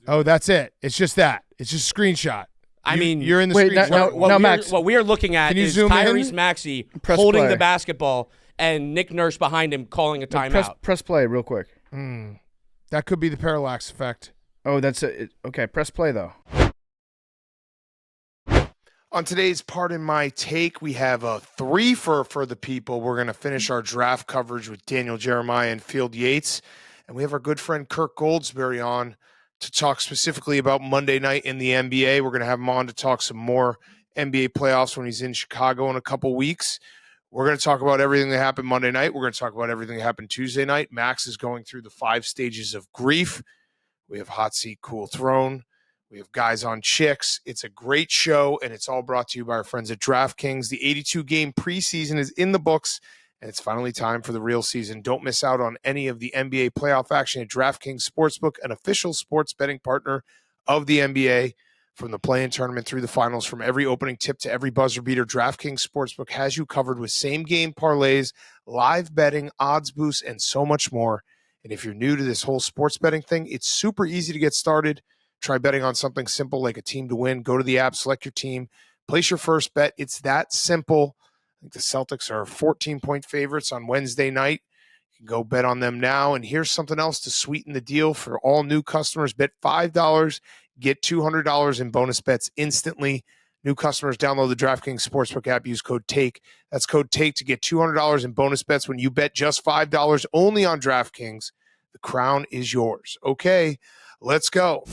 Oh, that's it. It's just that. It's just a screenshot. I mean, you're in the wait, screenshot. Max. What we are looking at Can you is zoom in? Tyrese Maxey Press holding play. the basketball and Nick Nurse behind him calling a timeout. Press play real quick. That could be the parallax effect. Oh, that's it. Okay, press play though. On today's Pardon My Take, we have a three for the people. We're going to finish our draft coverage with Daniel Jeremiah and Field Yates. And we have our good friend Kirk Goldsberry on to talk specifically about Monday night in the NBA. We're going to have him on to talk some more NBA playoffs when he's in Chicago in a couple weeks. We're going to talk about everything that happened Monday night. We're going to talk about everything that happened Tuesday night. Max is going through the 5 stages of grief. We have Hot Seat, Cool Throne. We have Guys on Chicks. It's a great show, and it's all brought to you by our friends at DraftKings. The 82-game preseason is in the books, and it's finally time for the real season. Don't miss out on any of the NBA playoff action at DraftKings Sportsbook, an official sports betting partner of the NBA. From the play-in tournament through the finals, from every opening tip to every buzzer beater, DraftKings Sportsbook has you covered with same-game parlays, live betting, odds boosts, and so much more. And if you're new to this whole sports betting thing, it's super easy to get started. Try betting on something simple like a team to win. Go to the app, select your team, place your first bet. It's that simple. I think the Celtics are 14-point favorites on Wednesday night. You can go bet on them now. And here's something else to sweeten the deal for all new customers. Bet $5, get $200 in bonus bets instantly. New customers, download the DraftKings Sportsbook app. Use code TAKE. That's code TAKE to get $200 in bonus bets when you bet just $5 only on DraftKings. The crown is yours. Okay, let's go.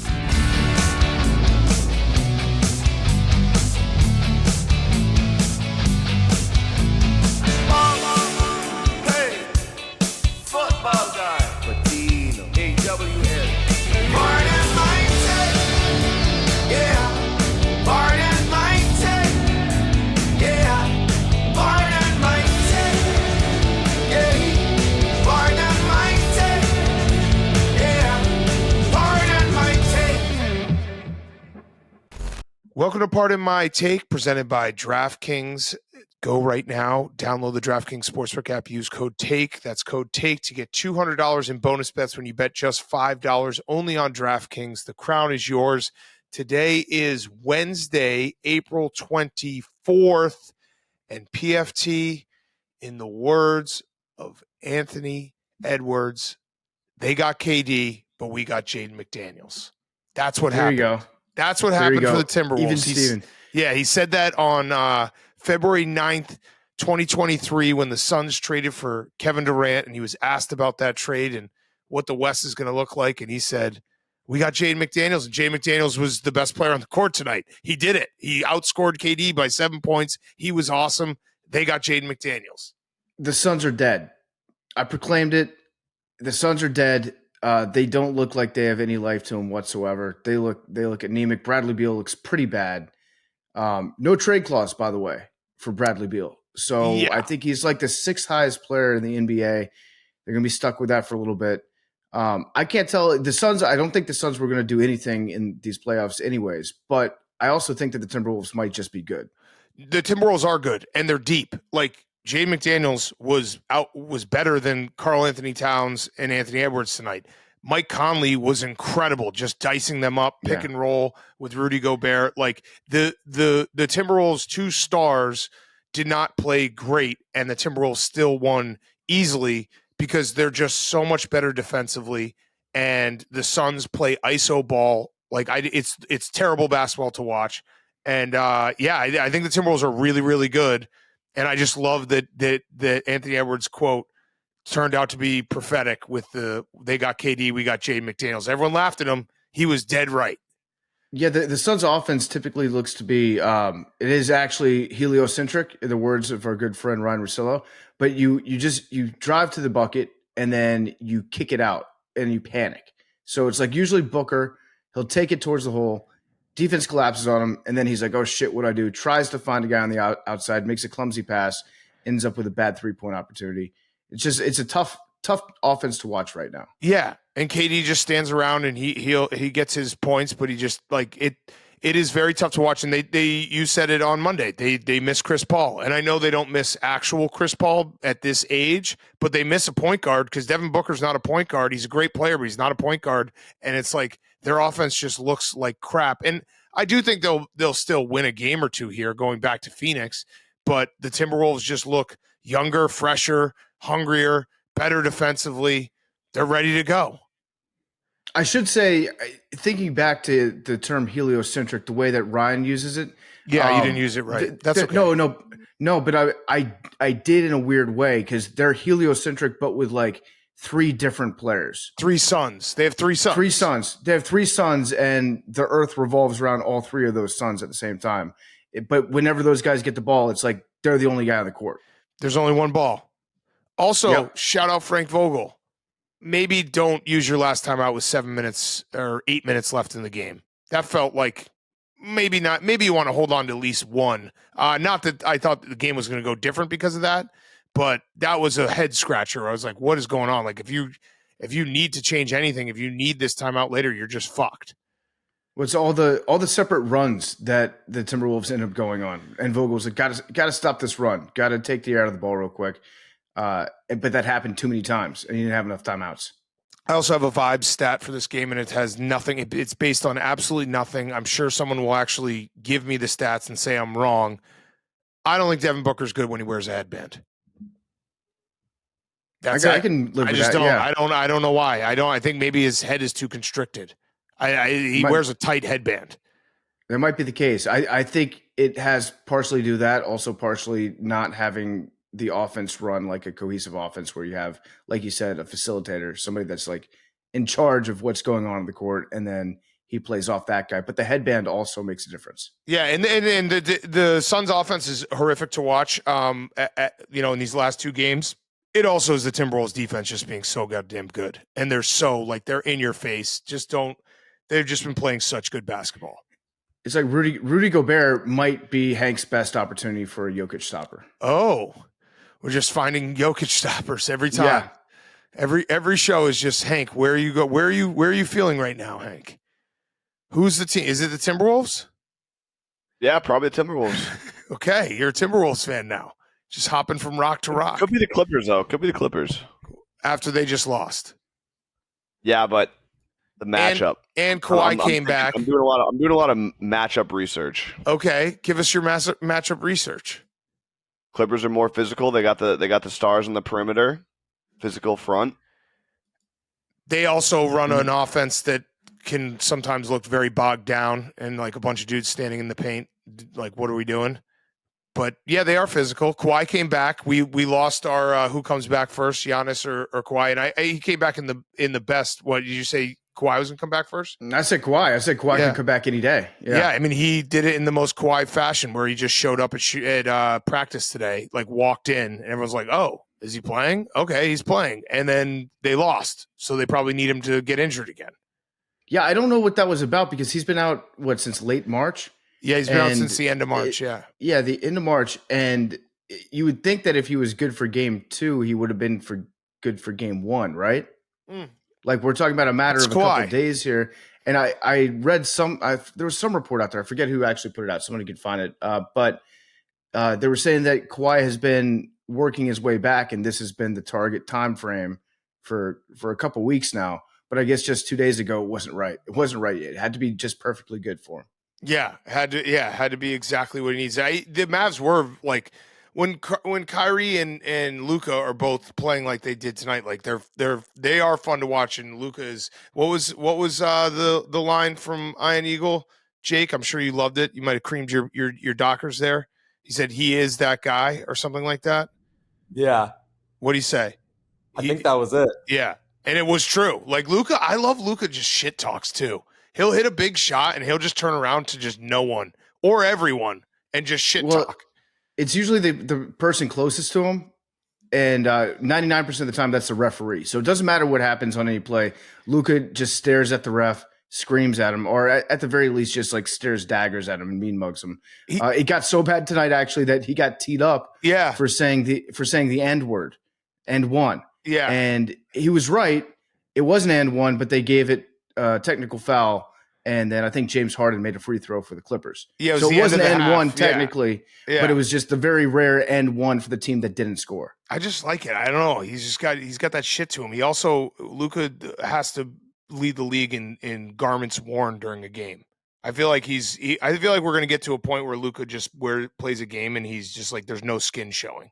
Welcome to Pardon My Take, presented by DraftKings. Go right now, download the DraftKings Sportsbook app, use code TAKE. That's code TAKE to get $200 in bonus bets when you bet just $5 only on DraftKings. The crown is yours. Today is Wednesday, April 24th, and PFT, in the words of Anthony Edwards, they got KD, but we got Jaden McDaniels. That's what happened. There you go. That's what happened for the Timberwolves. Even Steven. Yeah, he said that on February 9th, 2023, when the Suns traded for Kevin Durant, and he was asked about that trade and what the West is going to look like. And he said, we got Jaden McDaniels, and Jaden McDaniels was the best player on the court tonight. He did it. He outscored KD by 7 points. He was awesome. They got Jaden McDaniels. The Suns are dead. I proclaimed it. The Suns are dead. They don't look like they have any life to them whatsoever. They look anemic. Bradley Beal looks pretty bad. No trade clause, by the way, for Bradley Beal. So yeah. I think he's like the 6th highest player in the NBA. They're going to be stuck with that for a little bit. I can't tell the Suns. I don't think the Suns were going to do anything in these playoffs anyways, but I also think that the Timberwolves might just be good. The Timberwolves are good, and they're deep. Like, Jaden McDaniels was better than Karl Anthony Towns and Anthony Edwards tonight. Mike Conley was incredible, just dicing them up, pick and roll with Rudy Gobert. Like, the Timberwolves' 2 stars did not play great, and the Timberwolves still won easily because they're just so much better defensively, and the Suns play iso ball. Like, it's terrible basketball to watch. And I think the Timberwolves are really, really good. And I just love that Anthony Edwards quote turned out to be prophetic with they got KD, we got Jaden McDaniels. Everyone laughed at him. He was dead right. Yeah, the Suns offense typically looks to be it is actually heliocentric, in the words of our good friend Ryan Russillo. But you drive to the bucket and then you kick it out and you panic. So it's like usually Booker, he'll take it towards the hole. Defense collapses on him, and then he's like, oh, shit, what'd I do? Tries to find a guy on the outside, makes a clumsy pass, ends up with a bad 3-point opportunity. It's a tough offense to watch right now. Yeah, and KD just stands around, and he gets his points, but he just, like, it is very tough to watch. And you said it on Monday. They miss Chris Paul, and I know they don't miss actual Chris Paul at this age, but they miss a point guard because Devin Booker's not a point guard. He's a great player, but he's not a point guard. And it's like their offense just looks like crap. And I do think they'll still win a game or two here going back to Phoenix, but the Timberwolves just look younger, fresher, hungrier, better defensively. They're ready to go. I should say, thinking back to the term heliocentric, the way that Ryan uses it. Yeah, you didn't use it right. That's okay. No, but I did in a weird way because they're heliocentric, but with like three different players. Three sons. They have three sons. They have three sons, and the Earth revolves around all three of those sons at the same time. But whenever those guys get the ball, it's like they're the only guy on the court. There's only one ball. Also, Shout out Frank Vogel. Maybe don't use your last time out with 7 minutes or 8 minutes left in the game. That felt like maybe not. Maybe you want to hold on to at least one. Not that I thought the game was going to go different because of that, but that was a head scratcher. I was like, what is going on? Like, if you need to change anything, if you need this timeout later, you're just fucked. What's all the separate runs that the Timberwolves end up going on, and Vogel's like, got to stop this run, got to take the air out of the ball real quick. But that happened too many times, and he didn't have enough timeouts. I also have a vibe stat for this game, and it has nothing. It's based on absolutely nothing. I'm sure someone will actually give me the stats and say I'm wrong. I don't think Devin Booker's good when he wears a headband. That's it. I can live with I just that. don't. Yeah. I don't know why. I think maybe his head is too constricted. He wears a tight headband. That might be the case. I think it has partially to do that, also partially not having the offense run like a cohesive offense where you have, like you said, a facilitator, somebody that's like in charge of what's going on the court, and then he plays off that guy. But the headband also makes a difference. Yeah, and the Suns' offense is horrific to watch. In these last two games, it also is the Timberwolves' defense just being so goddamn good, and they're they're in your face. They've just been playing such good basketball. It's like Rudy Gobert might be Hank's best opportunity for a Jokic stopper. Oh, we're just finding Jokic stoppers every time. Yeah. Every show is just, Hank, where you go? Where are you feeling right now, Hank? Who's the team? Is it the Timberwolves? Yeah, probably the Timberwolves. Okay, you're a Timberwolves fan now. Just hopping from rock to rock. Could be the Clippers, though. Could be the Clippers. After they just lost. Yeah, but the matchup. And Kawhi came back. I'm doing a lot of matchup research. Okay, give us your matchup research. Clippers are more physical. They got the stars on the perimeter, physical front. They also run an offense that can sometimes look very bogged down and like a bunch of dudes standing in the paint. Like, what are we doing? But yeah, they are physical. Kawhi came back. We lost our who comes back first, Giannis or Kawhi, and he came back in the best. What did you say? Kawhi was going to come back first? I said Kawhi. Can come back any day. Yeah, I mean, he did it in the most Kawhi fashion where he just showed up at practice today, like walked in, and everyone's like, oh, is he playing? Okay, he's playing. And then they lost, so they probably need him to get injured again. Yeah, I don't know what that was about because he's been out, since late March? Yeah, he's been out since the end of March, the end of March. And you would think that if he was good for game 2, he would have been good for game 1, right? Like, we're talking about a matter of a couple of days here. And I read there was some report out there. I forget who actually put it out. Somebody could find it. But they were saying that Kawhi has been working his way back, and this has been the target time frame for a couple weeks now. But I guess just 2 days ago, it wasn't right. It wasn't right yet. It had to be just perfectly good for him. Yeah, had to be exactly what he needs. The Mavs were like, when Kyrie and Luka are both playing like they did tonight, like they are fun to watch. And Luka is what was the line from Iron Eagle? Jake, I'm sure you loved it. You might have creamed your Dockers there. He said he is that guy or something like that. Yeah. What'd he say? I think that was it. Yeah. And it was true. Like Luka, I love Luka just shit talks too. He'll hit a big shot and he'll just turn around to just no one or everyone and just shit talk. It's usually the person closest to him, and 99% of the time that's the referee. So it doesn't matter what happens on any play. Luka just stares at the ref, screams at him, or at the very least just like stares daggers at him and mean mugs him. It got so bad tonight actually that he got teed up for saying the N word, and one. Yeah. And he was right. It was an and one, but they gave it a technical foul. And then I think James Harden made a free throw for the Clippers. Yeah, so it wasn't an and one technically, yeah. But it was just the very rare and one for the team that didn't score. I just like it. I don't know. He's got that shit to him. He also, Luka has to lead the league in garments worn during a game. I feel like I feel like we're going to get to a point where Luka just plays a game and he's just like there's no skin showing.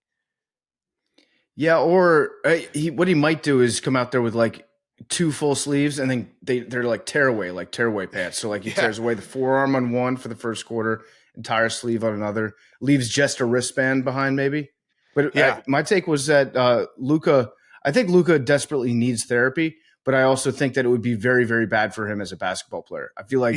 Yeah, or what he might do is come out there with like 2 full sleeves, and then they're like tearaway pants. So like he tears away the forearm on one for the first quarter, entire sleeve on another, leaves just a wristband behind maybe. But my take was that Luka, I think Luka desperately needs therapy, but I also think that it would be very, very bad for him as a basketball player. I feel like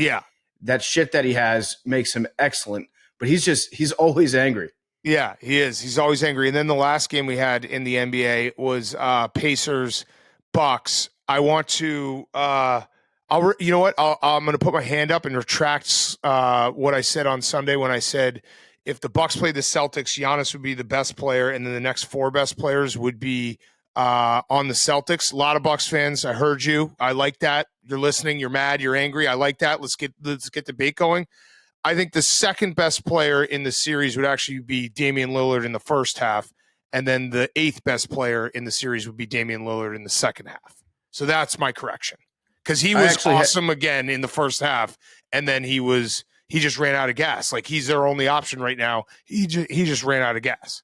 that shit that he has makes him excellent, but he's always angry. Yeah, he is. He's always angry. And then the last game we had in the NBA was Pacers Bucks. I want to you know what? I'm going to put my hand up and retract what I said on Sunday when I said if the Bucks played the Celtics, Giannis would be the best player, and then the next 4 best players would be on the Celtics. A lot of Bucks fans, I heard you. I like that. You're listening. You're mad. You're angry. I like that. Let's get debate going. I think the second best player in the series would actually be Damian Lillard in the first half, and then the 8th best player in the series would be Damian Lillard in the second half. So that's my correction, because he was awesome again in the first half, and then he just ran out of gas. Like he's their only option right now. He just ran out of gas.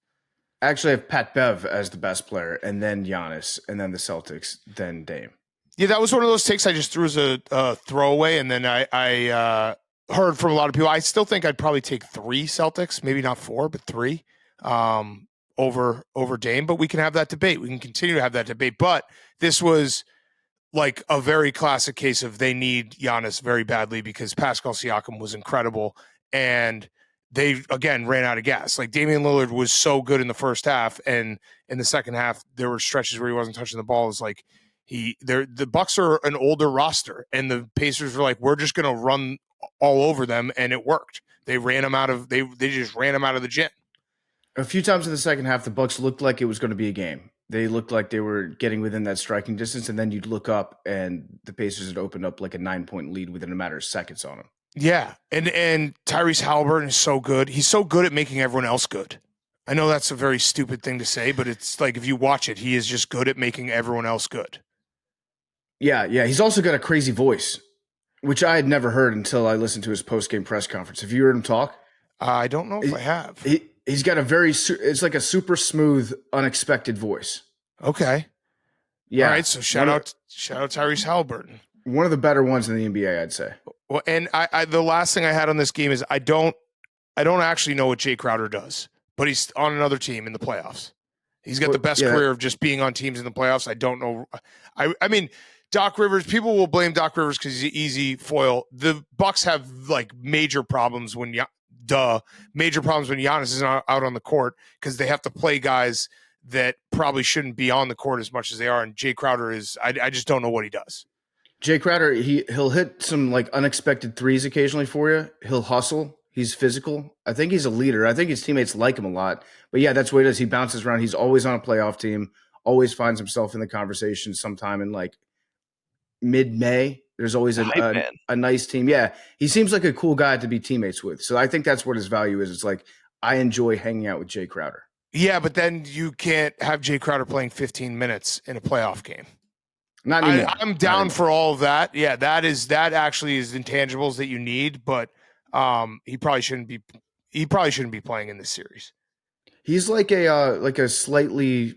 Actually, I have Pat Bev as the best player, and then Giannis, and then the Celtics, then Dame. Yeah, that was one of those takes I just threw as a throwaway, and then I heard from a lot of people. I still think I'd probably take 3 Celtics, maybe not 4, but 3 over Dame. But we can have that debate. We can continue to have that debate. But this was like a very classic case of they need Giannis very badly because Pascal Siakam was incredible, and they again ran out of gas. Like Damian Lillard was so good in the first half, and in the second half there were stretches where he wasn't touching the ball. It's like the Bucks are an older roster, and the Pacers were like, we're just going to run all over them, and it worked. They ran them out of they just ran them out of the gym. A few times in the second half, the Bucks looked like it was going to be a game. They looked like they were getting within that striking distance, and then you'd look up, and the Pacers had opened up like a 9-point lead within a matter of seconds on them. Yeah, and Tyrese Halliburton is so good. He's so good at making everyone else good. I know that's a very stupid thing to say, but it's like if you watch it, he is just good at making everyone else good. Yeah. He's also got a crazy voice, which I had never heard until I listened to his post-game press conference. Have you heard him talk? I don't know if I have. He's got it's like a super smooth, unexpected voice. Okay. Yeah. All right. So shout out Tyrese Halliburton. One of the better ones in the NBA, I'd say. Well, and I the last thing I had on this game is I don't actually know what Jay Crowder does, but he's on another team in the playoffs. He's got the best career of just being on teams in the playoffs. I don't know. I mean, Doc Rivers, people will blame Doc Rivers because he's an easy foil. The Bucks have like major problems when Giannis is out on the court because they have to play guys that probably shouldn't be on the court as much as they are. And Jay Crowder is, I just don't know what he does. Jay Crowder, he'll hit some like unexpected threes occasionally for you. He'll hustle. He's physical. I think he's a leader. I think his teammates like him a lot. But yeah, that's what he does. He bounces around. He's always on a playoff team, always finds himself in the conversation sometime in like mid-May. There's always a nice team. Yeah, he seems like a cool guy to be teammates with. So I think that's what his value is. It's like, I enjoy hanging out with Jay Crowder. Yeah, but then you can't have Jay Crowder playing 15 minutes in a playoff game. Not anymore. I'm down for all of that. Yeah, that actually is intangibles that you need, but he probably shouldn't be playing in this series. He's like a slightly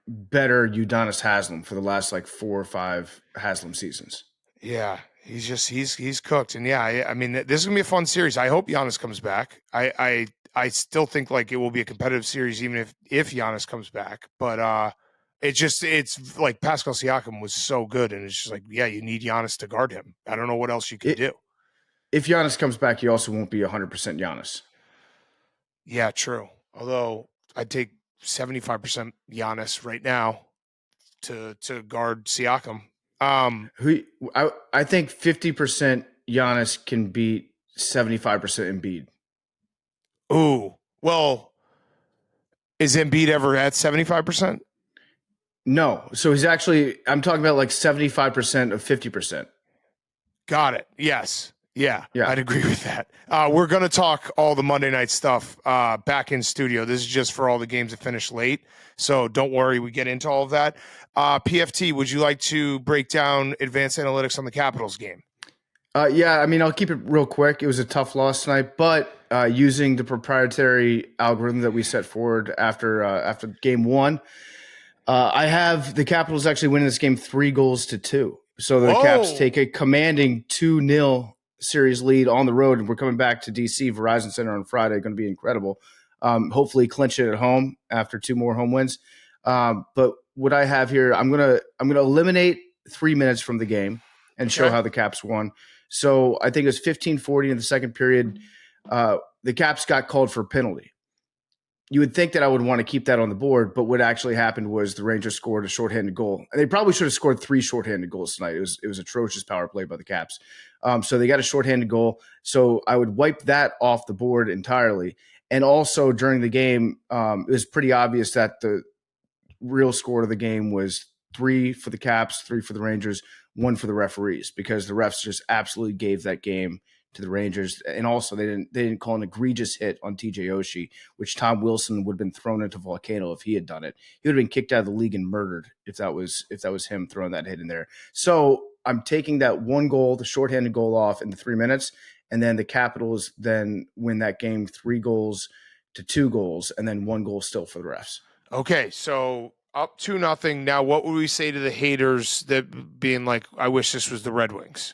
better Udonis Haslem for the last like 4 or 5 Haslem seasons. Yeah, he's cooked. And yeah, I mean, this is gonna be a fun series. I hope Giannis comes back. I still think like it will be a competitive series even if Giannis comes back. But it's like Pascal Siakam was so good, and it's just like, yeah, you need Giannis to guard him. I don't know what else you can do. If Giannis comes back, you also won't be 100% Giannis. Yeah, true. Although I'd take 75% Giannis right now to guard Siakam. I think 50% Giannis can beat 75% Embiid. Ooh, well, is Embiid ever at 75%? No. So he's actually, I'm talking about like 75% of 50%. Got it. Yes. Yeah, Yeah. I'd agree with that. We're going to talk all the Monday night stuff back in studio. This is just for all the games that finished late. So don't worry, we get into all of that. PFT, would you like to break down advanced analytics on the Capitals game? Yeah, I mean, I'll keep it real quick. It was a tough loss tonight, but using the proprietary algorithm that we set forward after game one, I have the Capitals actually winning this game 3-2. So the Caps take a commanding 2-0 series lead on the road, and we're coming back to DC Verizon Center on Friday. Going to be incredible. Hopefully, clinch it at home after 2 more home wins. But what I have here, I'm gonna eliminate 3 minutes from the game and show how the Caps won. So I think it was 15:40 in the second period. The Caps got called for a penalty. You would think that I would want to keep that on the board, but what actually happened was the Rangers scored a shorthanded goal. And they probably should have scored 3 shorthanded goals tonight. It was atrocious power play by the Caps. So they got a shorthanded goal. So I would wipe that off the board entirely. And also during the game, it was pretty obvious that the real score of the game was 3 for the Caps, 3 for the Rangers, 1 for the referees, because the refs just absolutely gave that game to the Rangers. And also they didn't call an egregious hit on TJ Oshie, which Tom Wilson would have been thrown into volcano if he had done it. He would have been kicked out of the league and murdered if that was him throwing that hit in there. So I'm taking that 1 goal, the shorthanded goal, off in the 3 minutes, and then the Capitals then win that game 3-2, and then 1 goal still for the refs. Okay, so up 2-0. Now, what would we say to the haters that being like, I wish this was the Red Wings?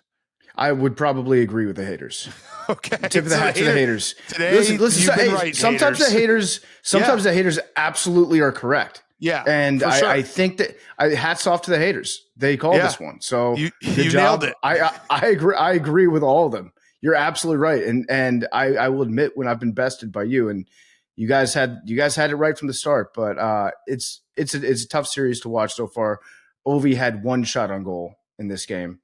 I would probably agree with the haters. Okay. Tip of the hat to the haters. Today, listen, you've been right, sometimes haters. the haters absolutely are correct. Yeah. And for sure. I think that hats off to the haters. They called this one. So you good job. nailed it. I agree. I agree with all of them. You're absolutely right. And I will admit when I've been bested by you, and you guys had it right from the start, but it's a tough series to watch so far. Ovi had 1 shot on goal in this game.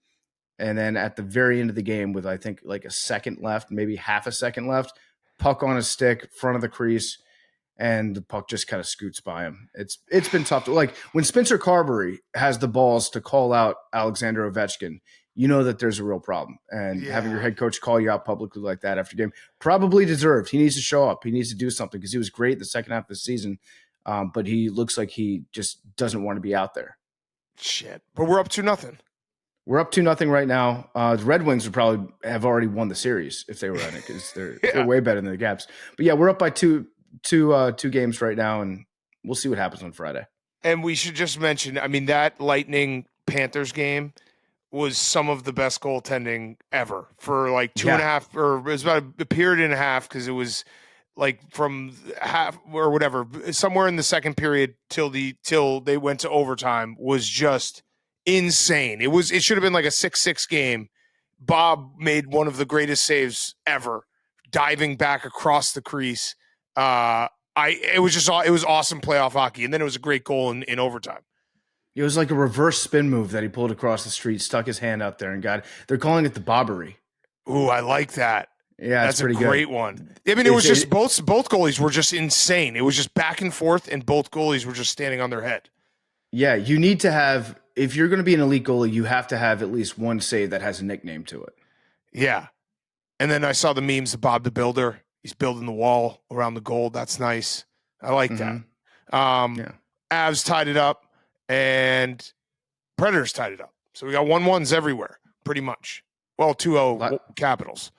And then at the very end of the game, with I think like a second left, maybe half a second left, puck on a stick, front of the crease, and the puck just kind of scoots by him. It's been tough. Like when Spencer Carberry has the balls to call out Alexander Ovechkin, you know that there's a real problem. And having your head coach call you out publicly like that after game, probably deserved. He needs to show up. He needs to do something because he was great the second half of the season, but he looks like he just doesn't want to be out there. Shit. But we're up 2-0. We're up 2-0 right now. The Red Wings would probably have already won the series if they were in it because they're way better than the Caps. But yeah, we're up by two games right now, and we'll see what happens on Friday. And we should just mention, I mean, that Lightning Panthers game was some of the best goaltending ever for like 2.5, or it was about a period and a half, because it was like from half or whatever, somewhere in the second period till they went to overtime was just insane. It should have been like a 6-6 game. Bob made one of the greatest saves ever, diving back across the crease. It was awesome playoff hockey, and then it was a great goal in overtime. It was like a reverse spin move that he pulled across the street, stuck his hand out there, and got it. They're calling it the bobbery. Ooh, I like that. Yeah, that's pretty a great good. one. I mean, it was just both goalies were just insane. It was just back and forth, and both goalies were just standing on their head. Yeah, you need to have, if you're going to be an elite goalie, you have to have at least one save that has a nickname to it. Yeah. And then I saw the memes of Bob the Builder. He's building the wall around the goal. That's nice. I like that. Avs tied it up, and Predators tied it up. So we got 1-1s everywhere, pretty much. Well, 2-0 Capitals.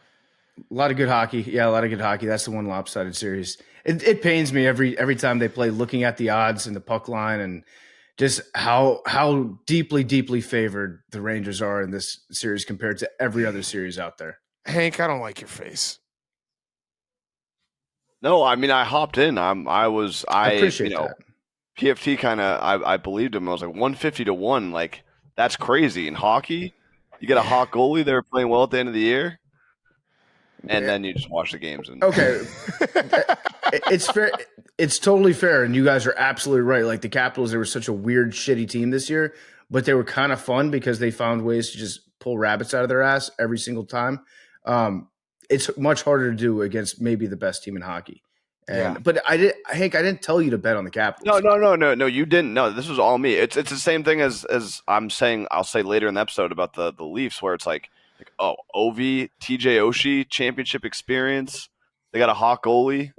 A lot of good hockey. Yeah, a lot of good hockey. That's the one lopsided series. It pains me every time they play, looking at the odds and the puck line, and just how deeply, deeply favored the Rangers are in this series compared to every other series out there. Hank, I don't like your face. No, I mean, I hopped in. I appreciate that. PFT kind of, I believed him. I was like 150-1. Like, that's crazy. In hockey, you get a hot goalie. They were playing well at the end of the year. And then you just watch the games. Okay. It's fair. It's totally fair. And you guys are absolutely right. Like the Capitals, they were such a weird, shitty team this year, but they were kind of fun because they found ways to just pull rabbits out of their ass every single time. It's much harder to do against maybe the best team in hockey. But Hank, I didn't tell you to bet on the Capitals. No, you didn't. No, this was all me. It's the same thing as I'm saying. I'll say later in the episode about the Leafs, where it's like Oh, Ovi, TJ Oshie, championship experience. They got a hot goalie.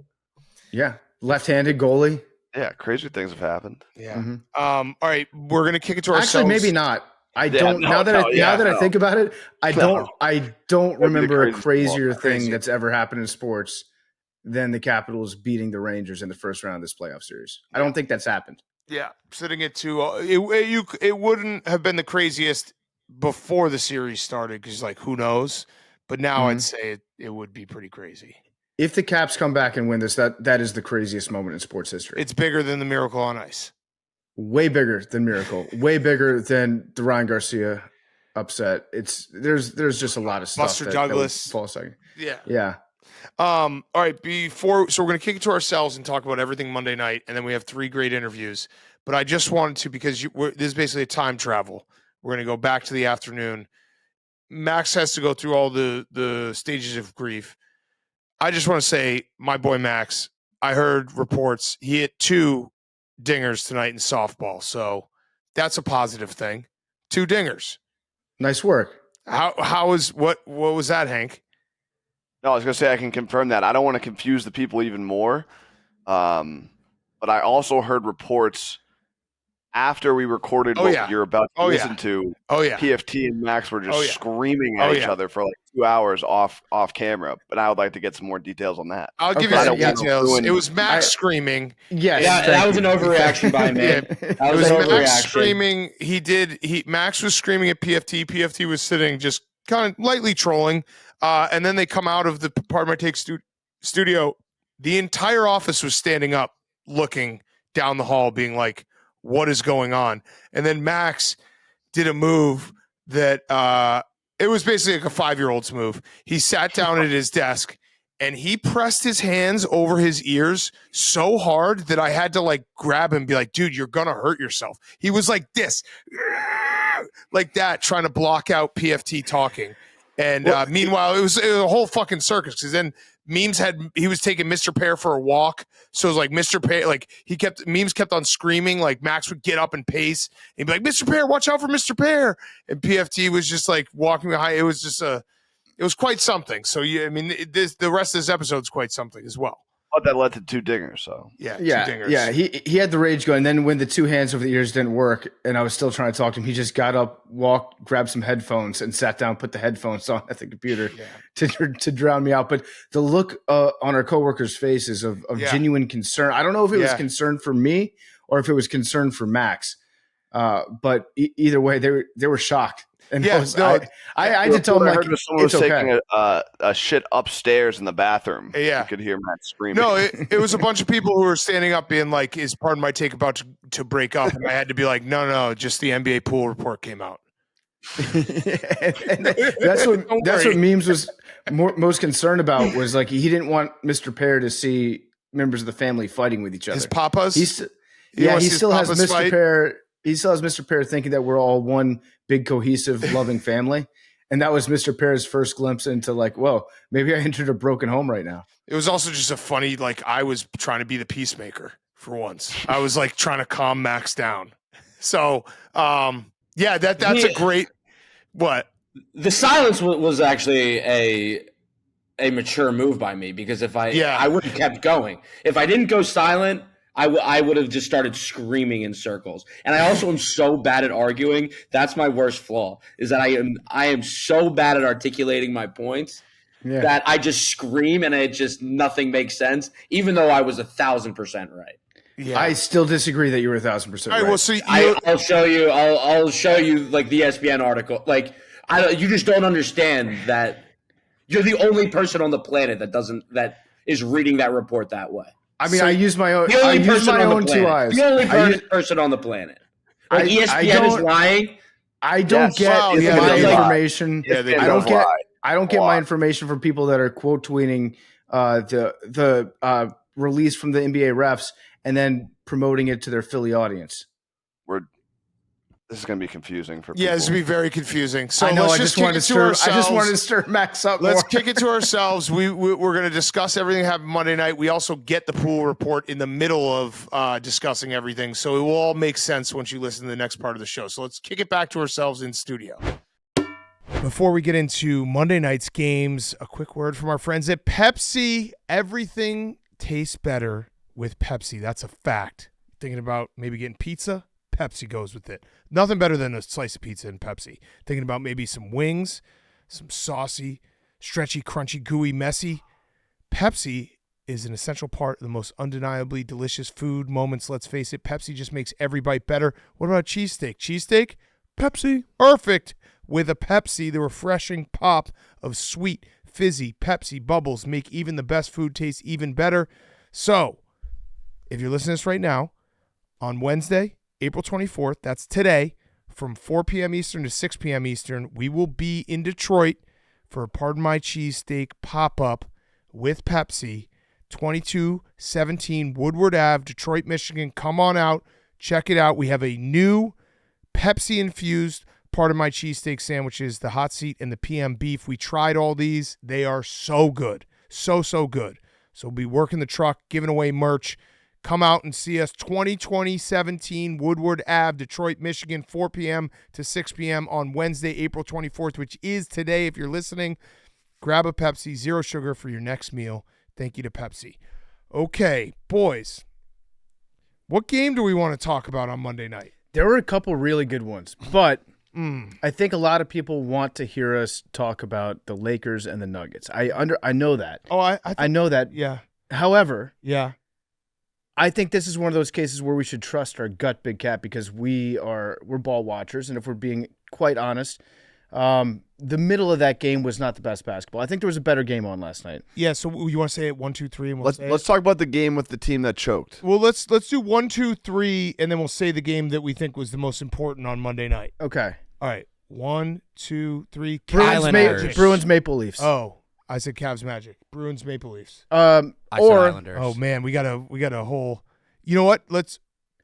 Yeah, left-handed goalie. Yeah, crazy things have happened. Yeah. Mhm. All right, we're gonna kick it to ourselves. Actually, maybe not. I don't. Now that I think about it, I don't remember a crazier thing that's ever happened in sports than the Capitals beating the Rangers in the first round of this playoff series. I don't think that's happened. Yeah, sitting at 2. It wouldn't have been the craziest before the series started because, like, who knows? But now I'd say it would be pretty crazy. If the Caps come back and win this, that is the craziest moment in sports history. It's bigger than the Miracle on Ice. Way bigger than Miracle. Way bigger than the Ryan Garcia upset. There's just a lot of stuff. Buster Douglas. That fall second. Yeah. All right. So we're going to kick it to ourselves and talk about everything Monday night, and then we have 3 great interviews. But I just wanted to, because this is basically a time travel. We're going to go back to the afternoon. Max has to go through all the stages of grief. I just want to say, my boy Max, I heard reports he hit 2 dingers tonight in softball, so that's a positive thing. 2 dingers. Nice work. What was that, Hank? No, I was going to say I can confirm that. I don't want to confuse the people even more. But I also heard reports after we recorded what you're about to listen to. Oh, yeah. PFT and Max were just screaming at each other for like 2 hours off camera. But I would like to get some more details on that. I'll give you some details. It was Max screaming. Yes. Yeah, that was an overreaction by me. It was Max screaming. Max was screaming at PFT. PFT was sitting just kind of lightly trolling. And then they come out of the Pardon My Take studio. The entire office was standing up, looking down the hall, being like, what is going on? And then Max did a move that it was basically like a 5-year-old's move. He sat down at his desk and he pressed his hands over his ears so hard that I had to like grab him and be like, dude, you're going to hurt yourself. He was like this, like that, trying to block out PFT talking. And meanwhile, it was a whole fucking circus because then he was taking Mr. Pear for a walk. So it was like Mr. Pear, like Memes kept on screaming, like Max would get up and pace. And he'd be like, Mr. Pear, watch out for Mr. Pear. And PFT was just like walking behind. It was just it was quite something. So the rest of this episode is quite something as well. But that led to 2 dingers. So 2 dingers. Yeah. He had the rage going. And then when the 2 hands over the ears didn't work, and I was still trying to talk to him, he just got up, walked, grabbed some headphones, and sat down, put the headphones on at the computer to drown me out. But the look on our coworkers' faces of genuine concern. I don't know if it was concern for me or if it was concern for Max. But either way, they were shocked. And I had to tell him, like, someone was taking a shit upstairs in the bathroom. Yeah. You could hear Matt screaming. No, it was a bunch of people who were standing up being like, is Pardon My Take about to break up? And I had to be like, no, just the NBA pool report came out. and that's what Memes was most concerned about, was like he didn't want Mr. Pear to see members of the family fighting with each other. His papas? He still has Mr. Pear. He still has Mr. Pear thinking that we're all one big, cohesive, loving family. And that was Mr. Pear's first glimpse into like, whoa, maybe I entered a broken home right now. It was also just a funny, like, I was trying to be the peacemaker for once. I was like trying to calm Max down. So, that's a great, what? The silence was actually a mature move by me, because I would have kept going. If I didn't go silent, I would have just started screaming in circles. And I also am so bad at arguing. That's my worst flaw, is that I am so bad at articulating my points that I just scream and nothing makes sense, even though I was 1,000% right. Yeah. I still disagree that you were 1,000% right. Well, so I'll show you. I'll show you like the ESPN article. Like you just don't understand that you're the only person on the planet that is reading that report that way. I mean, I use my own. I use my own 2 eyes. The only person on the planet. Like ESPN is lying. I don't get my information. I don't get my information from people that are quote tweeting the release from the NBA refs and then promoting it to their Philly audience. This is going to be confusing for people. Yeah, this is going to be very confusing. So I know. I just wanted to stir Max up. Let's kick it to ourselves. We're going to discuss everything that happened Monday night. We also get the pool report in the middle of discussing everything, so it will all make sense once you listen to the next part of the show. So let's kick it back to ourselves in studio. Before we get into Monday night's games, a quick word from our friends at Pepsi. Everything tastes better with Pepsi. That's a fact. Thinking about maybe getting pizza? Pepsi goes with it. Nothing better than a slice of pizza and Pepsi. Thinking about maybe some wings, some saucy, stretchy, crunchy, gooey, messy. Pepsi is an essential part of the most undeniably delicious food moments. Let's face it, Pepsi just makes every bite better. What about cheesesteak? Cheesesteak? Pepsi. Perfect. With a Pepsi, the refreshing pop of sweet, fizzy Pepsi bubbles make even the best food taste even better. So, if you're listening to this right now, on Wednesday, April 24th, that's today, from 4 p.m. Eastern to 6 p.m. Eastern, we will be in Detroit for a Pardon My Cheesesteak pop-up with Pepsi, 2217 Woodward Ave, Detroit, Michigan. Come on out. Check it out. We have a new Pepsi-infused Pardon My Cheesesteak sandwiches, the hot seat and the PM beef. We tried all these. They are so good. So good. So we'll be working the truck, giving away merch. Come out and see us, 2017 Woodward Ave, Detroit, Michigan, 4 p.m. to 6 p.m. on Wednesday, April 24th, which is today. If you're listening, grab a Pepsi, zero sugar for your next meal. Thank you to Pepsi. Okay, boys, what game do we want to talk about on Monday night? There were a couple really good ones, but I think a lot of people want to hear us talk about the Lakers and the Nuggets. I know that. Oh, I know that. Yeah. However, yeah. I think this is one of those cases where we should trust our gut, Big Cat, because we're ball watchers, and if we're being quite honest, the middle of that game was not the best basketball. I think there was a better game on last night. Yeah, so you want to say it 1, 2, 3, and let's talk about the game with the team that choked. Well, let's do 1, 2, 3, and then we'll say the game that we think was the most important on Monday night. Okay. All right. 1, 2, 3. Bruins Maple Leafs. Oh, I said Cavs Magic. Bruins Maple Leafs. I said Islanders. Oh man, we got a whole. You know what?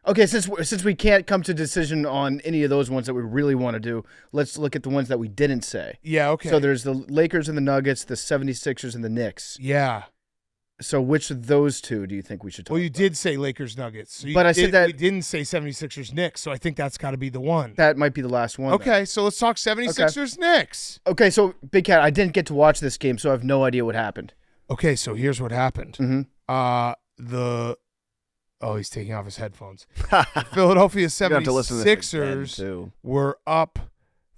Okay, since we can't come to a decision on any of those ones that we really want to do, let's look at the ones that we didn't say. Yeah, okay. So there's the Lakers and the Nuggets, the 76ers and the Knicks. Yeah. So which of those two do you think we should talk about? Well, you did say Lakers Nuggets. So I said that we didn't say 76ers Knicks, so I think that's got to be the one. That might be the last one. Okay, then. So let's talk 76ers Knicks. Okay, so Big Cat, I didn't get to watch this game, so I have no idea what happened. Okay, so here's what happened. Mm-hmm. He's taking off his headphones. The Philadelphia 76ers were up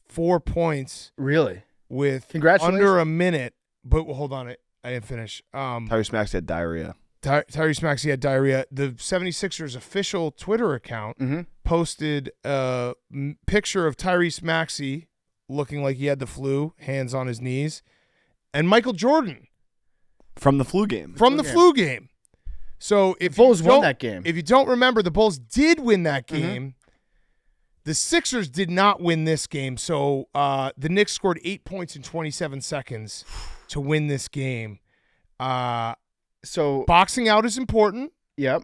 4 points. Really? With Congratulations. under a minute. But hold on, I didn't finish. Tyrese Maxey had diarrhea. Tyrese Maxey had diarrhea. The 76ers official Twitter account posted a picture of Tyrese Maxey looking like he had the flu, hands on his knees, and Michael Jordan. From the flu game. Flu game. So if the Bulls won that game. If you don't remember, the Bulls did win that game. The Sixers did not win this game. So the Knicks scored 8 points in 27 seconds to win this game. So boxing out is important. Yep.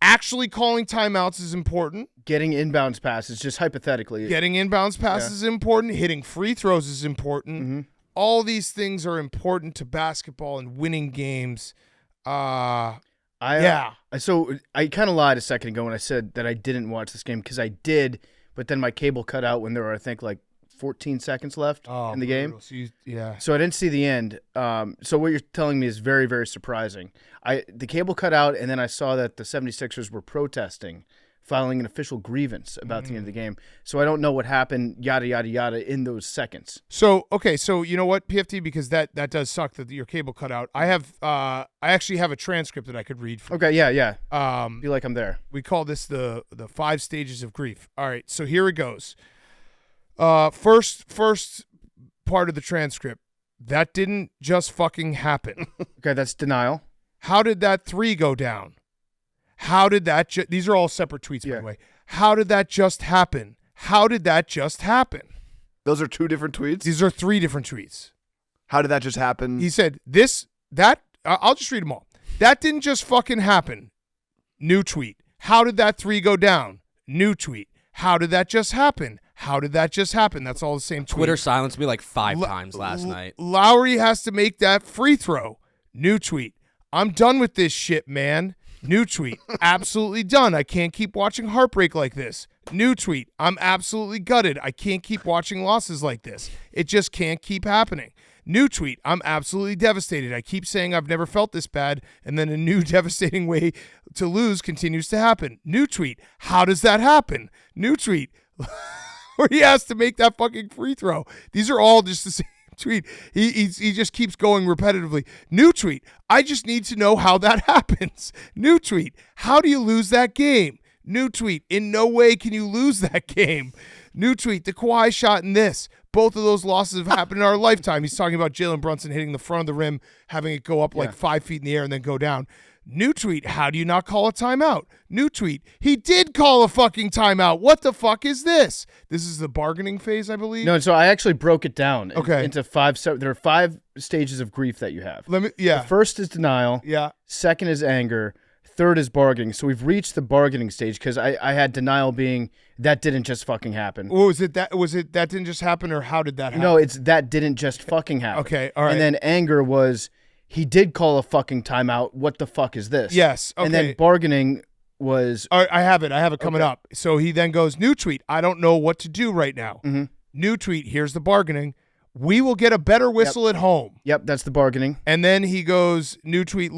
Actually calling timeouts is important. Getting inbounds passes, just hypothetically. Getting inbounds passes is important. Hitting free throws is important. All these things are important to basketball and winning games. So I kind of lied a second ago when I said that I didn't watch this game because I did, but then my cable cut out when there were, I think, like 14 seconds left in the game. So I didn't see the end. So what you're telling me is very, very surprising. The cable cut out, and then I saw that the 76ers were protesting, filing an official grievance about the end of the game. So I don't know what happened, yada, yada, yada, in those seconds. So, okay, so you know what, PFT, because that does suck that your cable cut out. I actually have a transcript that I could read from. Okay, yeah. Be like I'm there. We call this the 5 stages of grief. All right, so here it goes. First part of the transcript. That didn't just fucking happen. Okay, that's denial. How did that 3 go down? How did that these are all separate tweets, by the way. How did that just happen? How did that just happen? Those are 2 different tweets? These are 3 different tweets. How did that just happen? He said, I'll just read them all. That didn't just fucking happen. New tweet. How did that 3 go down? New tweet. How did that just happen? How did that just happen? That's all the same tweet. Twitter silenced me like 5 times last night. Lowry has to make that free throw. New tweet. I'm done with this shit, man. New tweet, absolutely done. I can't keep watching heartbreak like this. New tweet, I'm absolutely gutted. I can't keep watching losses like this. It just can't keep happening. New tweet, I'm absolutely devastated. I keep saying I've never felt this bad, and then a new devastating way to lose continues to happen. New tweet, how does that happen? New tweet, where he has to make that fucking free throw. These are all just the same tweet. He just keeps going repetitively. New tweet, I just need to know how that happens. New tweet, how do you lose that game? New tweet, in no way can you lose that game. New tweet, the Kawhi shot in this. Both of those losses have happened in our lifetime. He's talking about Jalen Brunson hitting the front of the rim, having it go up like 5 feet in the air and then go down. New tweet, how do you not call a timeout? New tweet, he did call a fucking timeout. What the fuck is this? This is the bargaining phase, I believe? No, so I actually broke it down into 5. So there are 5 stages of grief that you have. The first is denial. Yeah. Second is anger. Third is bargaining. So we've reached the bargaining stage because I had denial being that didn't just fucking happen. Was it that didn't just happen, or how did that happen? No, it's that didn't just fucking happen. Okay, all right. And then anger was he did call a fucking timeout. What the fuck is this? Yes. Okay. And then bargaining was. All right, I have it coming up. So he then goes, new tweet, I don't know what to do right now. Mm-hmm. New tweet, here's the bargaining. We will get a better whistle at home. Yep, that's the bargaining. And then he goes, new tweet,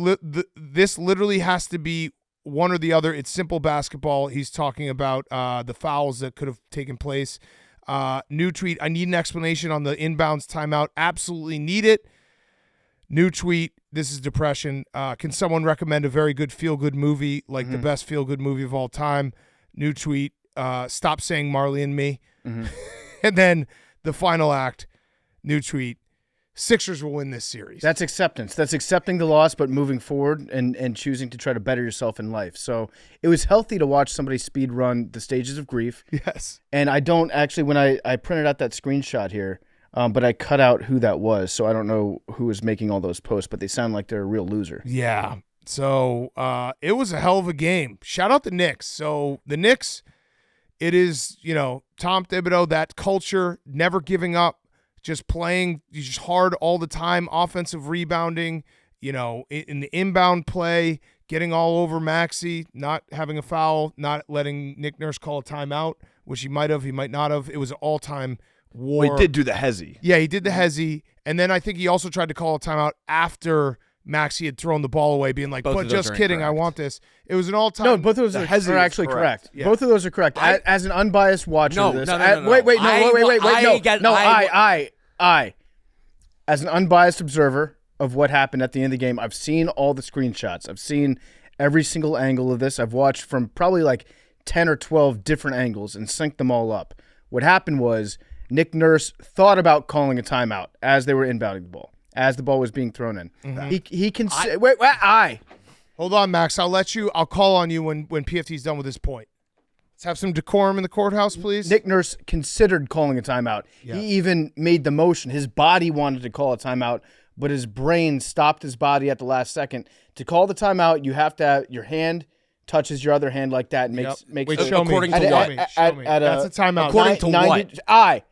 this literally has to be one or the other. It's simple basketball. He's talking about the fouls that could have taken place. New tweet, I need an explanation on the inbounds timeout. Absolutely need it. New tweet, this is depression. Can someone recommend a very good feel-good movie, like the best feel-good movie of all time? New tweet, stop saying Marley and Me. Mm-hmm. And then the final act, new tweet, Sixers will win this series. That's acceptance. That's accepting the loss, but moving forward and choosing to try to better yourself in life. So it was healthy to watch somebody speed run the stages of grief. Yes. And I don't actually, when I printed out that screenshot here, but I cut out who that was. So I don't know who was making all those posts, but they sound like they're a real loser. Yeah. So it was a hell of a game. Shout out the Knicks. So the Knicks, it is, Tom Thibodeau, that culture, never giving up. Just playing just hard all the time, offensive rebounding, in the inbound play, getting all over Maxey, not having a foul, not letting Nick Nurse call a timeout, which he might have, he might not have. It was an all-time war. Well, he did do the hezzy. Yeah, he did the hezzy. And then I think he also tried to call a timeout after Maxey had thrown the ball away, being like, but just kidding, I want this. It was an all-time. No, both of those are actually correct. Yeah. Both of those are correct. As an unbiased watcher of this. No. Wait. I, as an unbiased observer of what happened at the end of the game, I've seen all the screenshots. I've seen every single angle of this. I've watched from probably like 10 or 12 different angles and synced them all up. What happened was Nick Nurse thought about calling a timeout as they were inbounding the ball, as the ball was being thrown in. Mm-hmm. Hold on, Max. I'll call on you when PFT's done with his point. Let's have some decorum in the courthouse, please. Nick Nurse considered calling a timeout. Yeah. He even made the motion. His body wanted to call a timeout, but his brain stopped his body at the last second. To call the timeout, you have to have your hand touches your other hand like that and makes Wait, show according me. to Show what? me. That's a timeout. According to what? I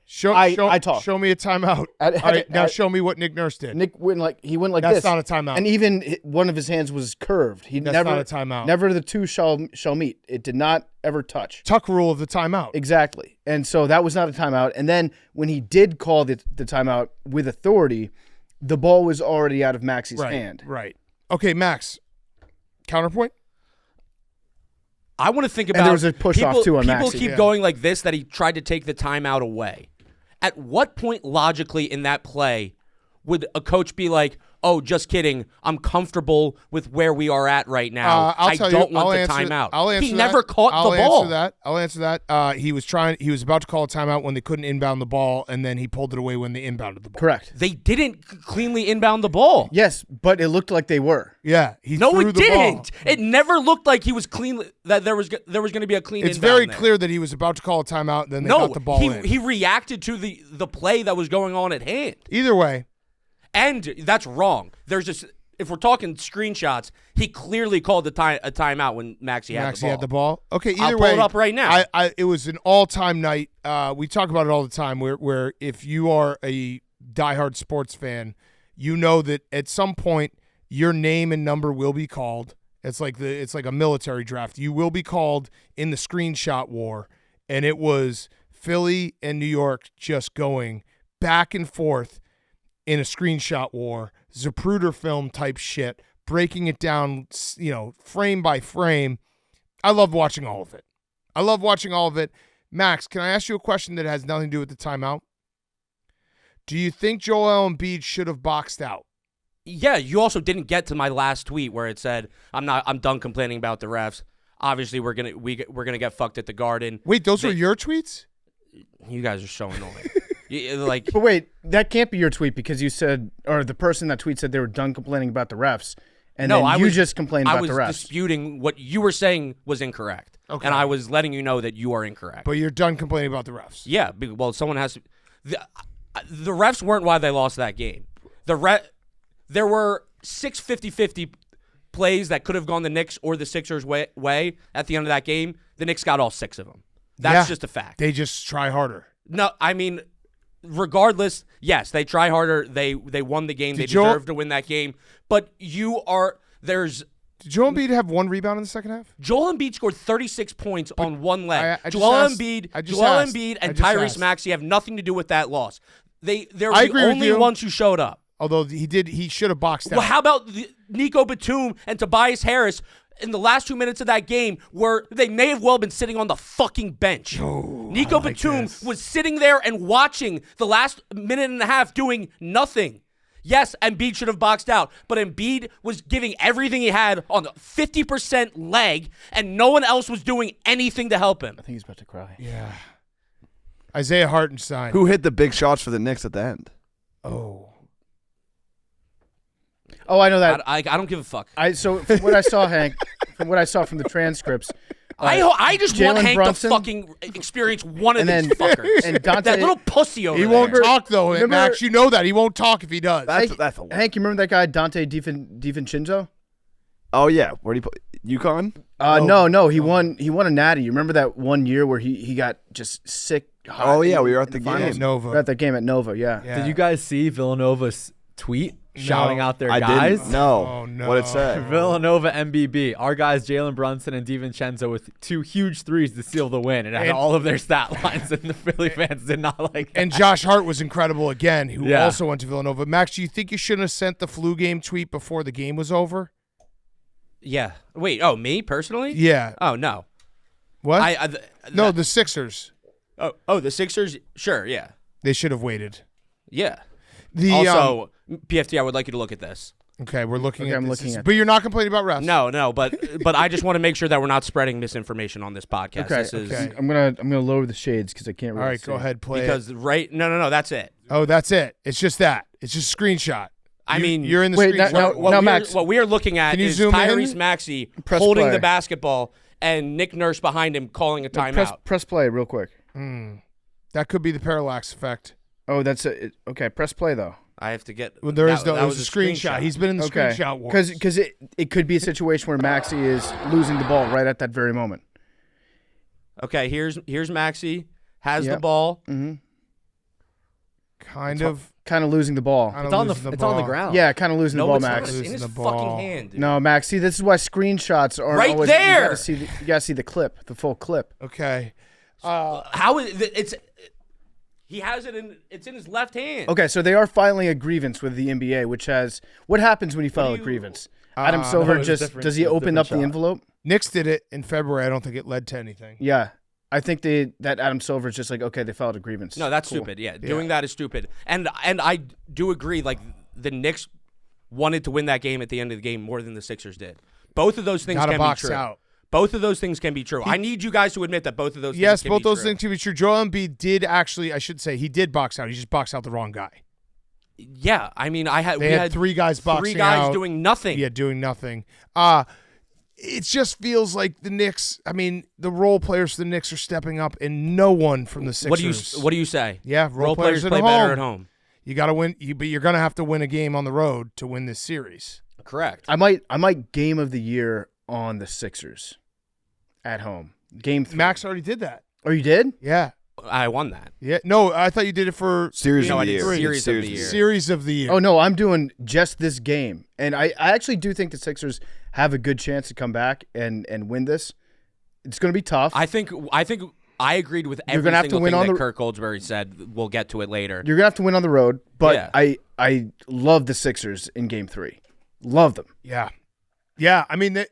talk. Show me a timeout. All right, now show me what Nick Nurse did. Nick went like this. That's not a timeout. And even one of his hands was curved. That's not a timeout. Never the two shall meet. It did not ever touch. Tuck rule of the timeout. Exactly. And so that was not a timeout. And then when he did call the timeout with authority, the ball was already out of Maxey's hand. Right. Okay, Max. Counterpoint? I want to think about. And there was a push off too on People Maxey. keep going like this, that he tried to take the timeout away. At what point logically in that play would a coach be like, oh, just kidding, I'm comfortable with where we are at right now. I don't want the timeout. He never caught the ball. I'll answer that. He was about to call a timeout when they couldn't inbound the ball, and then he pulled it away when they inbounded the ball. Correct. They didn't cleanly inbound the ball. Yes, but it looked like they were. Yeah, he No, threw it the didn't. ball. It never looked like he was clean. That there was going to be a clean. It's inbound very there. clear that he was about to call a timeout, and then they got the ball in. He reacted to the play that was going on at hand. Either way. And that's wrong. There's just, if we're talking screenshots, he clearly called a timeout when Maxey had the ball. Okay, either I'll way, pull it up right now. It was an all-time night. We talk about it all the time where if you are a diehard sports fan, you know that at some point your name and number will be called, It's like a military draft. You will be called in the screenshot war, and it was Philly and New York just going back and forth in a screenshot war, Zapruder film type shit, breaking it down, frame by frame. I love watching all of it. Max, can I ask you a question that has nothing to do with the timeout? Do you think Joel Embiid should have boxed out? Yeah, you also didn't get to my last tweet where it said, I'm done complaining about the refs. Obviously, we're gonna get fucked at the Garden. Wait, those were your tweets? You guys are so annoying. But wait, that can't be your tweet because you said, or the person that tweet said they were done complaining about the refs, and then you just complained about the refs. I was disputing what you were saying was incorrect, and I was letting you know that you are incorrect. But you're done complaining about the refs. Yeah, well, someone has to. The refs weren't why they lost that game. There were 6 50-50 plays that could have gone the Knicks or the Sixers' way at the end of that game. The Knicks got all 6 of them. That's just a fact. They just try harder. No, I mean, regardless, yes, they try harder. They won the game. They deserve to win that game. But Did Joel Embiid have 1 rebound in the second half? Joel Embiid scored 36 points on one leg. Joel Embiid and Tyrese Maxey have nothing to do with that loss. They're the only ones who showed up. Although he should have boxed out. Well, how about Nico Batum and Tobias Harris in the last 2 minutes of that game where they may have well been sitting on the fucking bench? Nico Batum was sitting there and watching the last minute and a half doing nothing. Yes, Embiid should have boxed out, but Embiid was giving everything he had on the 50% leg, and no one else was doing anything to help him. I think he's about to cry. Yeah. Isaiah Hartenstein. Who hit the big shots for the Knicks at the end? Oh, I know that. I don't give a fuck. So from what I saw, Hank, from the transcripts, I just want Jalen Hank Brunson, to fucking experience one of these fuckers. And Dante, that little pussy over there. He won't talk, though, Max. You know that. He won't talk if he does. That's a lot. Hank, you remember that guy, Dante DiVincenzo? Oh, yeah. Where did he play? UConn? No. He won a natty. You remember that one year where he got just sick? Oh, yeah. We were at the game at Nova. We were at that game at Nova, yeah. Did you guys see Villanova's tweet shouting out their guys? I didn't. No. Oh, no. What it said? Villanova MBB. Our guys, Jalen Brunson and DiVincenzo with 2 huge threes to seal the win. And had all of their stat lines, and the Philly fans did not like that. And Josh Hart was incredible again, who also went to Villanova. Max, do you think you shouldn't have sent the flu game tweet before the game was over? Yeah. Wait, me personally? Yeah. Oh, no. What? No, the Sixers. Oh, the Sixers? Sure, yeah. They should have waited. Yeah. Also, PFT, I would like you to look at this. Okay, we're looking at I'm this. looking at But you're not complaining about refs. No, but I just want to make sure that we're not spreading misinformation on this podcast. Okay. I'm gonna lower the shades because I can't really All right, see. go ahead, play because it. No, that's it. Oh, that's it. It's just that. It's just a screenshot. I mean, you're in the wait, screenshot. Max. What we are looking at is zoom Tyrese in? Maxey Press holding play. the basketball and Nick Nurse behind him calling a timeout. Press play real quick. That could be the parallax effect. Oh, that's it. Okay, press play though. I have to get. Well, there is no. that It was a screenshot. He's been in the screenshot war. Because it could be a situation where Maxey is losing the ball right at that very moment. Okay, here's Maxey has the ball. Mm-hmm. Kind of losing the ball. It's on the ground. Yeah, kind of losing the ball, Max. It's in his the fucking ball. hand. Dude. No, Max. See, this is why screenshots aren't Right always, there! You gotta see the clip, the full clip. Okay. How is it's? He has it in. It's in his left hand. Okay, so they are filing a grievance with the NBA, which has what happens when you file a grievance? Adam Silver does he open up the envelope? Knicks did it in February. I don't think it led to anything. Yeah. I think that Adam Silver is just like, okay, they filed a grievance. No, that's stupid. Yeah, doing that is stupid. And I do agree. Like the Knicks wanted to win that game at the end of the game more than the Sixers did. Both of those things can be true. Out. Both of those things can be true. I need you guys to admit that both of those things can be true. Yes, both those things can be true. Joel Embiid did actually, I should say, he did box out. He just boxed out the wrong guy. Yeah, I mean, we had 3 guys boxing out. 3 guys doing nothing. Yeah, doing nothing. It just feels like the Knicks, I mean, the role players for the Knicks are stepping up and no one from the Sixers. What do you say? Yeah, role players play at better at home. You got to win, but you're going to have to win a game on the road to win this series. Correct. I might game of the year on the Sixers at home. Game 3. Max already did that. Oh, you did? Yeah. I won that. Yeah. No, I thought you did it for Series of the year. Series of the year. Series of the year. Oh, no, I'm doing just this game. And I actually do think the Sixers have a good chance to come back and win this. It's going to be tough. I think I agreed with every single thing that Kirk Goldsberry said. We'll get to it later. You're going to have to win on the road, but I love the Sixers in Game 3. Love them. Yeah. Yeah, I mean,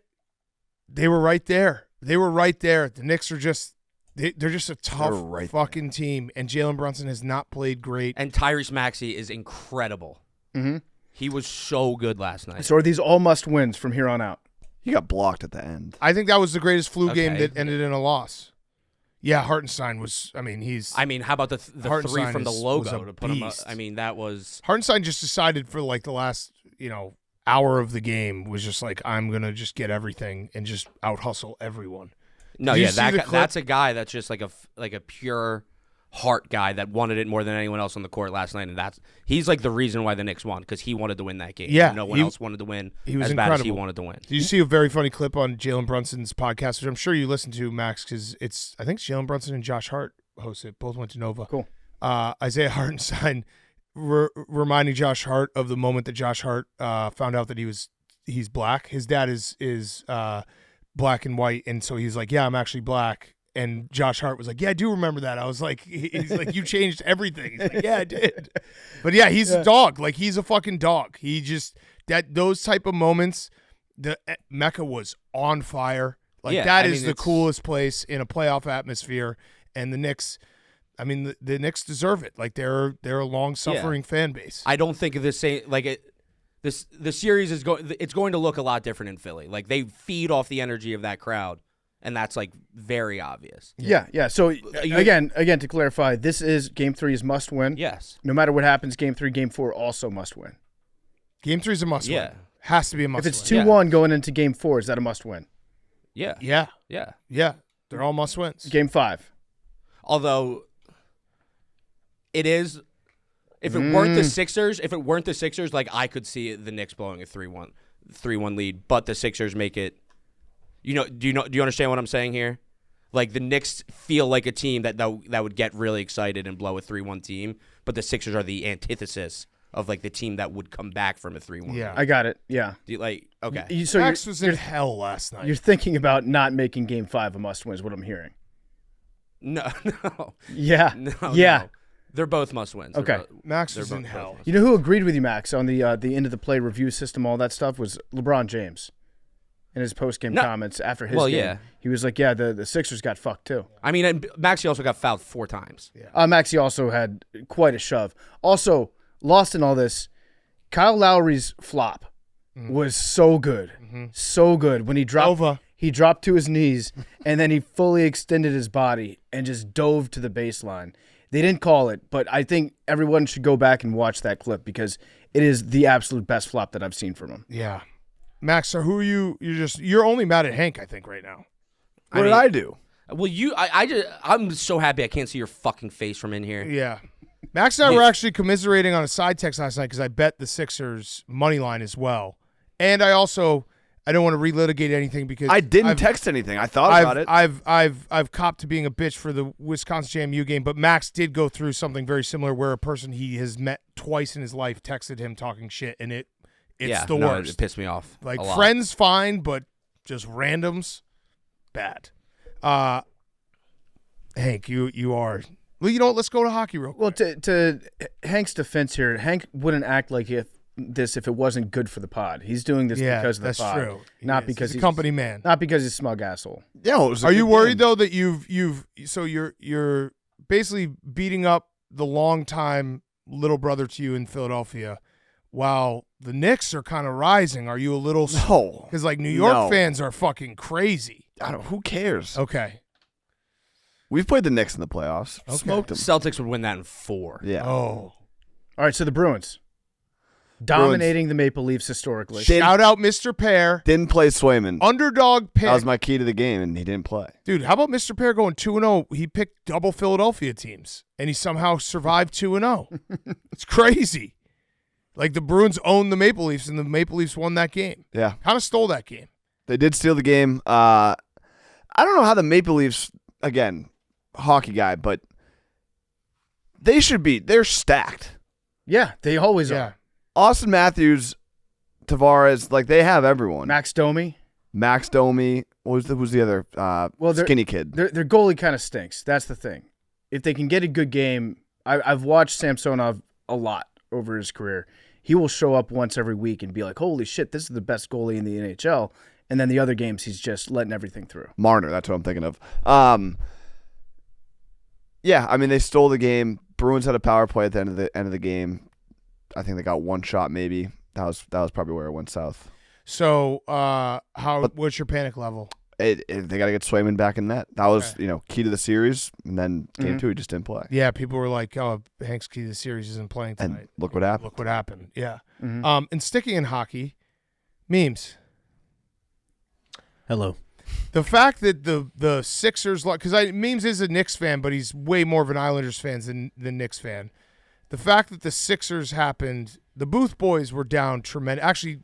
they were right there. They were right there. The Knicks are just they're just a tough fucking team, and Jalen Brunson has not played great. And Tyrese Maxey is incredible. Mm-hmm. He was so good last night. So are these all must-wins from here on out? He got blocked at the end. I think that was the greatest flu game that ended in a loss. Yeah, Hartenstein was. I mean, how about the three from the logo to put him up? I mean, that was. Hartenstein just decided for like the last hour of the game was just like, I'm gonna just get everything and just out hustle everyone. No, yeah, that's a guy that's just like a pure heart guy that wanted it more than anyone else on the court last night, and he's like the reason why the Knicks won, because he wanted to win that game. Yeah, no one else wanted to win. He was as incredible. bad as he wanted to win. Did you see a very funny clip on Jalen Brunson's podcast, which I'm sure you listened to, Max, because I think Jalen Brunson and Josh Hart host it. Both went to Nova. Cool. Isaiah Hartenstein reminding Josh Hart of the moment that Josh Hart found out that he's black. His dad is black and white, and so he's like, yeah, I'm actually black. And Josh Hart was like, yeah, I do remember that. I was like, he's like, you changed everything. He's like, yeah, I did. But yeah, he's a dog. Like, he's a fucking dog. He just, those type of moments, the Mecca was on fire. Like, that is the coolest place in a playoff atmosphere. And the Knicks, I mean, the Knicks deserve it. Like, they're a long-suffering fan base. I don't think of the same, like, the series it's going to look a lot different in Philly. Like, they feed off the energy of that crowd. And that's like very obvious. Yeah. So again, to clarify, this is Game 3 is must win. Yes. No matter what happens, Game 3, Game 4 also must win. Game 3 is a must win. Has to be a must win. If it's 2-1 going into Game 4, is that a must win? Yeah. Yeah. They're all must wins. Game 5. Although it is, if it weren't the Sixers, like I could see the Knicks blowing a 3-1 lead, but the Sixers make it. Do you understand what I'm saying here? Like, the Knicks feel like a team that would get really excited and blow a 3-1 team, but the Sixers are the antithesis of like the team that would come back from a 3-1. Yeah, I got it. Yeah. Okay. So Max was in hell last night. You're thinking about not making Game 5 a must-win is what I'm hearing. No. Yeah. No. They're both must-wins. Okay. Max was in hell. You know who agreed with you, Max, on the end of the play review system, all that stuff, was LeBron James. In his post-game comments after his game. He was like, yeah, the Sixers got fucked too. I mean, and Maxey also got fouled 4 times. Yeah. Maxey also had quite a shove. Also, lost in all this, Kyle Lowry's flop was so good. Mm-hmm. So good. When he dropped to his knees, and then he fully extended his body and just dove to the baseline. They didn't call it, but I think everyone should go back and watch that clip because it is the absolute best flop that I've seen from him. Yeah. Max, so who are you? You're only mad at Hank, I think, right now. What did I do? Well, I'm so happy I can't see your fucking face from in here. Yeah. Max and I were actually commiserating on a side text last night because I bet the Sixers money line as well. And I don't want to relitigate anything because I didn't text anything. I thought about it. I've copped to being a bitch for the Wisconsin JMU game, but Max did go through something very similar where a person he has met twice in his life texted him talking shit, and it's the worst. It pissed me off. Like, friends, fine, but just randoms, bad. Hank, you are. Well, you know what? Let's go to hockey real quick. Well, to Hank's defense here, Hank wouldn't act like this if it wasn't good for the pod. He's doing this because of the pod. That's true. Not because he's a company man. Not because he's a smug asshole. Yeah. Are you worried though that you're basically beating up the longtime little brother to you in Philadelphia? While the Knicks are kind of rising, are you a little no? Because like New York fans are fucking crazy. Who cares? Okay, we've played the Knicks in the playoffs. Okay. Smoked them. Celtics would win that in 4. Yeah. Oh. All right. So the Bruins dominating the Maple Leafs historically. Shout out Mr. Pear. Didn't play Swayman. Underdog pick. That was my key to the game, and he didn't play. Dude, how about Mr. Pear going 2-0? He picked double Philadelphia teams, and he somehow survived 2-0. It's crazy. Like, the Bruins owned the Maple Leafs, and the Maple Leafs won that game. Yeah. Kind of stole that game. They did steal the game. I don't know how the Maple Leafs, again, hockey guy, but they're stacked. Yeah, they always are. Austin Matthews Tavares, like they have everyone. Max Domi. Who's the other skinny kid? Their goalie kind of stinks. That's the thing. If they can get a good game, I've watched Samsonov a lot over his career. He will show up once every week and be like, holy shit, this is the best goalie in the NHL. And then the other games, he's just letting everything through. Marner, that's what I'm thinking of. Yeah, I mean, they stole the game. Bruins had a power play at the end of the game. I think they got one shot maybe. That was probably where it went south. So, what's your panic level? They got to get Swayman back in net. That was key to the series, and then game 2 he just didn't play. Yeah, people were like, "Oh, Hank's key to the series isn't playing tonight." And look what happened. Yeah. And sticking in hockey, memes. Hello. The fact that the Sixers, because Memes is a Knicks fan, but he's way more of an Islanders fan than Knicks fan. The fact that the Sixers happened, the Booth boys were down tremendous. Actually,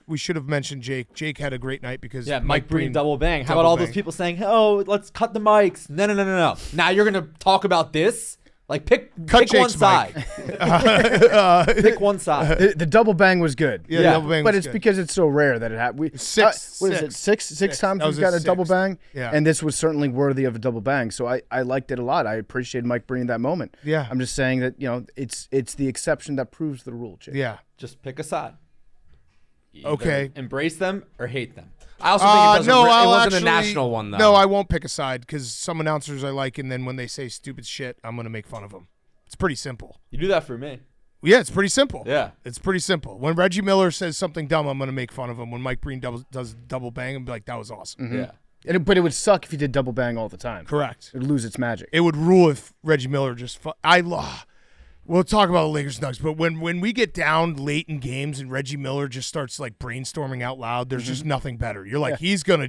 we should have mentioned Jake. Jake had a great night because Mike Breen double bang. How about all those people saying, "Oh, let's cut the mics"? No. Now you're gonna talk about this. Like pick one side. Pick one side. The double bang was good. Yeah, the double bang but was it's because it's so rare that it happened. Six times we've got a double bang? Yeah. And this was certainly worthy of a double bang. So I liked it a lot. I appreciated Mike Breen that moment. Yeah. I'm just saying that, it's the exception that proves the rule, Jake. Yeah. Just pick a side. Okay. Embrace them or hate them. I also think it wasn't a national one, though. No, I won't pick a side because some announcers I like, and then when they say stupid shit, I'm going to make fun of them. It's pretty simple. You do that for me. Yeah, it's pretty simple. Yeah. It's pretty simple. When Reggie Miller says something dumb, I'm going to make fun of him. When Mike Breen does double bang, I'm be like, that was awesome. Mm-hmm. Yeah. But it would suck if you did double bang all the time. Correct. It would lose its magic. It would rule if Reggie Miller just we'll talk about the Lakers Nuggets, but when we get down late in games and Reggie Miller just starts like brainstorming out loud, there's just nothing better. You're like, he's gonna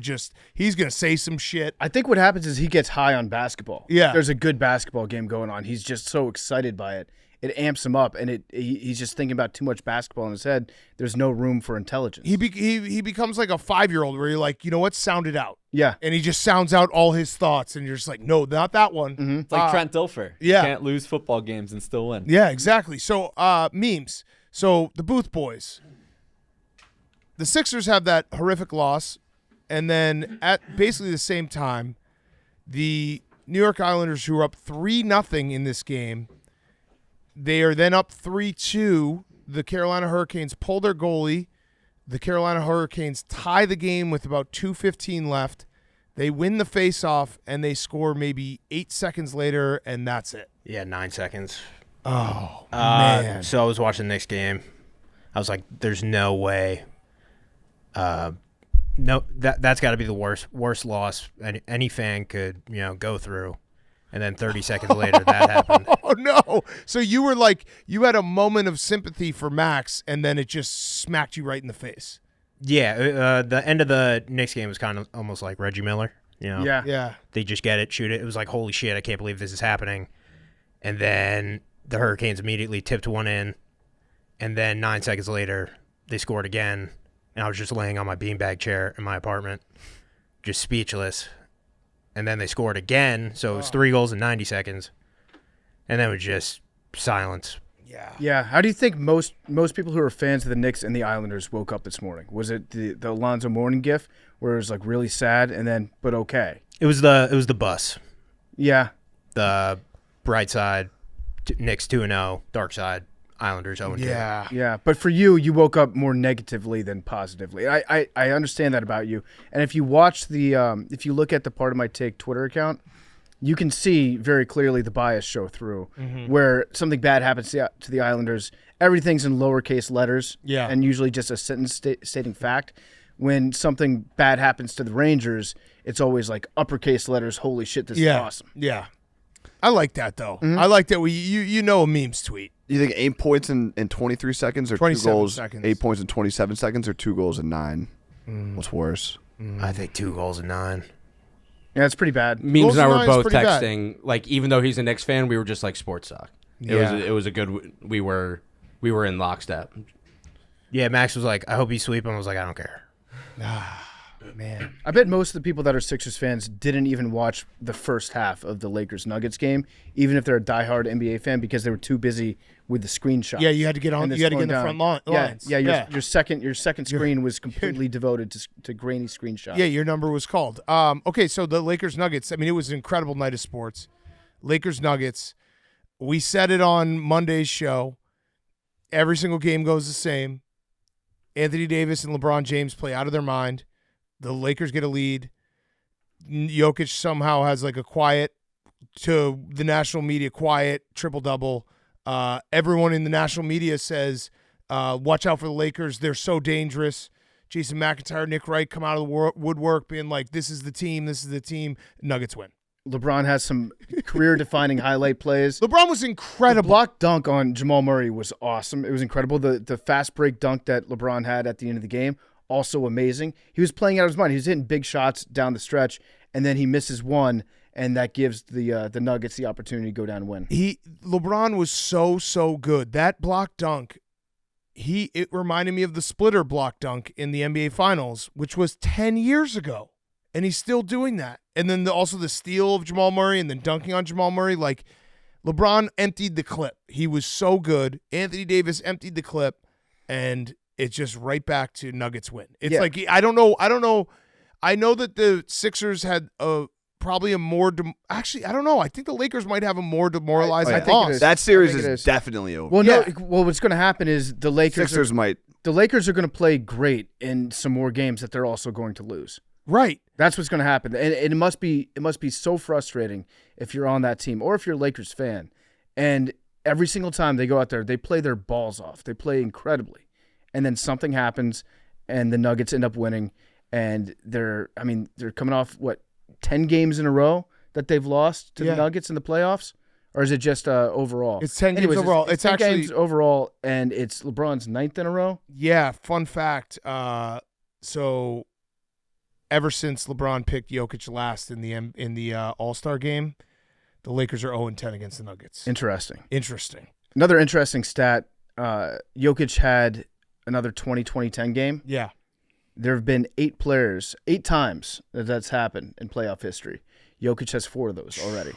say some shit. I think what happens is he gets high on basketball. Yeah. There's a good basketball game going on. He's just so excited by it. It amps him up, and he's just thinking about too much basketball in his head. There's no room for intelligence. He becomes like a 5-year-old where you're like, you know what, sound it out. Yeah. And he just sounds out all his thoughts, and you're just like, no, not that one. Mm-hmm. It's like Trent Dilfer. Yeah. You can't lose football games and still win. Yeah, exactly. So, memes. So, the Booth boys. The Sixers have that horrific loss, and then at basically the same time, the New York Islanders, who are up 3-0 in this game, they are then up 3-2. The Carolina Hurricanes pull their goalie. The Carolina Hurricanes tie the game with about 2:15 left. They win the faceoff, and they score maybe 8 seconds later, and that's it. Yeah, 9 seconds. Oh, man. So I was watching the next game. I was like, there's no way. No, that's got to be the worst loss any fan could go through. And then 30 seconds later, that happened. Oh, no. So you were like, you had a moment of sympathy for Max, and then it just smacked you right in the face. Yeah, the end of the Knicks game was kind of almost like Reggie Miller. Yeah. They just get it, shoot it. It was like, holy shit, I can't believe this is happening. And then the Hurricanes immediately tipped one in. And then 9 seconds later, they scored again. And I was just laying on my beanbag chair in my apartment, just speechless. And then they scored again, so it was 3 goals in 90 seconds. And then it was just silence. Yeah. How do you think most people who are fans of the Knicks and the Islanders woke up this morning? Was it the Alonzo Mourning gif where it was like really sad and then but okay? It was the bus. Yeah. The bright side, Knicks 2-0, dark side, Islanders 0-2. Yeah. But for you woke up more negatively than positively. I understand that about you. And if you watch if you look at the Part of My Take Twitter account, you can see very clearly the bias show through where something bad happens to the Islanders. Everything's in lowercase letters and usually just a sentence stating fact. When something bad happens to the Rangers, it's always like uppercase letters, holy shit, this is awesome. Yeah. I like that, though. I like that. You know a memes tweet. You think 8 points in 23 seconds or 2 goals, seconds. 8 points in 27 seconds or 2 goals in 9? What's worse? I think 2 goals in 9. Yeah, it's pretty bad. Memes and I were both texting. Like, even though he's a Knicks fan, we were just like, sports suck. Yeah. It was a good. We were in lockstep. Yeah, Max was like, I hope you sweep him. I was like, I don't care. Man, I bet most of the people that are Sixers fans didn't even watch the first half of the Lakers-Nuggets game, even if they're a diehard NBA fan, because they were too busy with the screenshots. Yeah, you had to get on. You had to get in the front lines. Yeah. Your second screen was completely devoted to grainy screenshots. Yeah, your number was called. Okay, so the Lakers-Nuggets. I mean, it was an incredible night of sports. Lakers-Nuggets. We said it on Monday's show. Every single game goes the same. Anthony Davis and LeBron James play out of their mind. The Lakers get a lead. Jokic somehow has like a quiet, to the national media, quiet triple-double. Everyone in the national media says, watch out for the Lakers. They're so dangerous. Jason McIntyre, Nick Wright come out of the woodwork being like, this is the team, this is the team. Nuggets win. LeBron has some career-defining highlight plays. LeBron was incredible. The block dunk on Jamal Murray was awesome. It was incredible. The fast break dunk that LeBron had at the end of the game, also amazing. He was playing out of his mind. He was hitting big shots down the stretch, and then he misses one, and that gives the Nuggets the opportunity to go down and win. LeBron was so good. That block dunk, it reminded me of the splitter block dunk in the NBA Finals, which was 10 years ago, and he's still doing that. And then also the steal of Jamal Murray and then dunking on Jamal Murray. Like, LeBron emptied the clip. He was so good. Anthony Davis emptied the clip, and it's just right back to Nuggets win. It's like, I don't know. I know that the Sixers had probably a more actually, I don't know. I think the Lakers might have a more demoralizing loss. That series is definitely over. Well, well, what's going to happen is the Lakers The Lakers are going to play great in some more games that they're also going to lose. Right. That's what's going to happen. And it must be so frustrating if you're on that team or if you're a Lakers fan. And every single time they go out there, they play their balls off. They play incredibly. And then something happens and the Nuggets end up winning, and they're coming off 10 games in a row that they've lost to the Nuggets in the playoffs? Or is it just overall? It's 10 games overall. It's 10 actually games overall, and it's LeBron's 9th in a row? Yeah, fun fact. So ever since LeBron picked Jokic last in the All-Star game, the Lakers are 0-10 against the Nuggets. Interesting. Another interesting stat, Jokic had another 20-20-10 game. Yeah. There have been 8 times that's happened in playoff history. Jokic has 4 of those already.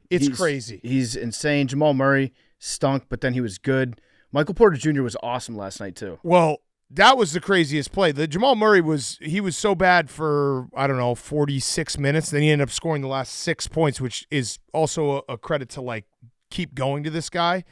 He's crazy. He's insane. Jamal Murray stunk, but then he was good. Michael Porter Jr. was awesome last night too. Well, that was the craziest play. The Jamal Murray was so bad for 46 minutes. Then he ended up scoring the last 6 points, which is also a credit to keep going to this guy.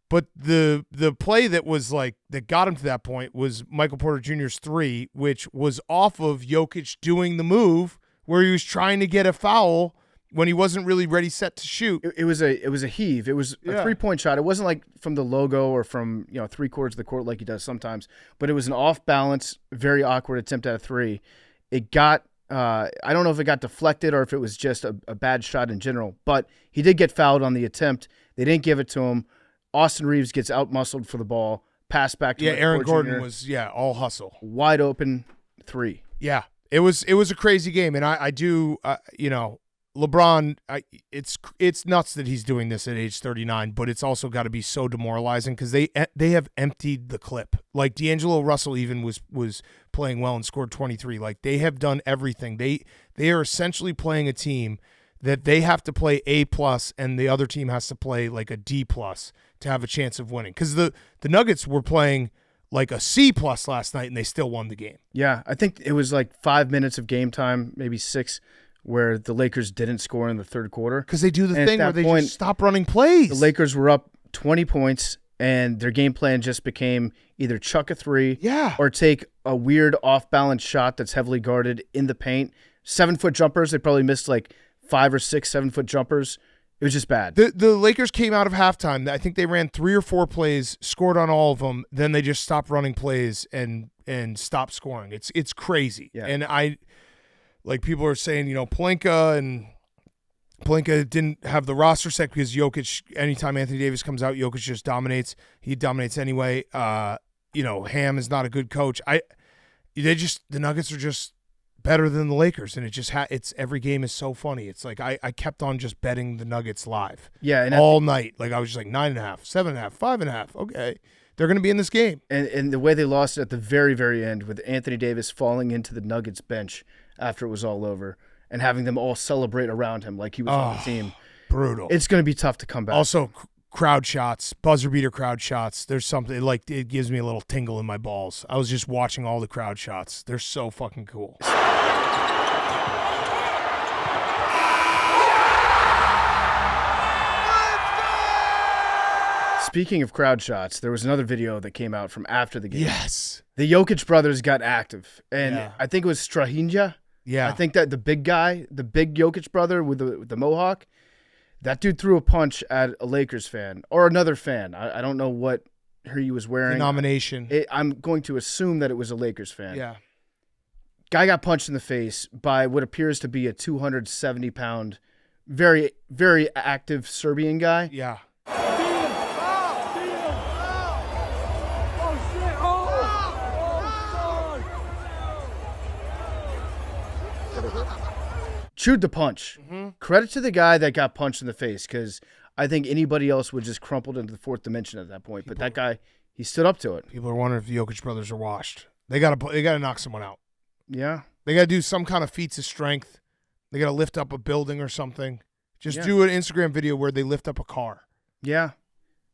But the play that got him to that point was Michael Porter Jr.'s 3, which was off of Jokic doing the move where he was trying to get a foul when he wasn't really ready set to shoot. It was a heave. It was a 3-point shot. It wasn't like from the logo or from 3/4 of the court like he does sometimes, but it was an off balance, very awkward attempt at a 3. It got I don't know if it got deflected or if it was just a bad shot in general, but he did get fouled on the attempt. They didn't give it to him. Austin Reeves gets out-muscled for the ball, pass back to Aaron Gordon was all hustle. Wide open 3. Yeah, it was a crazy game, and I do LeBron, it's nuts that he's doing this at age 39, but it's also got to be so demoralizing because they have emptied the clip. Like D'Angelo Russell even was playing well and scored 23. Like they have done everything. They are essentially playing a team that they have to play A+, and the other team has to play like a D+ to have a chance of winning. Because the Nuggets were playing like a C+ last night, and they still won the game. Yeah, I think it was like 5 minutes of game time, maybe 6, where the Lakers didn't score in the third quarter. Because they do the thing where they just stop running plays. The Lakers were up 20 points, and their game plan just became either chuck a 3 or take a weird off-balance shot that's heavily guarded in the paint. 7-foot jumpers, they probably missed like 5 or 6 7-foot jumpers. It was just bad. The Lakers came out of halftime. I think they ran 3 or 4 plays, scored on all of them. Then they just stopped running plays and stopped scoring. It's crazy. Yeah. And people are saying, Pelinka didn't have the roster set because Jokic, anytime Anthony Davis comes out, Jokic just dominates. He dominates anyway. Ham is not a good coach. The Nuggets are just better than the Lakers, and it's every game is so funny. It's like I kept on just betting the Nuggets live. Yeah, and all night. Like I was just like 9.5, 7.5, 5.5. Okay, they're going to be in this game. And the way they lost it at the very, very end with Anthony Davis falling into the Nuggets bench after it was all over and having them all celebrate around him like he was on the team. Brutal. It's going to be tough to come back. Also, crowd shots, buzzer beater crowd shots. There's something like it gives me a little tingle in my balls. I was just watching all the crowd shots. They're so fucking cool. Speaking of crowd shots, there was another video that came out from after the game. Yes. The Jokic brothers got active, and I think it was Strahinja. Yeah. I think that the big guy, the big Jokic brother with the mohawk, that dude threw a punch at a Lakers fan or another fan. I don't know what he was wearing. Denomination. I'm going to assume that it was a Lakers fan. Yeah. Guy got punched in the face by what appears to be a 270-pound, very, very active Serbian guy. Yeah. Chewed the punch. Mm-hmm. Credit to the guy that got punched in the face, because I think anybody else would just crumpled into the fourth dimension at that point. But that guy, he stood up to it. People are wondering if the Jokic brothers are washed. They gotta knock someone out. Yeah. They gotta do some kind of feats of strength. They gotta lift up a building or something. Just do an Instagram video where they lift up a car. Yeah.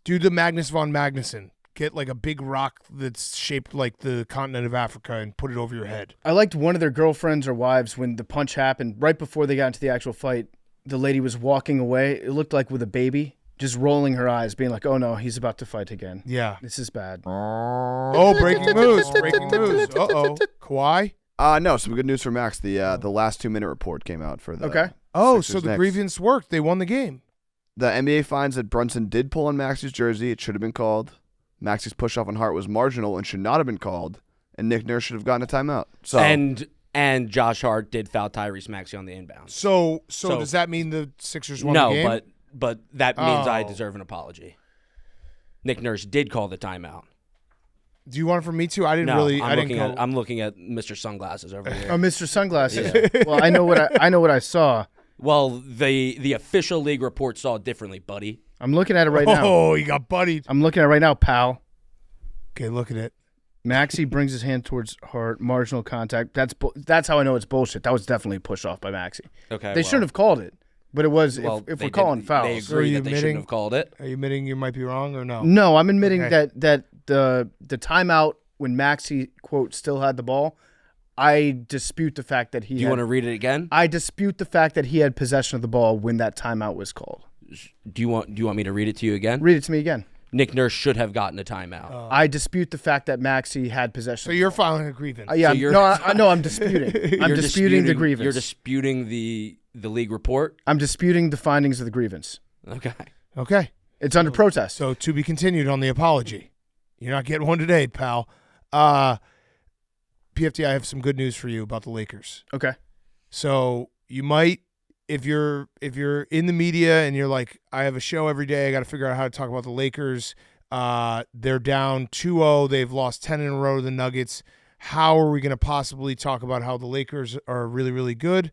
Do the Magnus von Magnuson. Get like a big rock that's shaped like the continent of Africa and put it over your head. I liked one of their girlfriends or wives when the punch happened. Right before they got into the actual fight, the lady was walking away. It looked like with a baby, just rolling her eyes, being like, oh no, he's about to fight again. Yeah. This is bad. Oh, breaking news. Breaking news. Uh-oh. Kawhi? No, some good news for Max. The last 2-minute report came out for the Sixers so the Knicks. Grievance worked. They won the game. The NBA finds that Brunson did pull on Maxey's jersey. It should have been called. Maxey's push-off on Hart was marginal and should not have been called, and Nick Nurse should have gotten a timeout. So and Josh Hart did foul Tyrese Maxey on the inbound. So does that mean the Sixers won the game? No, but that means I deserve an apology. Nick Nurse did call the timeout. Do you want it from me too? I didn't. I'm looking at Mr. Sunglasses over here. Oh, Mr. Sunglasses. Yeah. Well, I know what I saw. Well, the official league report saw it differently, buddy. I'm looking at it right now. Oh, you got buddied. I'm looking at it right now, pal. Okay, look at it. Maxey brings his hand towards Hart, marginal contact. That's how I know it's bullshit. That was definitely a push off by Maxey. Okay, they shouldn't have called it, but it was. If we're calling fouls, they agree that they shouldn't have called it. Are you admitting you might be wrong or no? No, I'm admitting that the timeout when Maxey quote still had the ball. I dispute the fact that he. Do you want to read it again? I dispute the fact that he had possession of the ball when that timeout was called. Do you want me to read it to you again? Read it to me again. Nick Nurse should have gotten a timeout. I dispute the fact that Maxey had possession. So you're filing a grievance. Yeah, I'm disputing. I'm disputing the grievance. You're disputing the league report? I'm disputing the findings of the grievance. Okay. It's under protest. So to be continued on the apology. You're not getting one today, pal. PFT, I have some good news for you about the Lakers. Okay. So you might, if you're in the media and you're like, I have a show every day, I got to figure out how to talk about the Lakers. They're down 2-0. They've lost 10 in a row to the Nuggets. How are we going to possibly talk about how the Lakers are really, really good?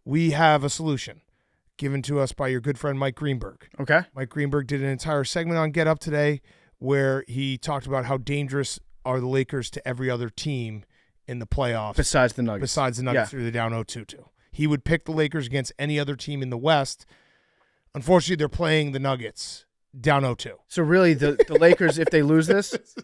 We have a solution given to us by your good friend Mike Greenberg. Okay. Mike Greenberg did an entire segment on Get Up today where he talked about how dangerous are the Lakers to every other team in the playoffs. Besides the Nuggets. Through the down 0-2-2. He would pick the Lakers against any other team in the West. Unfortunately, they're playing the Nuggets down 0-2. So really, the Lakers, if they lose this,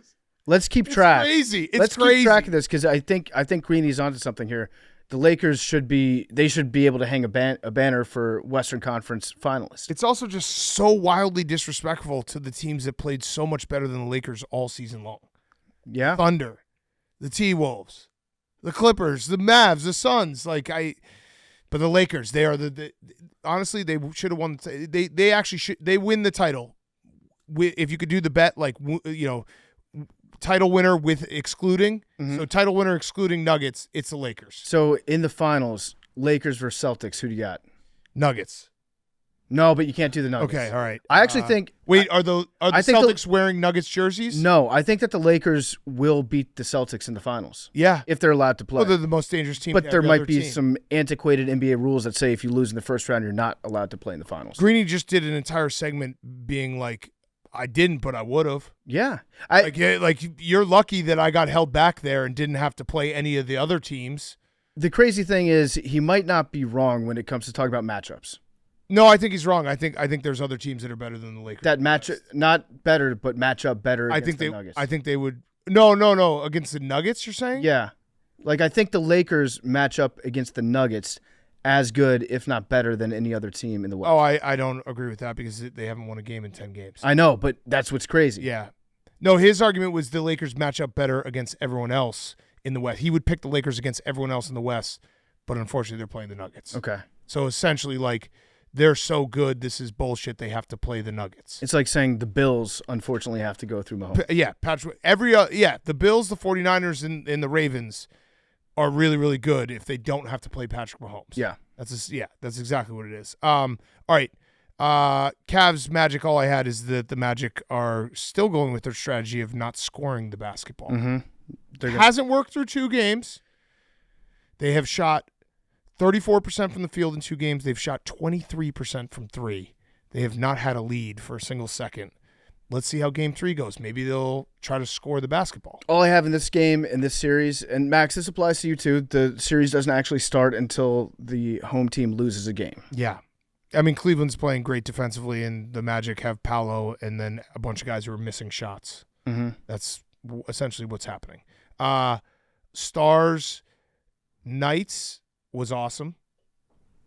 let's keep track. Crazy. Let's keep track of this because I think Greeny's onto something here. The Lakers should be able to hang a banner for Western Conference finalists. It's also just so wildly disrespectful to the teams that played so much better than the Lakers all season long. Yeah. Thunder, the T-Wolves, the Clippers, the Mavs, the Suns. But the Lakers, they are honestly, they should have won. They actually should. They win the title. If you could do the bet, title winner with excluding. Mm-hmm. So title winner excluding Nuggets, it's the Lakers. So in the finals, Lakers versus Celtics, who do you got? Nuggets. No, but you can't do the Nuggets. Okay, all right. I actually think. Wait, are the Celtics wearing Nuggets jerseys? No, I think that the Lakers will beat the Celtics in the finals. Yeah, if they're allowed to play. Well, they're the most dangerous team. But there might be some antiquated NBA rules that say if you lose in the first round, you're not allowed to play in the finals. Greeny just did an entire segment being like, I didn't, but I would have. Yeah. Like you're lucky that I got held back there and didn't have to play any of the other teams. The crazy thing is he might not be wrong when it comes to talking about matchups. No, I think he's wrong. I think there's other teams that are better than the Lakers. That match not better, but match up better against the Nuggets. I think they would. No. Against the Nuggets, you're saying? Yeah. Like I think the Lakers match up against the Nuggets as good, if not better, than any other team in the West. Oh, I don't agree with that because they haven't won a game in 10 games. I know, but that's what's crazy. Yeah. No, his argument was the Lakers match up better against everyone else in the West. He would pick the Lakers against everyone else in the West, but unfortunately they're playing the Nuggets. Okay. So essentially, like, they're so good, this is bullshit, they have to play the Nuggets. It's like saying the Bills, unfortunately, have to go through Mahomes. Patrick. The Bills, the 49ers, and the Ravens are really, really good if they don't have to play Patrick Mahomes. Yeah. That's exactly what it is. All right. Cavs Magic, all I had is that the Magic are still going with their strategy of not scoring the basketball. Mm-hmm. Hasn't worked through 2 games. They have shot 34% from the field in 2 games. They've shot 23% from 3. They have not had a lead for a single second. Let's see how game 3 goes. Maybe they'll try to score the basketball. All I have in this game, in this series, and Max, this applies to you too, the series doesn't actually start until the home team loses a game. Yeah. I mean, Cleveland's playing great defensively, and the Magic have Paolo and then a bunch of guys who are missing shots. Mm-hmm. That's essentially what's happening. Stars, Knights was awesome.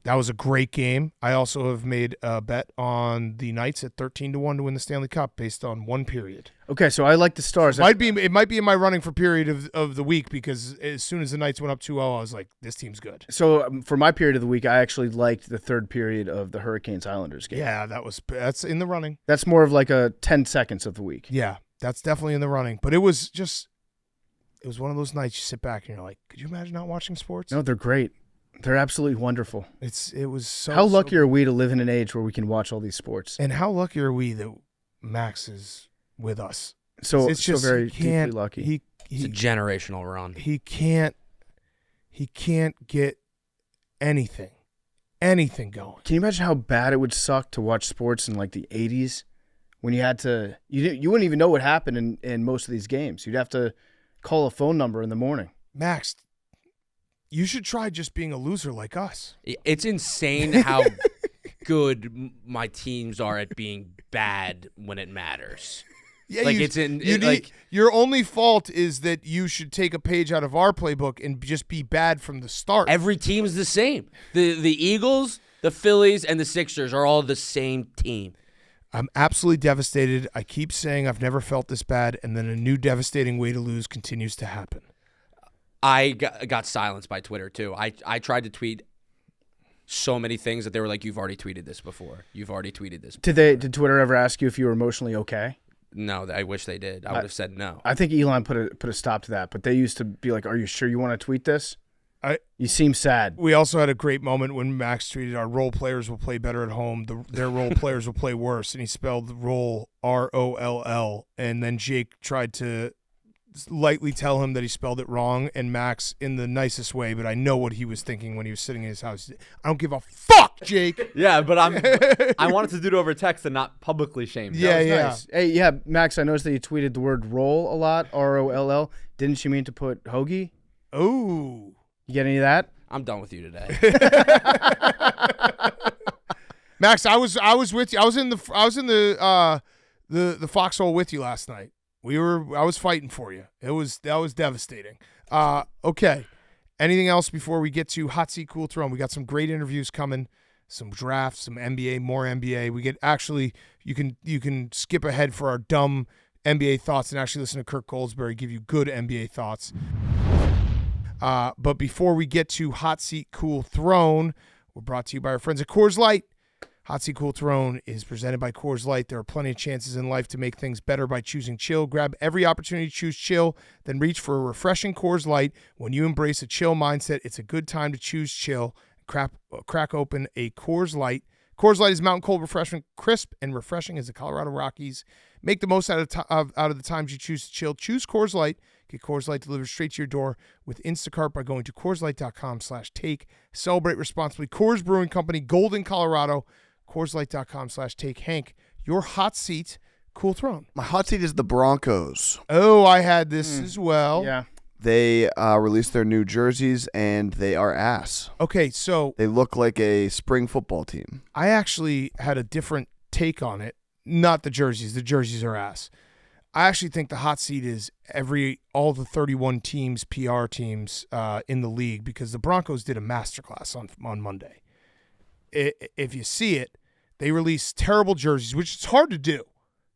That was a great game. I also have made a bet on the Knights at 13-1 to win the Stanley Cup based on 1 period. Okay, so I like the Stars. It might be in my running for period of the week because as soon as the Knights went up 2-0, I was like, this team's good. So for my period of the week, I actually liked the 3rd period of the Hurricanes-Islanders game. Yeah, that's in the running. That's more of like a 10 seconds of the week. Yeah, that's definitely in the running. But it was one of those nights you sit back and you're like, could you imagine not watching sports? No, they're great. They're absolutely wonderful. It was so. How lucky are we to live in an age where we can watch all these sports? And how lucky are we that Max is with us? So it's just very deeply lucky. It's a generational run. He can't get anything going. Can you imagine how bad it would suck to watch sports in like the 80s when you had to you wouldn't even know what happened in most of these games. You'd have to call a phone number in the morning. Max, you should try just being a loser like us. It's insane how good my teams are at being bad when it matters. Yeah, like your only fault is that you should take a page out of our playbook and just be bad from the start. Every team's the same. The Eagles, the Phillies, and the Sixers are all the same team. I'm absolutely devastated. I keep saying I've never felt this bad, and then a new devastating way to lose continues to happen. I got silenced by Twitter, too. I tried to tweet so many things that they were like, you've already tweeted this before. You've already tweeted this before. Did Twitter ever ask you if you were emotionally okay? No, I wish they did. I would have said no. I think Elon put a stop to that, but they used to be like, are you sure you want to tweet this? You seem sad. We also had a great moment when Max tweeted, our role players will play better at home. Their role players will play worse. And he spelled role ROLL. And then Jake tried to lightly tell him that he spelled it wrong. And Max, in the nicest way, but I know what he was thinking when he was sitting in his house. I don't give a fuck, Jake. Yeah, but I wanted to do it over text and not publicly shame him. Yeah. Nice. Hey, yeah, Max, I noticed that you tweeted the word roll a lot, ROLL. Didn't you mean to put hoagie? Oh. You get any of that? I'm done with you today. Max, I was with you. I was in the foxhole with you last night. I was fighting for you. That was devastating. Okay. Anything else before we get to Hot Seat Cool Throne? We got some great interviews coming, some drafts, some NBA, more NBA. We get you can skip ahead for our dumb NBA thoughts and actually listen to Kirk Goldsberry give you good NBA thoughts. But before we get to Hot Seat Cool Throne, we're brought to you by our friends at Coors Light. Hot Seat Cool Throne is presented by Coors Light. There are plenty of chances in life to make things better by choosing chill. Grab every opportunity to choose chill, then reach for a refreshing Coors Light. When you embrace a chill mindset, it's a good time to choose chill. Crack open a Coors Light. Coors Light is mountain cold refreshment, crisp and refreshing as the Colorado Rockies. Make the most out of the times you choose to chill. Choose Coors Light. Get Coors Light delivered straight to your door with Instacart by going to CoorsLight.com/take. Celebrate responsibly. Coors Brewing Company, Golden, Colorado. CoorsLight.com/take. Hank, your hot seat, Cool Throne. My hot seat is the Broncos. Oh, I had this as well. Yeah. They released their new jerseys, and they are ass. Okay, so They look like a spring football team. I actually had a different take on it. Not the jerseys. The jerseys are ass. I actually think the hot seat is all the 31 teams, PR teams in the league, because the Broncos did a masterclass on Monday. If you see it, they released terrible jerseys, which is hard to do.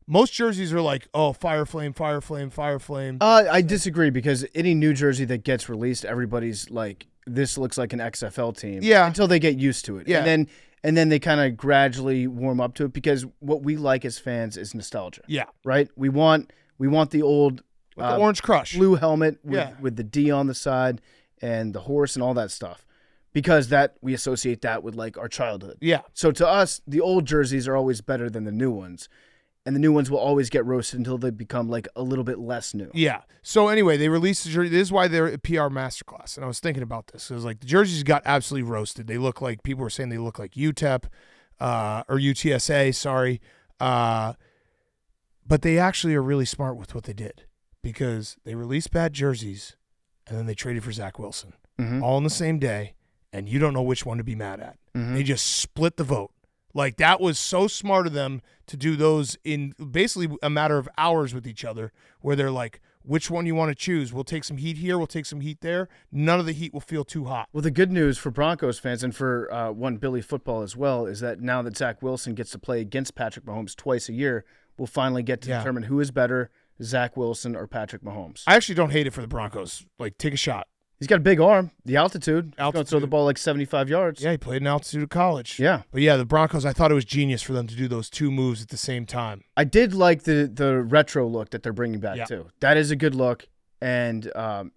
Most jerseys are like, oh, fire flame, fire flame, fire flame. I disagree, because any new jersey that gets released, everybody's like, this looks like an XFL team. Yeah. Until they get used to it. Yeah. And then they kind of gradually warm up to it, because what we like as fans is nostalgia. Yeah. Right? We want the old the Orange Crush. blue helmet with the D on the side and the horse and all that stuff, because that we associate that with like our childhood. Yeah. So to us, the old jerseys are always better than the new ones. And the new ones will always get roasted until they become like a little bit less new. Yeah. So anyway, they released the jersey. This is why they're a PR masterclass. And I was thinking about this. It was like the jerseys got absolutely roasted. They look like, people were saying they look like UTEP or UTSA, sorry. But they actually are really smart with what they did, because they released bad jerseys and then they traded for Zach Wilson all in the same day, and you don't know which one to be mad at. They just split the vote. Like, that was so smart of them to do those in basically a matter of hours with each other, where they're like, which one you want to choose? We'll take some heat here. We'll take some heat there. None of the heat will feel too hot. Well, the good news for Broncos fans and for one Billy football as well is that now that Zach Wilson gets to play against Patrick Mahomes twice a year, we'll finally get to determine who is better, Zach Wilson or Patrick Mahomes. I actually don't hate it for the Broncos. Like, take a shot. He's got a big arm. The altitude. He's going to throw the ball like 75 yards. Yeah, he played in altitude of college. Yeah. But yeah, the Broncos, I thought it was genius for them to do those two moves at the same time. I did like the retro look that they're bringing back too. That is a good look. And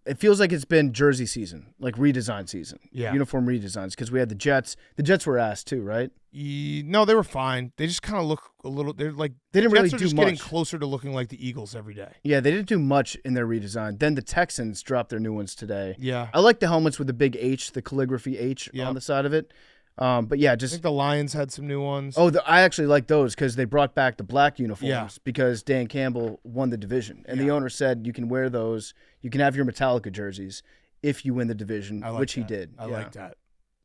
it feels like it's been jersey season, like redesign season. Yeah. Uniform redesigns, because we had the Jets. The Jets were ass too, right? No, they were fine. They just kind of look a little. They're like, they didn't really do just much. Getting closer to looking like the Eagles every day. Yeah, they didn't do much in their redesign. Then the Texans dropped their new ones today. Yeah, I like the helmets with the big H, the calligraphy H on the side of it. But yeah, I think the Lions had some new ones. Oh, I actually like those because they brought back the black uniforms because Dan Campbell won the division, and the owner said you can wear those. You can have your Metallica jerseys if you win the division, which he did. I like that.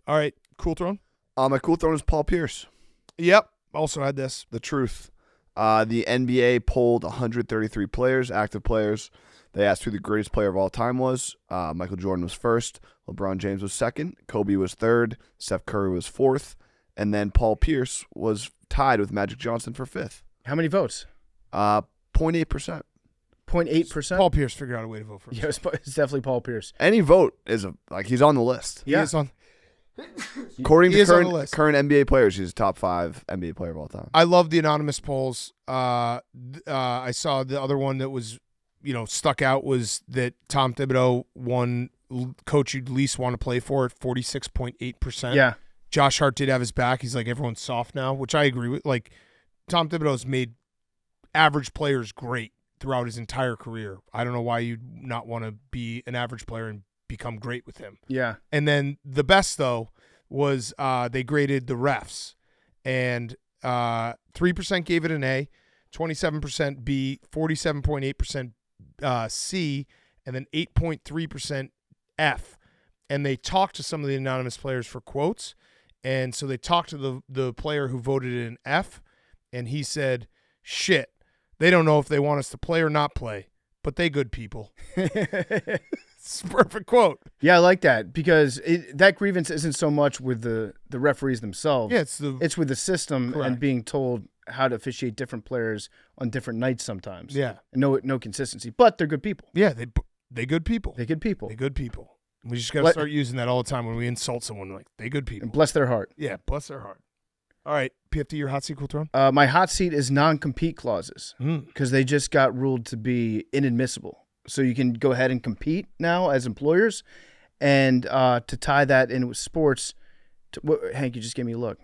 All right, Cool Throne. My Cool Throne is Paul Pierce. Yep. Also had this. The truth. The NBA polled 133 players, active players. They asked who the greatest player of all time was. Michael Jordan was first. LeBron James was second. Kobe was third. Steph Curry was fourth. And then Paul Pierce was tied with Magic Johnson for fifth. How many votes? 0.8%. 0.8%? Paul Pierce figured out a way to vote for him. Yeah, it's definitely Paul Pierce. Any vote is he's on the list. Yeah. He is on. According He to is on the list. current NBA players, he's a top 5 NBA player of all time. I love the anonymous polls. I saw the other one that was, stuck out was that Tom Thibodeau won coach you'd least want to play for at 46.8%. Yeah. Josh Hart did have his back. He's like, everyone's soft now, which I agree with. Like, Tom Thibodeau's made average players great throughout his entire career. I don't know why you'd not want to be an average player and become great with him. Yeah. And then the best, though, was they graded the refs. And 3% gave it an A, 27% B, 47.8% C, and then 8.3% F. And they talked to some of the anonymous players for quotes. And so they talked to the player who voted in F, and he said, shit, they don't know if they want us to play or not play, but they good people. It's a perfect quote. Yeah, I like that because that grievance isn't so much with the referees themselves. Yeah, it's with the system Correct. and being told how to officiate different players on different nights sometimes. Yeah. And no consistency, but they're good people. Yeah, they good people. They're good people. They good people. We just got to start using that all the time when we insult someone. Like, they good people. And bless their heart. Yeah, bless their heart. All right, PFT, your hot seat, Cool Throne? My hot seat is non-compete clauses because they just got ruled to be inadmissible. So you can go ahead and compete now as employers, and to tie that in with sports, Hank, you just gave me a look.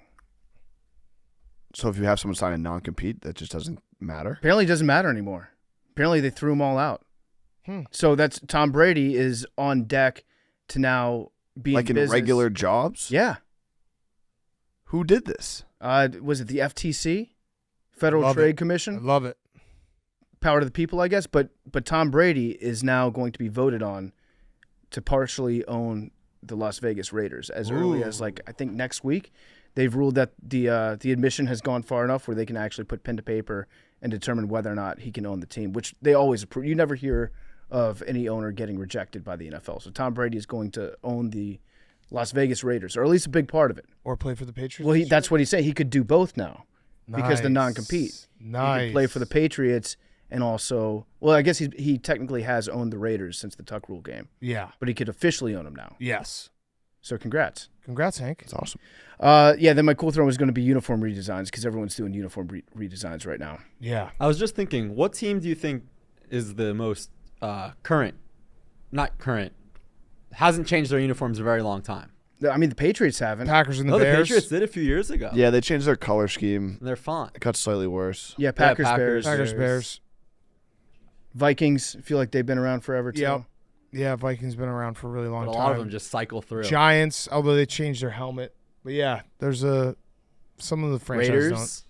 So if you have someone sign a non-compete, that just doesn't matter? Apparently it doesn't matter anymore. Apparently they threw them all out. So that's Tom Brady is on deck to now be like in regular jobs? Yeah. Who did this? Was it the FTC, Federal Trade Commission? I love it. power to the people, I guess. But Tom Brady is now going to be voted on to partially own the Las Vegas Raiders as early as I think next week. They've ruled that the admission has gone far enough where they can actually put pen to paper and determine whether or not he can own the team, which they always approve. You never hear of any owner getting rejected by the NFL. So Tom Brady is going to own the Las Vegas Raiders, or at least a big part of it. Or play for the Patriots? Well, that's what he's saying. He could do both now because the non-compete. Nice. He could play for the Patriots and also, well, I guess he technically has owned the Raiders since the Tuck Rule game. Yeah. But he could officially own them now. Yes. So congrats. Congrats, Hank. That's awesome. Then my cool throw is going to be uniform redesigns because everyone's doing uniform redesigns right now. Yeah. I was just thinking, what team do you think is the most current, not current, hasn't changed their uniforms in a very long time? I mean, the Patriots haven't. Packers and the The Bears. Patriots did a few years ago. Yeah, they changed their color scheme. They're fine. It got slightly worse. Yeah, Packers, Packers. Bears. Bears. Vikings feel like they've been around forever, too. Yep. Yeah, Vikings been around for a really long But a time. lot of them just cycle through. Giants, although they changed their helmet. But yeah, there's some of the franchises don't. Raiders.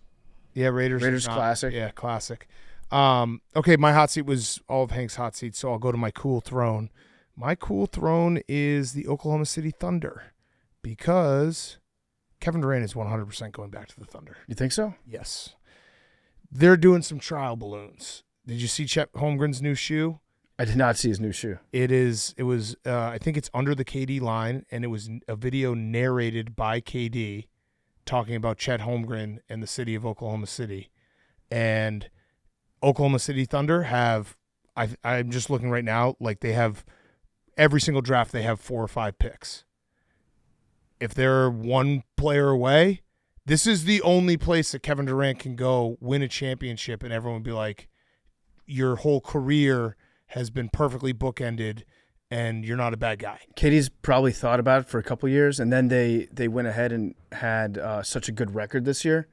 Yeah, Raiders. Raiders not- classic. Yeah, classic. Okay, my hot seat was all of Hank's hot seats, so I'll go to my cool throne. My cool throne is the Oklahoma City Thunder because Kevin Durant is 100% going back to the Thunder. You think so? Yes. They're doing some trial balloons. Did you see Chet Holmgren's new shoe? I did not see his new shoe. It was I think it's under the KD line, and it was a video narrated by KD talking about Chet Holmgren and the city of Oklahoma City. And Oklahoma City Thunder have, I'm just looking right now, like they have every single draft they have 4 or 5 picks. If they're one player away, this is the only place that Kevin Durant can go win a championship and everyone would be like, your whole career has been perfectly bookended and you're not a bad guy. KD's probably thought about it for a couple years, and then they went ahead and had such a good record this year.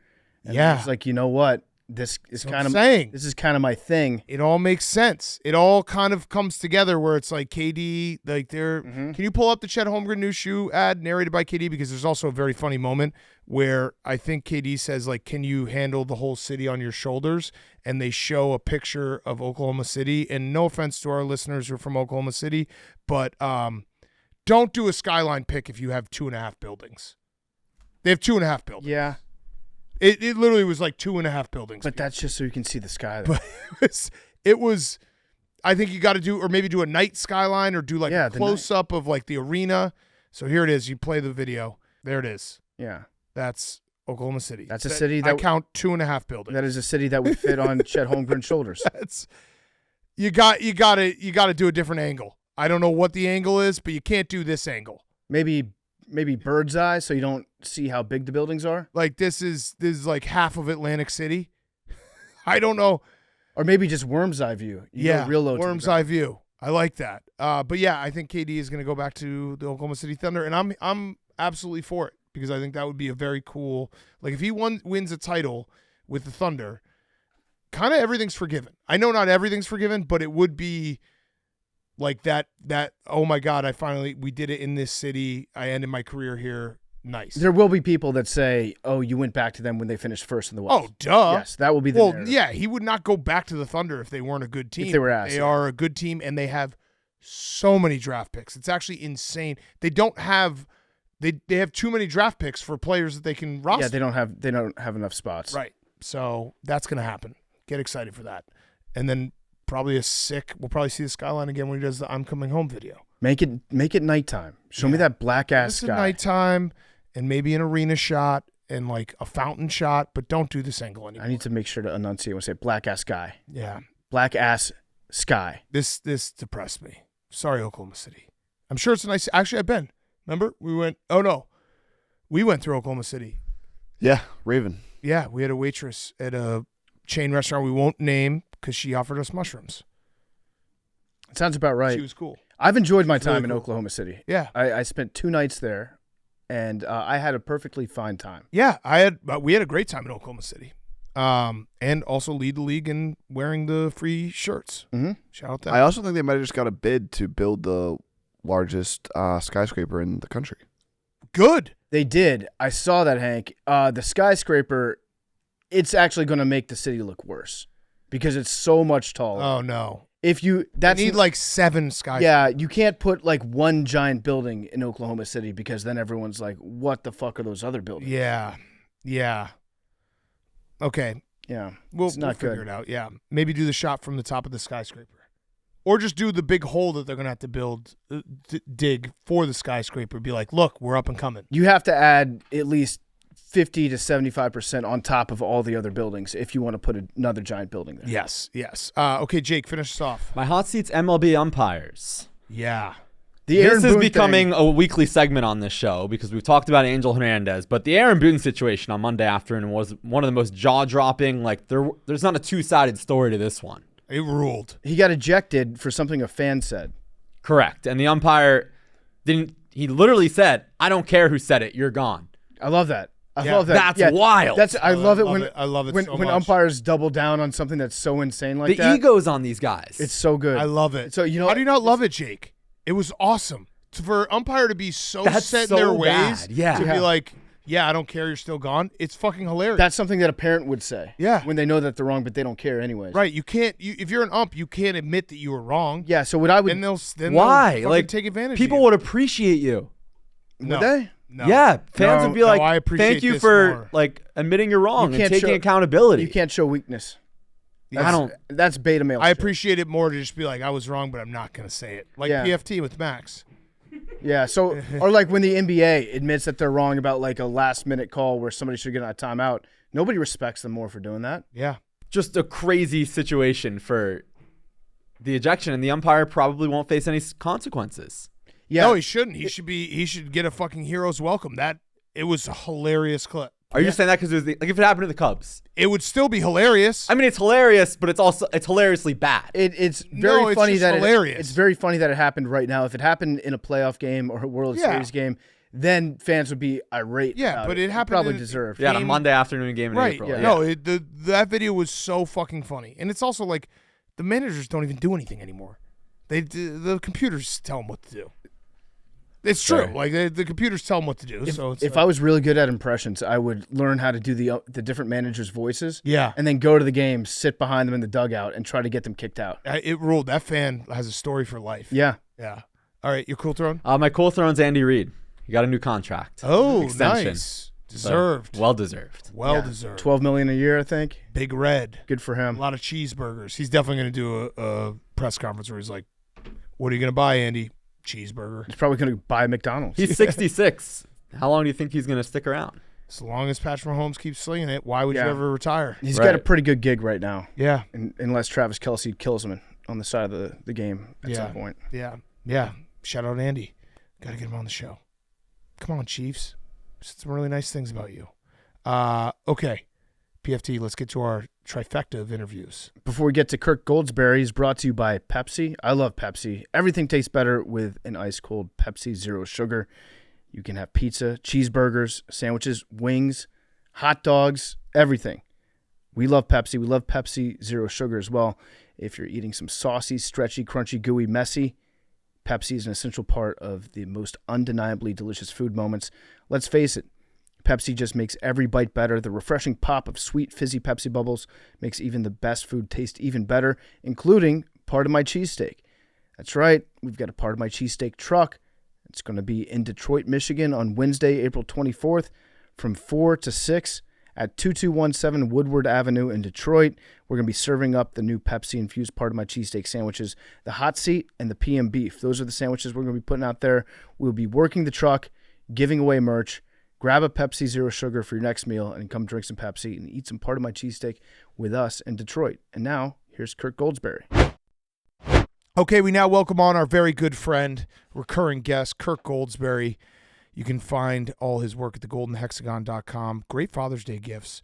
And it's like, you know what? This is kind of my thing. It all makes sense. It all kind of comes together where it's like KD, like they're. Can you pull up the Chet Holmgren new shoe ad narrated by KD? Because there's also a very funny moment where I think KD says, like, can you handle the whole city on your shoulders? And they show a picture of Oklahoma City. And no offense to our listeners who are from Oklahoma City, but don't do a skyline pick if you have 2.5 buildings. They have 2.5 buildings. Yeah. It literally was like 2.5 buildings. But that's just so you can see the sky. But it was I think you got to do, or maybe do a night skyline or do like a close up of like the arena. So here it is. You play the video. There it is. Yeah. That's Oklahoma City. That's a city that I count 2.5 buildings. That is a city that would fit on Chet Holmgren's shoulders. That's you got to do a different angle. I don't know what the angle is, but you can't do this angle. Maybe bird's eye, so you don't see how big the buildings are. Like this is like half of Atlantic City. I don't know. Or maybe just worm's eye view. You go real low. Worm's eye view. I like that. But yeah, I think KD is going to go back to the Oklahoma City Thunder, and I'm absolutely for it because I think that would be a very cool. Like if he wins a title with the Thunder, kind of everything's forgiven. I know not everything's forgiven, but it would be like that. Oh my God, we did it in this city. I ended my career here. Nice. There will be people that say, "Oh, you went back to them when they finished first in the West." Oh, duh. Yes, that will be the narrative. Yeah, he would not go back to the Thunder if they weren't a good team. If they were asked. They are a good team, and they have so many draft picks. It's actually insane. They don't have they have too many draft picks for players that they can roster. Yeah, they don't have enough spots. Right. So that's going to happen. Get excited for that. And then probably we'll probably see the skyline again when he does the I'm Coming Home video. Make it nighttime. Show me that black ass sky. Nighttime. And maybe an arena shot and like a fountain shot, but don't do this angle anymore. I need to make sure to enunciate when I say black ass sky. Yeah. Black ass sky. This depressed me. Sorry, Oklahoma City. I'm sure it's a nice. Actually, I've been. Remember? We went through Oklahoma City. Yeah, Raven. Yeah, we had a waitress at a chain restaurant we won't name because she offered us mushrooms. It sounds about right. She was cool. I've enjoyed my time really in cool. Oklahoma City. Yeah. I spent 2 nights there. And I had a perfectly fine time. Yeah, we had a great time in Oklahoma City, and also lead the league in wearing the free shirts. Mm-hmm. Shout out that. I also think they might have just got a bid to build the largest skyscraper in the country. Good. They did. I saw that, Hank. The skyscraper, it's actually going to make the city look worse. because it's so much taller. Oh no. If you need like 7 skyscrapers. Yeah, you can't put like one giant building in Oklahoma City because then everyone's like, what the fuck are those other buildings? Yeah. Okay. Yeah. We'll figure it out. Yeah. Maybe do the shot from the top of the skyscraper. Or just do the big hole that they're going to have to build, dig for the skyscraper. Be like, look, we're up and coming. You have to add at least 50 to 75% on top of all the other buildings if you want to put another giant building there. Yes. Okay, Jake, finish us off. My hot seat's MLB umpires. Yeah. This is becoming a weekly segment on this show because we've talked about Angel Hernandez, but the Aaron Boone situation on Monday afternoon was one of the most jaw-dropping. Like there's not a two-sided story to this one. It ruled. He got ejected for something a fan said. Correct, and the umpire didn't. He literally said, "I don't care who said it. You're gone." I love that. I love that. That's wild. I love it when when umpires double down on something that's so insane like that. The egos on these guys. It's so good. I love it. So how do you not love it, Jake? It was awesome for umpire to be so set in their ways. Yeah. To be like, yeah, I don't care. You're still gone. It's fucking hilarious. That's something that a parent would say. Yeah. When they know that they're wrong, but they don't care anyways. Right. You can't. If you're an ump, you can't admit that you were wrong. Yeah. So what I would. Then they'll why? Like take advantage. People of you. would appreciate you. No. Would they? No. Yeah, fans would be like, I appreciate "Thank you this for more. like admitting you're wrong and taking show- accountability." You can't show weakness. I That's beta male. I shit. appreciate it more to just be like, I was wrong, but I'm not gonna say it. Like Yeah. PFT with Max. Yeah. So or like when the NBA admits that they're wrong about like a last minute call where somebody should get a timeout, nobody respects them more for doing that. Yeah. Just a crazy situation for the ejection, and the umpire probably won't face any consequences. Yeah. No, he shouldn't. He should get a fucking hero's welcome. It was a hilarious clip. Are you just saying that because like if it happened to the Cubs? It would still be hilarious. I mean, it's hilarious, but it's hilariously bad. It's very funny that hilarious. It's very funny that it happened right now. If it happened in a playoff game or a World Series game, then fans would be irate. Yeah, about but it. it happened Probably in- deserved. Yeah, on a Monday afternoon game in Right. April. Yeah. Yeah. No, that video was so fucking funny, and it's also like the managers don't even do anything anymore. The computers tell them what to do. It's true. Fair. Like the computers tell them what to do. So it's If I was really good at impressions, I would learn how to do the different managers' voices. Yeah. And then go to the game, sit behind them in the dugout, and try to get them kicked out. It ruled. That fan has a story for life. Yeah. Yeah. All right, you're cool, Throne? My cool throne's Andy Reid. He got a new contract. Oh, Extension. nice. Deserved. Well deserved. Well deserved. $12 million a year, I think. Big Red. Good for A him. lot of cheeseburgers. He's definitely going to do a press conference where he's like, "What are you going to buy, Andy? Cheeseburger." He's probably going to buy McDonald's. He's 66. How long do you think he's going to stick around? As long as Patrick Mahomes keeps slinging it, why would you Yeah. ever retire? He's Right. got a pretty good gig right now, Yeah. unless Travis Kelce kills him on the side of the game at Yeah. some point. Yeah. Shout out Andy. Got to get him on the show. Come on, Chiefs. Said some really nice things about you. Okay. PFT, let's get to our trifecta of interviews. Before we get to Kirk Goldsberry, he's brought to you by Pepsi. I love Pepsi. Everything tastes better with an ice-cold Pepsi Zero Sugar. You can have pizza, cheeseburgers, sandwiches, wings, hot dogs, everything. We love Pepsi. We love Pepsi Zero Sugar as well. If you're eating some saucy, stretchy, crunchy, gooey, messy, Pepsi is an essential part of the most undeniably delicious food moments. Let's face it, Pepsi just makes every bite better. The refreshing pop of sweet, fizzy Pepsi bubbles makes even the best food taste even better, including Part of My Cheesesteak. That's right, we've got a Part of My Cheesesteak truck. It's going to be in Detroit, Michigan on Wednesday, April 24th from 4 to 6 at 2217 Woodward Avenue in Detroit. We're going to be serving up the new Pepsi-infused Part of My Cheesesteak sandwiches, the hot seat and the PM beef. Those are the sandwiches we're going to be putting out there. We'll be working the truck, giving away merch. Grab a Pepsi Zero Sugar for your next meal and come drink some Pepsi and eat some Part of My Cheesesteak with us in Detroit. And now, here's Kirk Goldsberry. Okay, we now welcome on our very good friend, recurring guest, Kirk Goldsberry. You can find all his work at thegoldenhexagon.com. Great Father's Day gifts.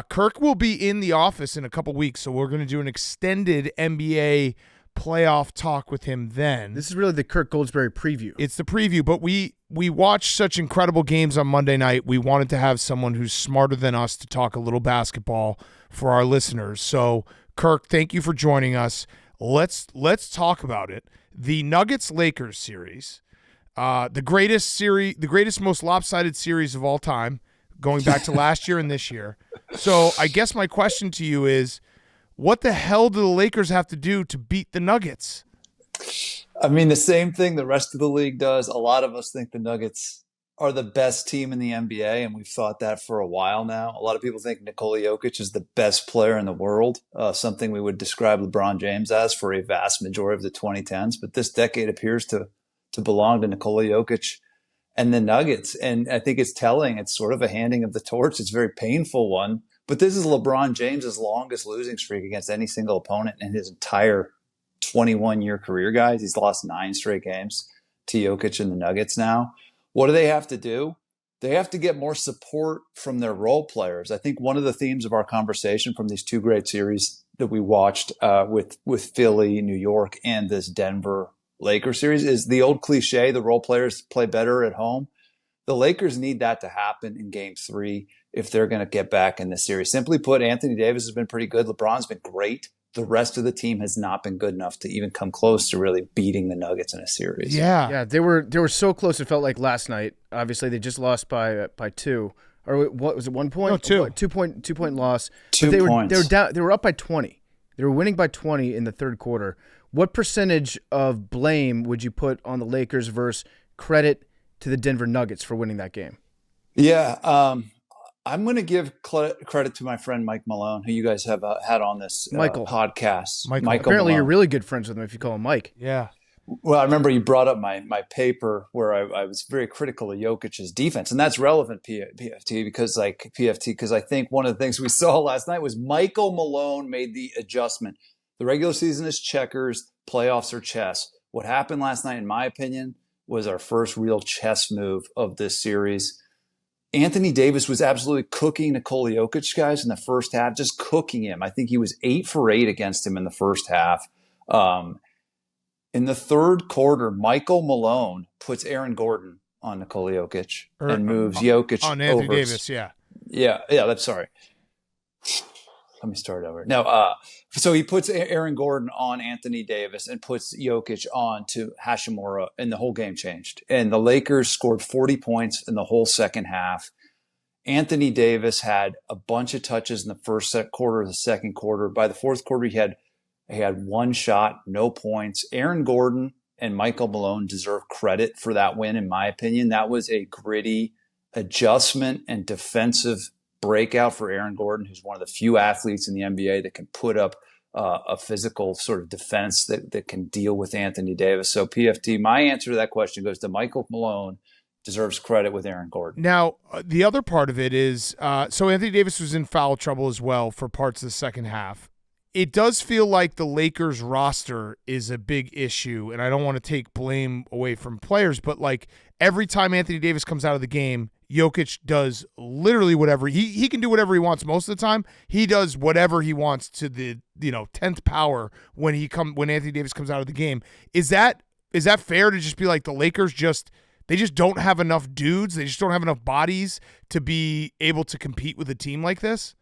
Kirk will be in the office in a couple weeks, so we're going to do an extended NBA playoff talk with him then. This is really the Kirk Goldsberry preview. It's the preview, but we watched such incredible games on Monday night. We wanted to have someone who's smarter than us to talk a little basketball for our listeners. So, Kirk, thank you for joining us. Let's talk about it. The Nuggets-Lakers series, the greatest, most lopsided series of all time, going back to last year and this year. So I guess my question to you is, what the hell do the Lakers have to do to beat the Nuggets? I mean, the same thing the rest of the league does. A lot of us think the Nuggets are the best team in the NBA, and we've thought that for a while now. A lot of people think Nikola Jokic is the best player in the world, something we would describe LeBron James as for a vast majority of the 2010s. But this decade appears to belong to Nikola Jokic and the Nuggets. And I think it's telling. It's sort of a handing of the torch. It's a very painful one. But this is LeBron James's longest losing streak against any single opponent in his entire 21-year career, guys. He's lost 9 straight games to Jokic and the Nuggets now. What do they have to do? They have to get more support from their role players. I think one of the themes of our conversation from these 2 great series that we watched with Philly, New York, and this Denver Lakers series is the old cliche, the role players play better at home. The Lakers need that to happen in Game 3 if they're going to get back in this series. Simply put, Anthony Davis has been pretty good. LeBron's been great. The rest of the team has not been good enough to even come close to really beating the Nuggets in a series. Yeah, they were so close. It felt like last night. Obviously, they just lost by 2, or what was it? 1 point? No, 2. What, 2 point loss. 2 they points. They were down. They were up by 20. They were winning by 20 in the third quarter. What percentage of blame would you put on the Lakers versus credit to the Denver Nuggets for winning that game? Yeah, I'm going to give credit to my friend Mike Malone, who you guys have had on this podcast. Michael. Apparently, Malone. you're really good friends with him if you call him Mike. Yeah. Well, I remember you brought up my paper where I was very critical of Jokic's defense, and that's relevant, PFT, because I think one of the things we saw last night was Michael Malone made the adjustment. The regular season is checkers, playoffs are chess. What happened last night, in my opinion, was our first real chess move of this series. Anthony Davis was absolutely cooking Nikola Jokic, guys, in the first half, just cooking him. I think he was 8 for 8 against him in the first half. In the third quarter, Michael Malone puts Aaron Gordon on Nikola Jokic and moves Jokic on Anthony over. Davis, yeah. Yeah, that's sorry. Let me start over. No, so he puts Aaron Gordon on Anthony Davis and puts Jokic on to Hashimura, and the whole game changed. And the Lakers scored 40 points in the whole second half. Anthony Davis had a bunch of touches in the first quarter of the second quarter. By the fourth quarter, he had 1 shot, no points. Aaron Gordon and Michael Malone deserve credit for that win, in my opinion. That was a gritty adjustment and defensive breakout for Aaron Gordon, who's one of the few athletes in the NBA that can put up a physical sort of defense that can deal with Anthony Davis. So PFT, my answer to that question goes to Michael Malone, deserves credit with Aaron Gordon. Now, the other part of it is, so Anthony Davis was in foul trouble as well for parts of the second half. It does feel like the Lakers roster is a big issue, and I don't want to take blame away from players, but like every time Anthony Davis comes out of the game, Jokic does literally whatever he can do whatever he wants most of the time. He does whatever he wants to the 10th power when Anthony Davis comes out of the game. Is that fair to just be like the Lakers they just don't have enough dudes, they just don't have enough bodies to be able to compete with a team like this?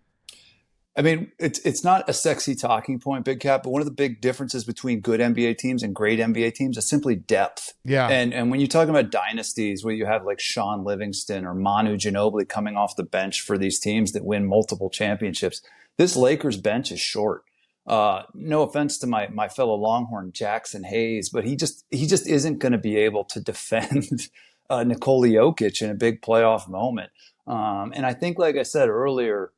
I mean, it's not a sexy talking point, Big Cat, but one of the big differences between good NBA teams and great NBA teams is simply depth. Yeah. And when you're talking about dynasties where you have like Sean Livingston or Manu Ginobili coming off the bench for these teams that win multiple championships, this Lakers bench is short. No offense to my fellow Longhorn Jackson Hayes, but he just isn't going to be able to defend Nikola Jokic in a big playoff moment. And I think, like I said earlier,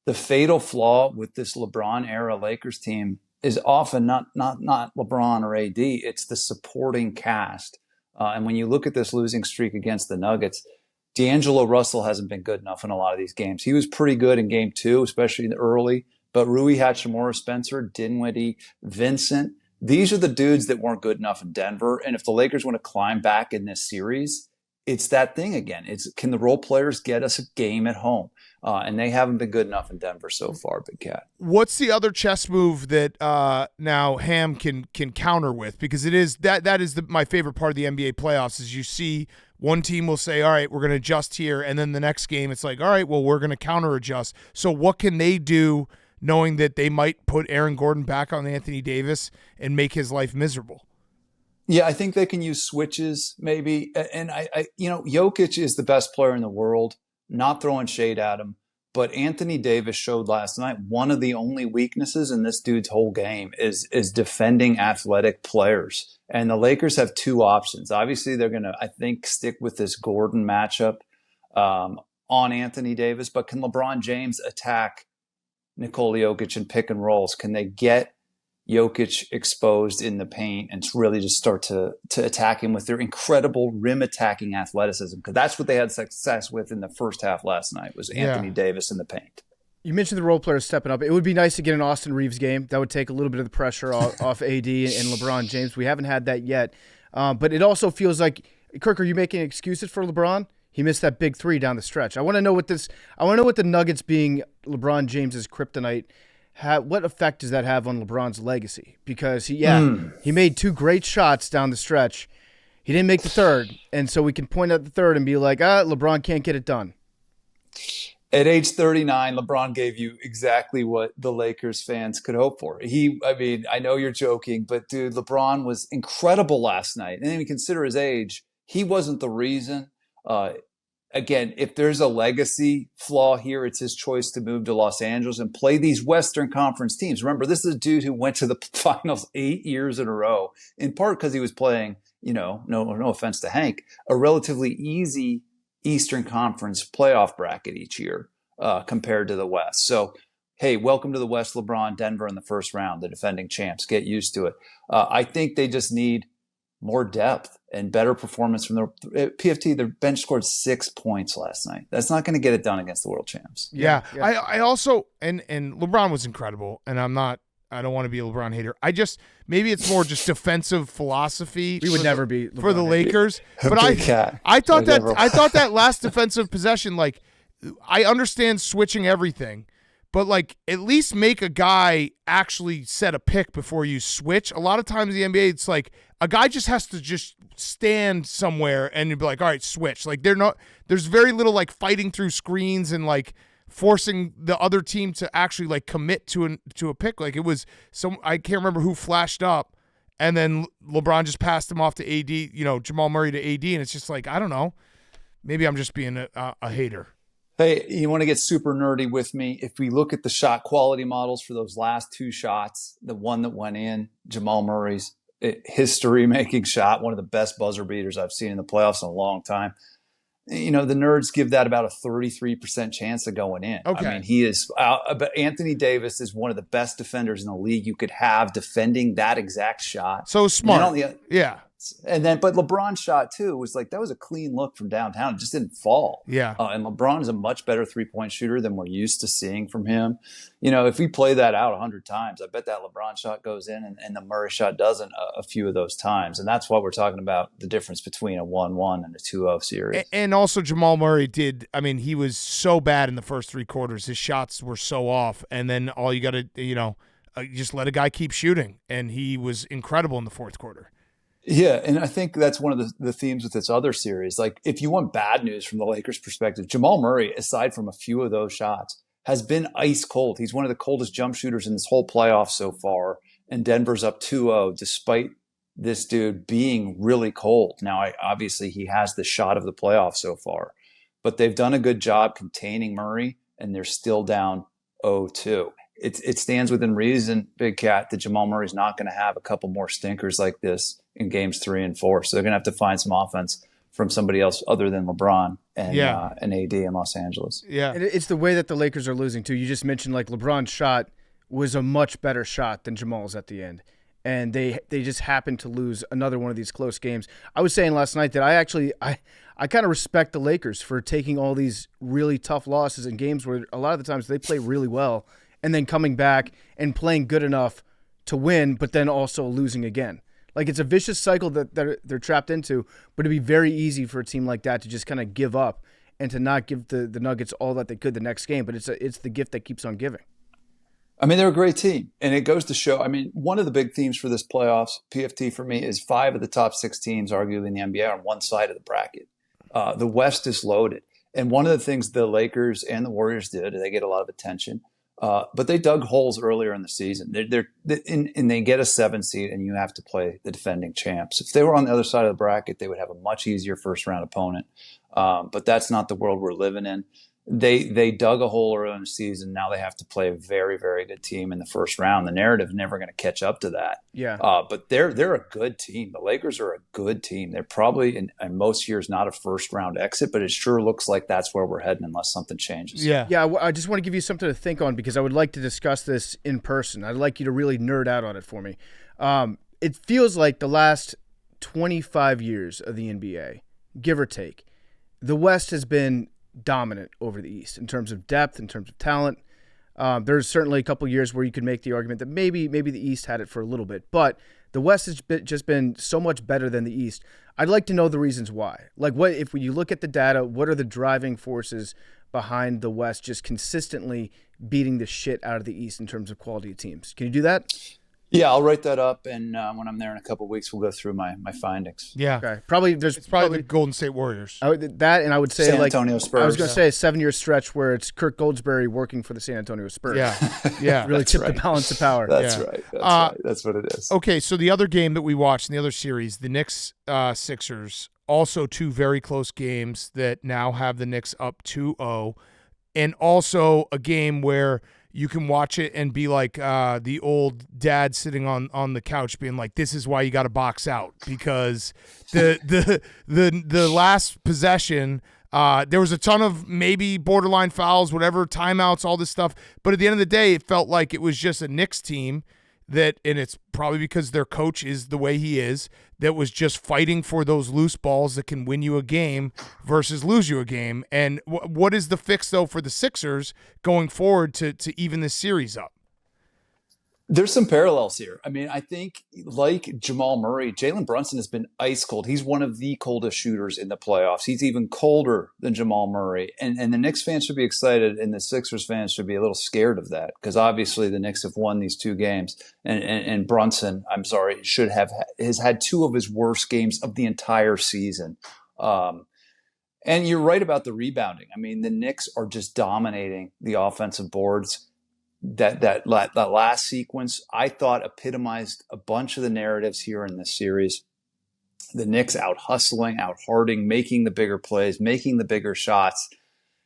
the fatal flaw with this LeBron era Lakers team is often not LeBron or AD. It's the supporting cast. And when you look at this losing streak against the Nuggets, D'Angelo Russell hasn't been good enough in a lot of these games. He was pretty good in game 2, especially in the early. But Rui Hachimura, Spencer Dinwiddie, Vincent, these are the dudes that weren't good enough in Denver. And if the Lakers want to climb back in this series, it's that thing again. Can the role players get us a game at home? And they haven't been good enough in Denver so far, Big Cat. What's the other chess move that now Ham can counter with? Because it is that is my favorite part of the NBA playoffs is you see one team will say, all right, we're going to adjust here. And then the next game, it's like, all right, well, we're going to counter adjust. So what can they do knowing that they might put Aaron Gordon back on Anthony Davis and make his life miserable? Yeah, I think they can use switches maybe. And I Jokic is the best player in the world. Not throwing shade at him, But Anthony Davis showed last night one of the only weaknesses in this dude's whole game is defending athletic players. And the Lakers have two options. Obviously, they're going to, I think, stick with this Gordon matchup on Anthony Davis. But can LeBron James attack Nikola Jokic in pick and rolls? Can they get Jokic exposed in the paint and really just start to attack him with their incredible rim attacking athleticism? Because that's what they had success with in the first half last night, was Anthony Davis in the paint. You mentioned the role players stepping up. It would be nice to get an Austin Reeves game. That would take a little bit of the pressure off AD and LeBron James. We haven't had that yet. But it also feels like, Kirk, are you making excuses for LeBron? He missed that big three down the stretch. I want to know what the Nuggets being LeBron James's kryptonite, what effect does that have on LeBron's legacy? Because he made two great shots down the stretch. He didn't make the third, and so we can point at the third and be like, LeBron can't get it done. At age 39, LeBron gave you exactly what the Lakers fans could hope for. I know you're joking, but dude, LeBron was incredible last night. And then you consider his age, he wasn't the reason. Again, if there's a legacy flaw here, it's his choice to move to Los Angeles and play these Western Conference teams. Remember, this is a dude who went to the finals 8 years in a row, in part because he was playing, no offense to Hank, a relatively easy Eastern Conference playoff bracket each year compared to the West. So, hey, welcome to the West, LeBron. Denver in the first round, the defending champs. Get used to it. I think they just need more depth and better performance from the PFT. Their bench scored 6 points last night. That's not going to get it done against the world champs. Yeah. I also, and LeBron was incredible, and I don't want to be a LeBron hater. Maybe it's more just defensive philosophy. We would never be LeBron for the Lakers. But I thought that last defensive possession, like, I understand switching everything, but like at least make a guy actually set a pick before you switch. A lot of times in the NBA, it's like a guy just has to just stand somewhere and you'd be like, all right, switch. Like there's very little like fighting through screens and like forcing the other team to actually like commit to a pick. Like it was I can't remember who flashed up and then LeBron just passed him off to AD, Jamal Murray to AD. And it's just like, I don't know, maybe I'm just being a hater. Hey, you want to get super nerdy with me? If we look at the shot quality models for those last two shots, the one that went in, Jamal Murray's history-making shot, one of the best buzzer beaters I've seen in the playoffs in a long time. The nerds give that about a 33% chance of going in. Okay. I mean, he is but Anthony Davis is one of the best defenders in the league you could have defending that exact shot. So smart. Yeah. And then, but LeBron's shot too was like, that was a clean look from downtown. It just didn't fall. Yeah. And LeBron is a much better 3-point shooter than we're used to seeing from him. If we play that out 100 times, I bet that LeBron shot goes in and the Murray shot doesn't a few of those times. And that's what we're talking about, the difference between a 1-1 and a 2-0 series. And also Jamal Murray he was so bad in the first three quarters. His shots were so off. And then all you got to, just let a guy keep shooting. And he was incredible in the fourth quarter. Yeah, and I think that's one of the themes with this other series. Like, if you want bad news from the Lakers' perspective, Jamal Murray, aside from a few of those shots, has been ice cold. He's one of the coldest jump shooters in this whole playoff so far, and Denver's up 2-0 despite this dude being really cold. Now, obviously, he has the shot of the playoff so far, but they've done a good job containing Murray, and they're still down 0-2. It stands within reason, Big Cat, that Jamal Murray's not going to have a couple more stinkers like this in games 3 and 4. So they're going to have to find some offense from somebody else other than LeBron and AD in Los Angeles. Yeah. And it's the way that the Lakers are losing too. You just mentioned like LeBron's shot was a much better shot than Jamal's at the end. And they just happened to lose another one of these close games. I was saying last night that I kind of respect the Lakers for taking all these really tough losses in games where a lot of the times they play really well and then coming back and playing good enough to win, but then also losing again. Like, it's a vicious cycle that they're trapped into, but it'd be very easy for a team like that to just kind of give up and to not give the Nuggets all that they could the next game. But it's the gift that keeps on giving. I mean, they're a great team, and it goes to show. I mean, one of the big themes for this playoffs, PFT for me, is 5 of the top 6 teams, arguably in the NBA, are on one side of the bracket. The West is loaded, and one of the things the Lakers and the Warriors did, they get a lot of attention. But they dug holes earlier in the season. And they get a 7 seed, and you have to play the defending champs. If they were on the other side of the bracket, they would have a much easier first-round opponent. But that's not the world we're living in. they dug a hole early in the season. Now they have to play a very, very good team in the first round. The narrative's never going to catch up to that. Yeah. But they're a good team. The Lakers are a good team. They're probably in most years not a first round exit, but it sure looks like that's where we're heading unless something changes. Yeah. Yeah. I just want to give you something to think on because I would like to discuss this in person. I'd like you to really nerd out on it for me. It feels like the last 25 years of the NBA, give or take, the West has been dominant over the East in terms of depth, in terms of talent. There's certainly a couple years where you could make the argument that maybe the East had it for a little bit, but the West has just been so much better than the East. I'd like to know the reasons why. Like, what if you look at the data, what are the driving forces behind the West just consistently beating the shit out of the East in terms of quality of teams? Can you do that? Yeah, I'll write that up, and when I'm there in a couple of weeks, we'll go through my findings. Yeah. Okay. Probably It's probably the Golden State Warriors. That, and I would say San Antonio Spurs. I was going to say a 7-year stretch where it's Kirk Goldsberry working for the San Antonio Spurs. Yeah. Really tip the balance of power. That's right. That's right. That's what it is. Okay, so the other game that we watched in the other series, the Knicks Sixers, also two very close games that now have the Knicks up 2-0, and also a game where you can watch it and be like the old dad sitting on the couch being like, this is why you got to box out, because the last possession, there was a ton of maybe borderline fouls, whatever, timeouts, all this stuff. But at the end of the day, it felt like it was just a Knicks team and it's probably because their coach is the way he is, that was just fighting for those loose balls that can win you a game versus lose you a game. And what is the fix, though, for the Sixers going forward to even this series up? There's some parallels here. I mean, I think like Jamal Murray, Jalen Brunson has been ice cold. He's one of the coldest shooters in the playoffs. He's even colder than Jamal Murray. And the Knicks fans should be excited, and the Sixers fans should be a little scared of that, because obviously the Knicks have won these two games. And Brunson, has had two of his worst games of the entire season. And you're right about the rebounding. I mean, the Knicks are just dominating the offensive boards. That last sequence, I thought, epitomized a bunch of the narratives here in this series. The Knicks out hustling, out harding, making the bigger plays, making the bigger shots.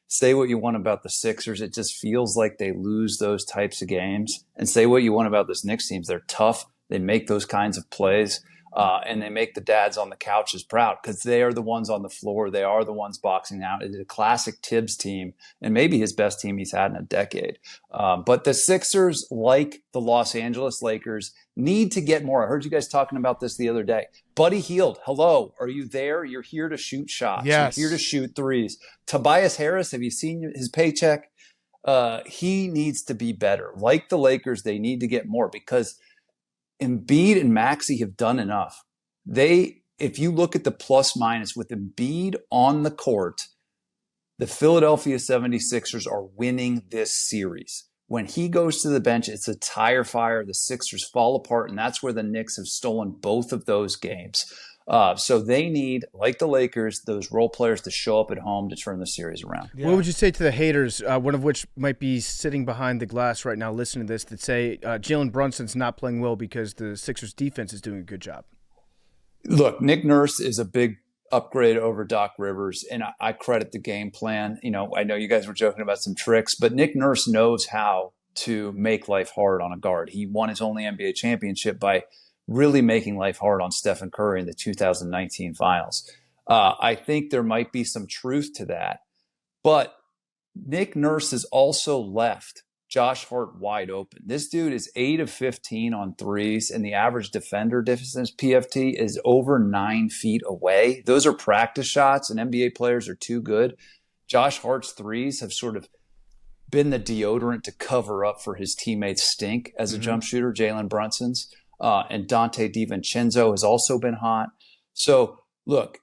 Say what you want about the Sixers, it just feels like they lose those types of games. And say what you want about this Knicks team, they're tough. They make those kinds of plays. And they make the dads on the couches proud, because they are the ones on the floor. They are the ones boxing out. It's a classic Tibbs team, and maybe his best team he's had in a decade. But the Sixers, like the Los Angeles Lakers, need to get more. I heard you guys talking about this the other day. Buddy Hield, hello. Are you there? You're here to shoot shots. Yes. You're here to shoot threes. Tobias Harris, have you seen his paycheck? He needs to be better. Like the Lakers, they need to get more, because Embiid and Maxey have done enough. If you look at the plus minus with Embiid on the court, the Philadelphia 76ers are winning this series. When he goes to the bench, it's a tire fire. The Sixers fall apart, and that's where the Knicks have stolen both of those games. So they need, like the Lakers, those role players to show up at home to turn the series around. Yeah. What would you say to the haters, one of which might be sitting behind the glass right now listening to this, that say Jalen Brunson's not playing well because the Sixers defense is doing a good job? Look, Nick Nurse is a big upgrade over Doc Rivers, and I credit the game plan. I know you guys were joking about some tricks, but Nick Nurse knows how to make life hard on a guard. He won his only NBA championship by really making life hard on Stephen Curry in the 2019 finals. I think there might be some truth to that. But Nick Nurse has also left Josh Hart wide open. This dude is 8 of 15 on threes, and the average defender distance, PFT, is over 9 feet away. Those are practice shots, and NBA players are too good. Josh Hart's threes have sort of been the deodorant to cover up for his teammates' stink as a jump shooter, Jalen Brunson's. And Dante DiVincenzo has also been hot. So, look,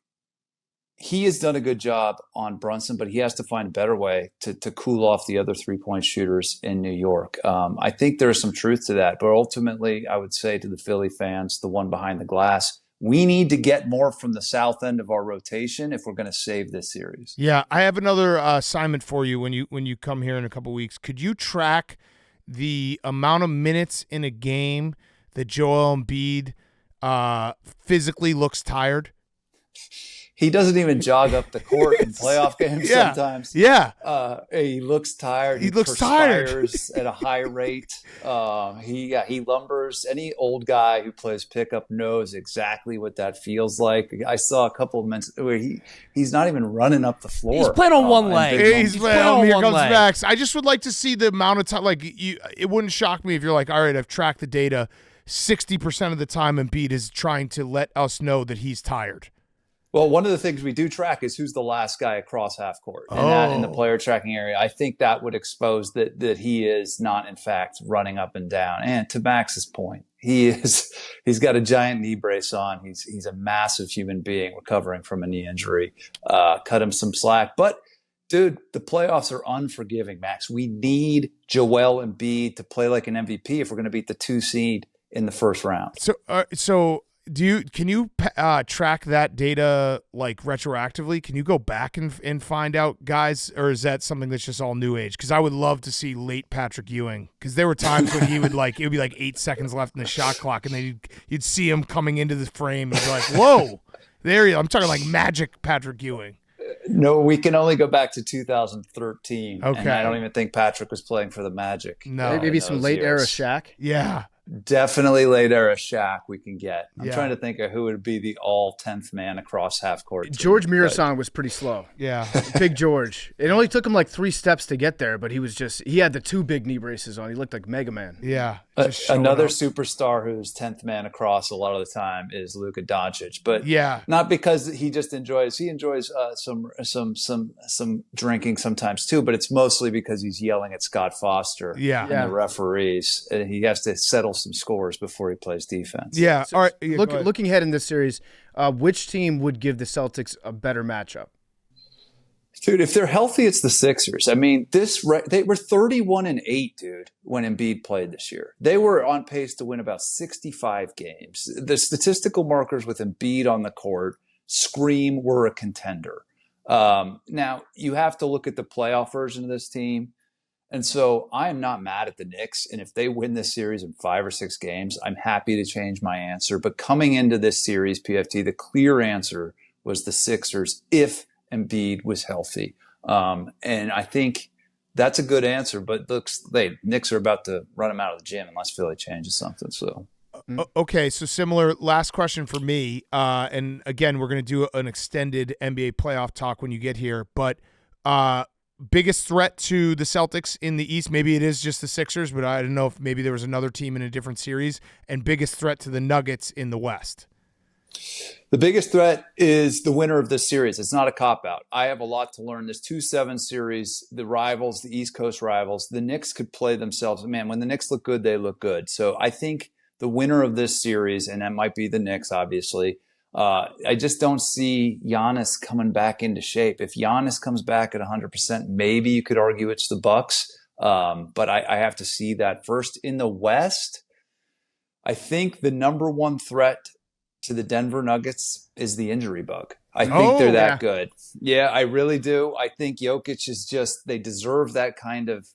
he has done a good job on Brunson, but he has to find a better way to cool off the other three-point shooters in New York. I think there's some truth to that. But ultimately, I would say to the Philly fans, the one behind the glass, we need to get more from the south end of our rotation if we're going to save this series. Yeah, I have another assignment for you when you come here in a couple weeks. Could you track the amount of minutes in a game that Joel Embiid physically looks tired? He doesn't even jog up the court in playoff games sometimes. Yeah. He looks tired. He looks tired at a high rate. He lumbers. Any old guy who plays pickup knows exactly what that feels like. I saw a couple of minutes where he's not even running up the floor. He's playing on one leg. He's playing on one leg. Max. I just would like to see the amount of time. Like, it wouldn't shock me if you're like, all right, I've tracked the data. 60% of the time Embiid is trying to let us know that he's tired. Well, one of the things we do track is who's the last guy across half court. And that in the player tracking area, I think that would expose that he is not, in fact, running up and down. And to Max's point, he's got a giant knee brace on. He's a massive human being recovering from a knee injury. Cut him some slack. But, dude, the playoffs are unforgiving, Max. We need Joel Embiid to play like an MVP if we're going to beat the 2 seed in the first round. So can you track that data like retroactively? Can you go back and find out guys, or is that something that's just all new age? Because I would love to see late Patrick Ewing, because there were times when he would it would be like 8 seconds left in the shot clock, and then you'd see him coming into the frame and be like, whoa, there you. I'm talking like magic Patrick Ewing. No, we can only go back to 2013. Okay, and I don't even think Patrick was playing for the Magic. No, maybe some late era Shaq. Yeah. Definitely late era Shaq we can get. I'm Yeah. trying to think of who would be the all 10th man across half court. George Mirasan was pretty slow. Yeah. Big George. It only took him like 3 steps to get there, but he had the 2 big knee braces on. He looked like Mega Man. Yeah. Another superstar who's 10th man across a lot of the time is Luka Doncic, but not because he enjoys some drinking sometimes too, but it's mostly because he's yelling at Scott Foster and the referees, and he has to settle some scores before he plays defense. Yeah. So, all right. Looking ahead in this series, which team would give the Celtics a better matchup? Dude, if they're healthy, it's the Sixers. I mean, they were 31-8, dude, when Embiid played this year. They were on pace to win about 65 games. The statistical markers with Embiid on the court scream we're a contender. Now, you have to look at the playoff version of this team. And so I am not mad at the Knicks. And if they win this series in 5 or 6 games, I'm happy to change my answer. But coming into this series, PFT, the clear answer was the Sixers if Embiid was healthy. And I think that's a good answer. But Knicks are about to run him out of the gym unless Philly changes something. So. Okay, so similar last question for me. And again, we're going to do an extended NBA playoff talk when you get here. But biggest threat to the Celtics in the East, maybe it is just the Sixers, but I don't know if maybe there was another team in a different series. And biggest threat to the Nuggets in the West. The biggest threat is the winner of this series. It's not a cop-out. I have a lot to learn. This 2-7 series, the rivals, the East Coast rivals, the Knicks could play themselves. Man, when the Knicks look good, they look good. So I think the winner of this series, and that might be the Knicks, obviously, I just don't see Giannis coming back into shape. If Giannis comes back at 100%, maybe you could argue it's the Bucks. But I have to see that first. In the West, I think the number one threat to the Denver Nuggets is the injury bug. I think they're that good. Yeah, I really do. I think Jokic is they deserve that kind of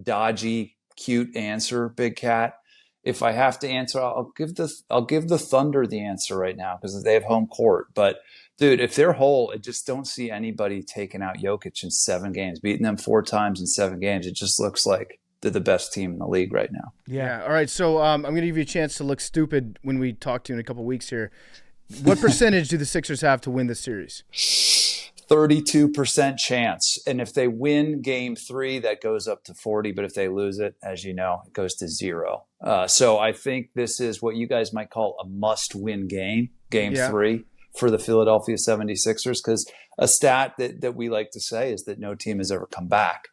dodgy, cute answer, Big Cat. If I have to answer, I'll give the Thunder the answer right now because they have home court. But dude, if they're whole, I just don't see anybody taking out Jokic in 7 games, beating them 4 times in 7 games. It just looks like they're the best team in the league right now. Yeah. All right. So I'm going to give you a chance to look stupid when we talk to you in a couple of weeks here. What percentage do the Sixers have to win this series? 32% chance. And if they win game 3, that goes up to 40. But if they lose it, as you know, it goes to 0. So I think this is what you guys might call a must-win game 3 for the Philadelphia 76ers. Because a stat that we like to say is that no team has ever come back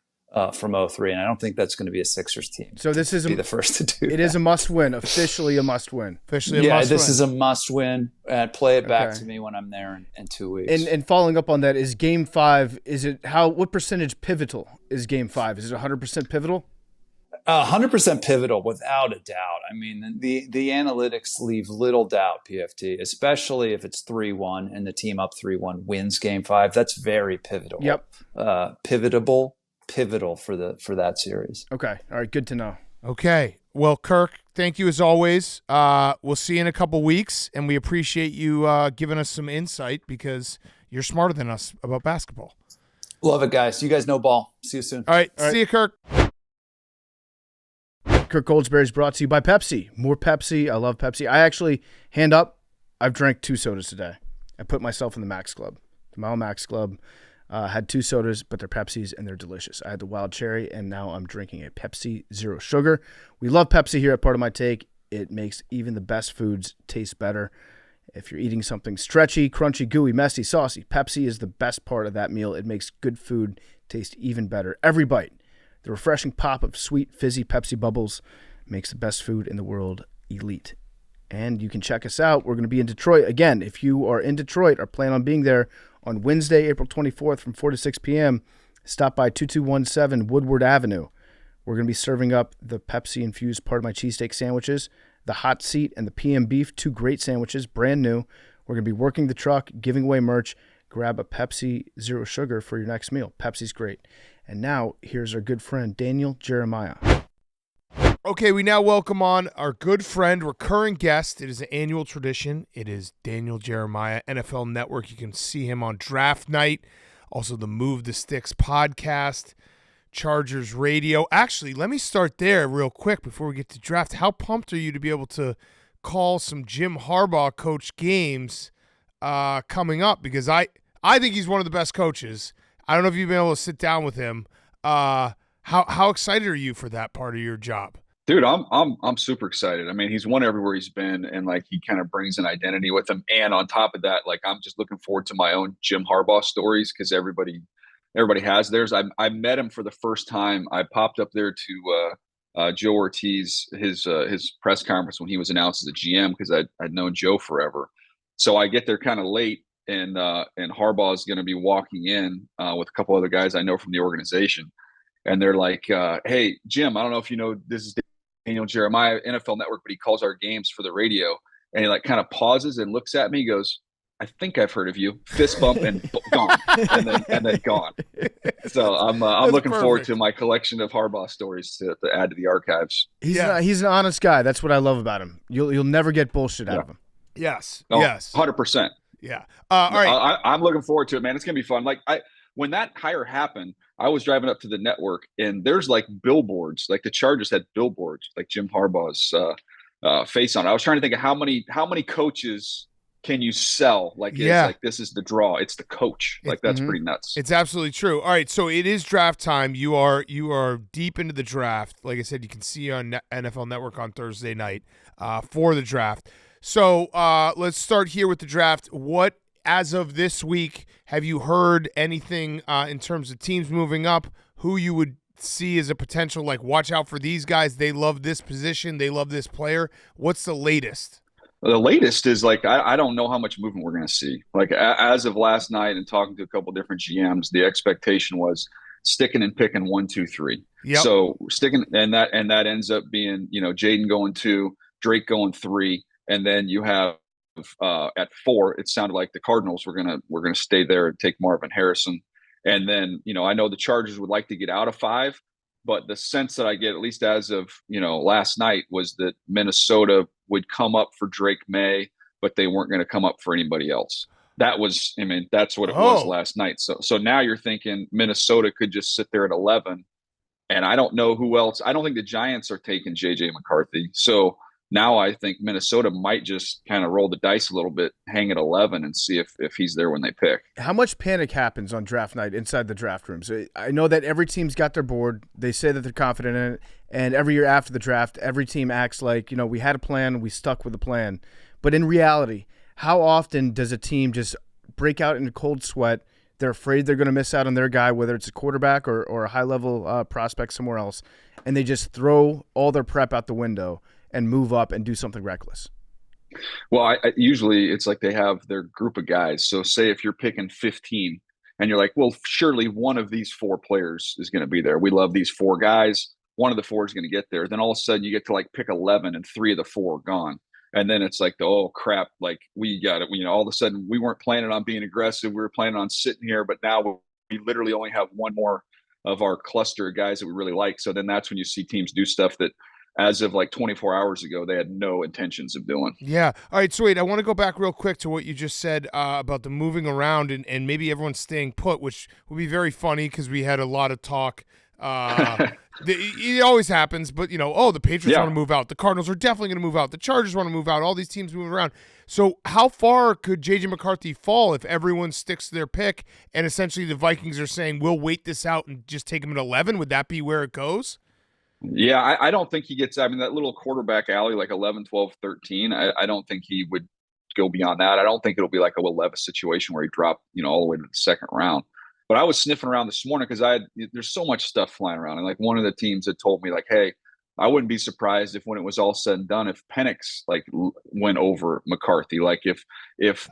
from 0-3. And I don't think that's going to be a Sixers team. So this is the first to do it. Is a must-win, officially a must-win. This is a must-win. Play it back to me when I'm there in 2 weeks. And following up on that, is Game 5? What percentage pivotal is Game 5? Is it 100% pivotal? 100% pivotal, without a doubt. I mean, the analytics leave little doubt, PFT, especially if it's 3-1 and the team up 3-1 wins Game 5. That's very pivotal. Yep. Pivotal for that series. Okay. All right. Good to know. Okay. Well, Kirk, thank you as always. We'll see you in a couple weeks, and we appreciate you giving us some insight because You're smarter than us about basketball. Love it, guys. You guys know ball. See you soon. All right. See you, Kirk. Kirk Goldsberry is brought to you by Pepsi. More Pepsi. I love Pepsi. I actually, hand up, I've drank 2 sodas today. I put myself in the Max Club. The Mile Max Club. Had 2 sodas, but they're Pepsis, and they're delicious. I had the Wild Cherry, and now I'm drinking a Pepsi Zero Sugar. We love Pepsi here at Part of My Take. It makes even the best foods taste better. If you're eating something stretchy, crunchy, gooey, messy, saucy, Pepsi is the best part of that meal. It makes good food taste even better. Every bite. The refreshing pop of sweet, fizzy Pepsi bubbles makes the best food in the world elite. And you can check us out. We're going to be in Detroit. Again, if you are in Detroit or plan on being there on Wednesday, April 24th from 4 to 6 p.m., stop by 2217 Woodward Avenue. We're going to be serving up the Pepsi-infused Part of My Cheesesteak sandwiches, the Hot Seat, and the PM Beef, 2 great sandwiches, brand new. We're going to be working the truck, giving away merch. Grab a Pepsi Zero Sugar for your next meal. Pepsi's great. And now, here's our good friend, Daniel Jeremiah. Okay, we now welcome on our good friend, recurring guest. It is an annual tradition. It is Daniel Jeremiah, NFL Network. You can see him on Draft Night, also the Move the Sticks podcast, Chargers Radio. Actually, let me start there real quick before we get to draft. How pumped are you to be able to call some Jim Harbaugh coach games coming up? Because I think he's one of the best coaches. I don't know if you've been able to sit down with him. How excited are you for that part of your job? Dude, I'm super excited. I mean, he's won everywhere he's been, and like he kind of brings an identity with him. And on top of that, like I'm just looking forward to my own Jim Harbaugh stories because everybody has theirs. I met him for the first time. I popped up there to Joe Ortiz, his press conference when he was announced as a GM because I'd known Joe forever. So I get there kind of late, and Harbaugh is going to be walking in with a couple other guys I know from the organization, and they're like, "Hey, Jim, I don't know if you know this is Daniel Jeremiah, NFL Network, but he calls our games for the radio." And he like kind of pauses and looks at me. He goes, "I think I've heard of you." Fist bump and gone, and then gone. So I'm looking forward to my collection of Harbaugh stories to add to the archives. He's an honest guy. That's what I love about him. You'll never get bullshit out of him. Yes. Oh, yes. 100%. Yeah. All right. I'm looking forward to it, man. It's gonna be fun. Like when that hire happened, I was driving up to the network, and there's like billboards. Like the Chargers had billboards, like Jim Harbaugh's face on it. I was trying to think of how many coaches can you sell? Like, it's like this is the draw. It's the coach. Like that's pretty nuts. It's absolutely true. All right, so it is draft time. You are deep into the draft. Like I said, you can see you on NFL Network on Thursday night for the draft. So let's start here with the draft. What, as of this week, have you heard anything in terms of teams moving up? Who you would see as a potential, like, watch out for these guys. They love this position. They love this player. What's the latest? The latest is like I don't know how much movement we're going to see. Like as of last night and talking to a couple different GMs, the expectation was sticking and picking 1, 2, 3. Yep. So sticking and that ends up being Jaden going 2, Drake going 3, and then you have at 4. It sounded like the Cardinals were gonna stay there and take Marvin Harrison, and then I know the Chargers would like to get out of 5. But the sense that I get, at least as of last night, was that Minnesota would come up for Drake May, but they weren't going to come up for anybody else. That's what it was last night. So now you're thinking Minnesota could just sit there at 11, and I don't know who else. I don't think the Giants are taking JJ McCarthy. So now I think Minnesota might just kind of roll the dice a little bit, hang at 11, and see if he's there when they pick. How much panic happens on draft night inside the draft rooms? I know that every team's got their board. They say that they're confident in it, and every year after the draft, every team acts like, we had a plan, we stuck with the plan. But in reality, how often does a team just break out in a cold sweat? They're afraid they're going to miss out on their guy, whether it's a quarterback or a high-level prospect somewhere else, and they just throw all their prep out the window and move up and do something reckless? Well, I usually it's like they have their group of guys. So say if you're picking 15 and you're like, well, surely one of these 4 players is going to be there. We love these 4 guys. One of the 4 is going to get there. Then all of a sudden you get to like pick 11 and 3 of the 4 are gone. And then it's like, oh crap, like we got it. All of a sudden we weren't planning on being aggressive. We were planning on sitting here, but now we literally only have one more of our cluster of guys that we really like. So then that's when you see teams do stuff that as of like 24 hours ago, they had no intentions of doing. Yeah. All right. So wait, I want to go back real quick to what you just said about the moving around and maybe everyone's staying put, which would be very funny because we had a lot of talk. It always happens, but the Patriots want to move out. The Cardinals are definitely going to move out. The Chargers want to move out. All these teams move around. So how far could J.J. McCarthy fall if everyone sticks to their pick and essentially the Vikings are saying, we'll wait this out and just take him at 11? Would that be where it goes? Yeah, I don't think he gets – I mean, that little quarterback alley, like 11, 12, 13, I don't think he would go beyond that. I don't think it'll be like a Will Levis situation where he dropped, all the way to the second round. But I was sniffing around this morning because there's so much stuff flying around. And like one of the teams had told me like, hey, I wouldn't be surprised if when it was all said and done, if Penix like went over McCarthy, like if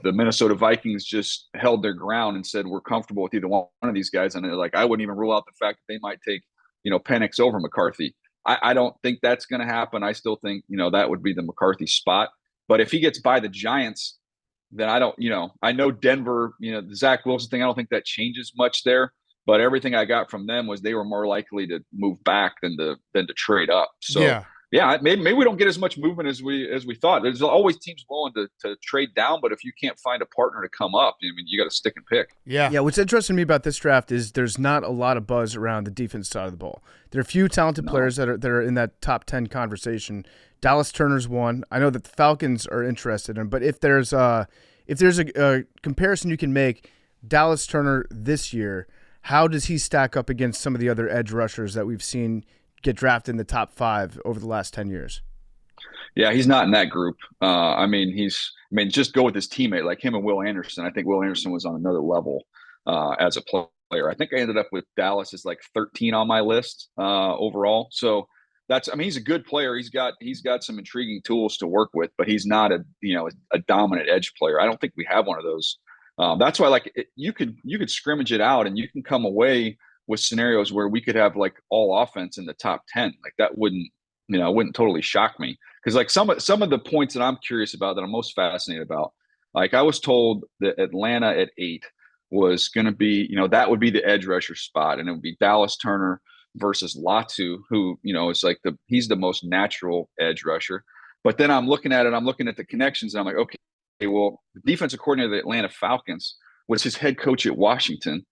the Minnesota Vikings just held their ground and said, we're comfortable with either one of these guys. And like, I wouldn't even rule out the fact that they might take, Penix over McCarthy. I don't think that's going to happen. I still think, that would be the McCarthy spot. But if he gets by the Giants, then I don't, I know Denver, the Zach Wilson thing, I don't think that changes much there. But everything I got from them was they were more likely to move back than to trade up. So yeah, maybe we don't get as much movement as we thought. There's always teams willing to trade down, but if you can't find a partner to come up, I mean, you got to stick and pick. Yeah. What's interesting to me about this draft is there's not a lot of buzz around the defense side of the ball. There are a few talented players that are in that top 10 conversation. Dallas Turner's one. I know that the Falcons are interested in, but if there's a comparison you can make, Dallas Turner this year, how does he stack up against some of the other edge rushers that we've seen get drafted in the top 5 over the last 10 years? Yeah, he's not in that group. Just go with his teammate, like him and Will Anderson. I think Will Anderson was on another level as a player. I think I ended up with Dallas as like 13 on my list overall. So he's a good player. He's got some intriguing tools to work with, but he's not a dominant edge player. I don't think we have one of those. That's why you could scrimmage it out and you can come away with scenarios where we could have like all offense in the top 10. Like that wouldn't totally shock me. Cause like some of the points that I'm curious about, that I'm most fascinated about, like I was told that Atlanta at 8 was going to be, that would be the edge rusher spot. And it would be Dallas Turner versus Latu, who, is like he's the most natural edge rusher. But then I'm looking at the connections and I'm like, okay, well, the defensive coordinator of the Atlanta Falcons was his head coach at Washington,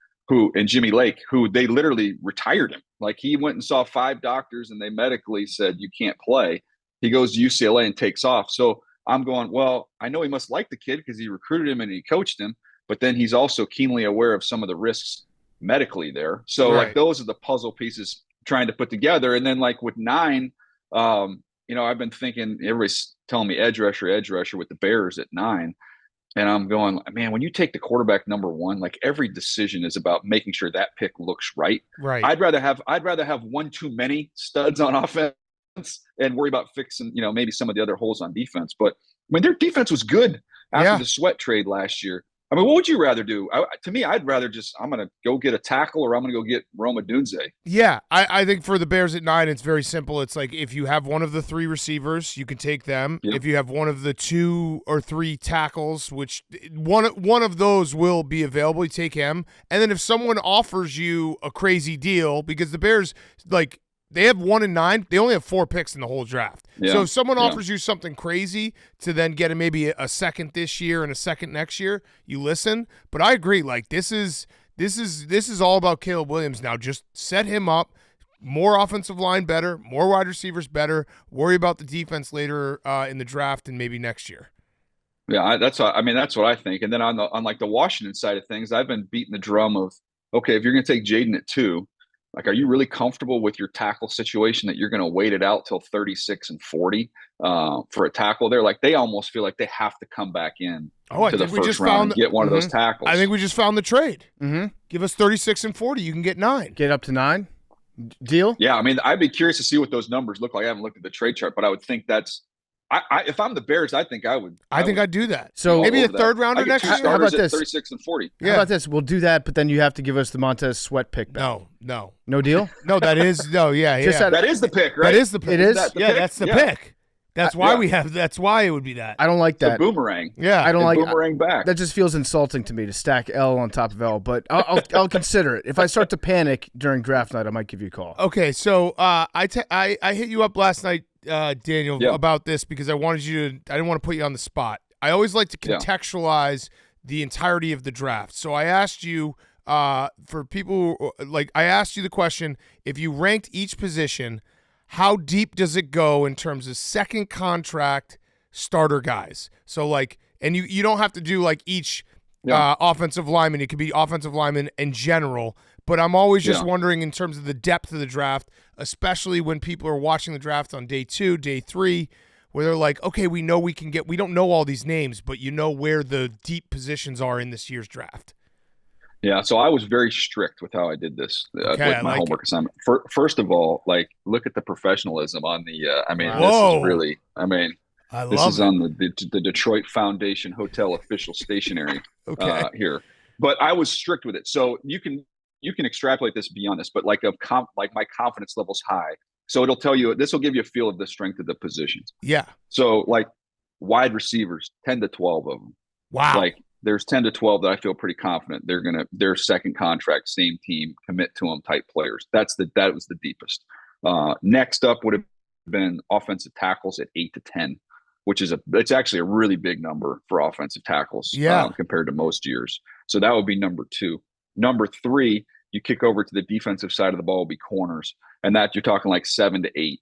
and Jimmy Lake, who they literally retired him. Like he went and saw 5 doctors and they medically said, you can't play. He goes to UCLA and takes off. So I'm going, well, I know he must like the kid because he recruited him and he coached him, but then he's also keenly aware of some of the risks medically there. So like those are the puzzle pieces trying to put together. And then like with 9, I've been thinking, everybody's telling me edge rusher with the Bears at 9. And I'm going, man, when you take the quarterback number 1, like every decision is about making sure that pick looks right. Right. I'd rather have one too many studs on offense and worry about fixing, maybe some of the other holes on defense. But I mean, their defense was good after the Sweat trade last year. I mean, what would you rather do? To me, I'd rather I'm going to go get a tackle or I'm going to go get Roma Dunze. Yeah, I think for the Bears at 9, it's very simple. It's like if you have one of the 3 receivers, you can take them. Yep. If you have one of the 2 or 3 tackles, which one of those will be available, you take him. And then if someone offers you a crazy deal, because the Bears, like, they have 1 and 9. They only have 4 picks in the whole draft. Yeah. So if someone offers you something crazy to then get maybe a second this year and a second next year, you listen. But I agree. Like this is all about Caleb Williams now. Just set him up. More offensive line better. More wide receivers better. Worry about the defense later in the draft and maybe next year. Yeah, that's what I think. And then on the Washington side of things, I've been beating the drum of, okay, if you're going to take Jaden at 2. Like, are you really comfortable with your tackle situation that you're going to wait it out till 36 and 40 for a tackle there? Like, they almost feel like they have to come back in to the first round and get one of those tackles. I think we just found the trade. Mm-hmm. Give us 36 and 40. You can get 9. Get up to 9? Deal? Yeah, I mean, I'd be curious to see what those numbers look like. I haven't looked at the trade chart, but I would think that's if I'm the Bears, I think I would. I think I'd do that. So maybe a third rounder next year. How about this? 36 and 40. Yeah. How about this? We'll do that, but then you have to give us the Montez Sweat pick back. No deal. No, that is no. Yeah. That is the pick, right? That is the pick. It is. That's the pick. That's why we have. That's why it would be that. I don't like that. The boomerang. Yeah, I don't like boomerang back. That just feels insulting to me to stack L on top of L. But I'll consider it. If I start to panic during draft night, I might give you a call. Okay, so I hit you up last night Daniel, Yeah. about this because I didn't want to put you on the spot. I always like to contextualize the entirety of the draft. So I asked you, for people, I asked you the question, if you ranked each position, how deep does it go in terms of second contract starter guys? So and you don't have to do each offensive lineman. It could be offensive lineman in general. But I'm always just wondering in terms of the depth of the draft, especially when people are watching the draft on day 2, day 3, where they're like, okay, we know we don't know all these names, but you know where the deep positions are in this year's draft. Yeah, so I was very strict with how I did this with my homework assignment. First of all, look at the professionalism on the. This is really. This is on the Detroit Foundation Hotel official stationery here. But I was strict with it, so you can extrapolate this beyond this. But my confidence level's high, so it'll tell you. This will give you a feel of the strength of the positions. Yeah. So wide receivers, 10 to 12 of them. Wow. There's 10 to 12 that I feel pretty confident their second contract, same team, commit to them type players. That was the deepest. Next up would have been offensive tackles at 8 to 10, which is it's actually a really big number for offensive tackles compared to most years. So that would be number 2. Number 3, you kick over to the defensive side of the ball will be corners, and that you're talking 7 to 8,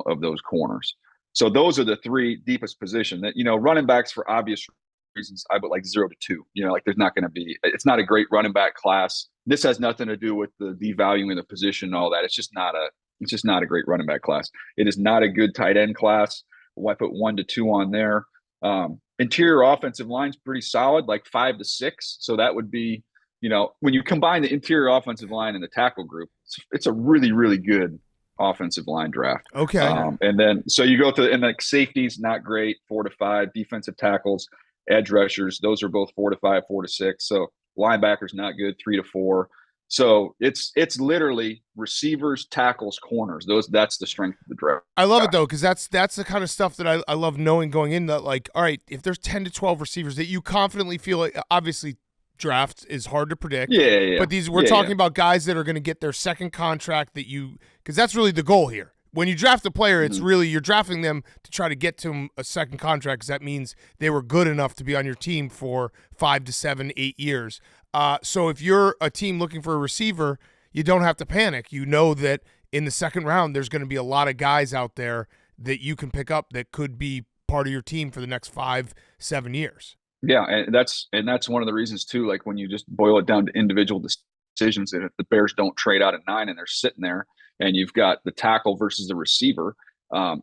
of those corners. So those are the 3 deepest position that, running backs for obvious reasons, I put 0 to 2. There's not going to be. It's not a great running back class. This has nothing to do with the devaluing the position and all that. It's just not a great running back class. It is not a good tight end class. I put 1 to 2 on there. Interior offensive line's pretty solid, 5 to 6. So that would be, when you combine the interior offensive line and the tackle group, it's a really, really good offensive line draft. Okay. And then so you go to safeties, not great, 4 to 5. Defensive tackles, edge rushers, those are both 4 to 5, 4 to 6. So linebackers not good, 3 to 4. So it's literally receivers, tackles, corners. That's the strength of the draft. I love it though, because that's the kind of stuff that I love knowing going in. That all right, if there's 10 to 12 receivers that you confidently feel obviously draft is hard to predict. Yeah. But we're talking about guys that are going to get their second contract because that's really the goal here. When you draft a player, it's really you're drafting them to try to get to them a second contract because that means they were good enough to be on your team for 5 to 7, 8 years. So if you're a team looking for a receiver, you don't have to panic. You know that in the second round, there's going to be a lot of guys out there that you can pick up that could be part of your team for the next 5, 7 years. Yeah, and that's one of the reasons too. When you just boil it down to individual decisions, that if the Bears don't trade out at 9 and they're sitting there, and you've got the tackle versus the receiver,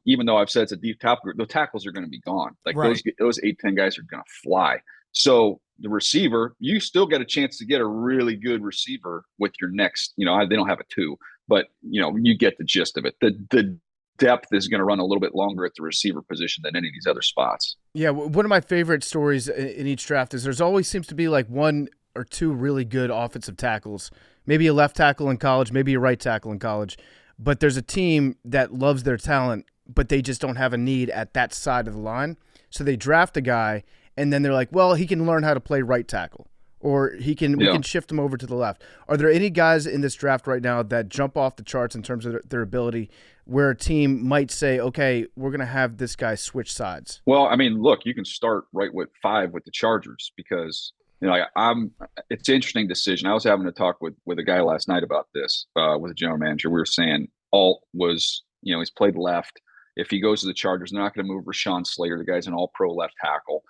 even though I've said it's a deep tackle group, the tackles are going to be gone. Those 8-10 guys are going to fly. So the receiver, you still get a chance to get a really good receiver with your next. They don't have a 2, but you get the gist of it. The depth is going to run a little bit longer at the receiver position than any of these other spots. Yeah, one of my favorite stories in each draft is there's always seems to be 1 or 2 really good offensive tackles. Maybe a left tackle in college, maybe a right tackle in college. But there's a team that loves their talent, but they just don't have a need at that side of the line. So they draft a guy, and then they're like, well, he can learn how to play right tackle, or we can shift him over to the left. Are there any guys in this draft right now that jump off the charts in terms of their ability where a team might say, okay, we're going to have this guy switch sides? Well, look, you can start right with 5 with the Chargers because – it's an interesting decision. I was having a talk with a guy last night about this with a general manager. We were saying Alt was, he's played left. If he goes to the Chargers, they're not going to move Rashawn Slater. The guy's an all-pro left tackle.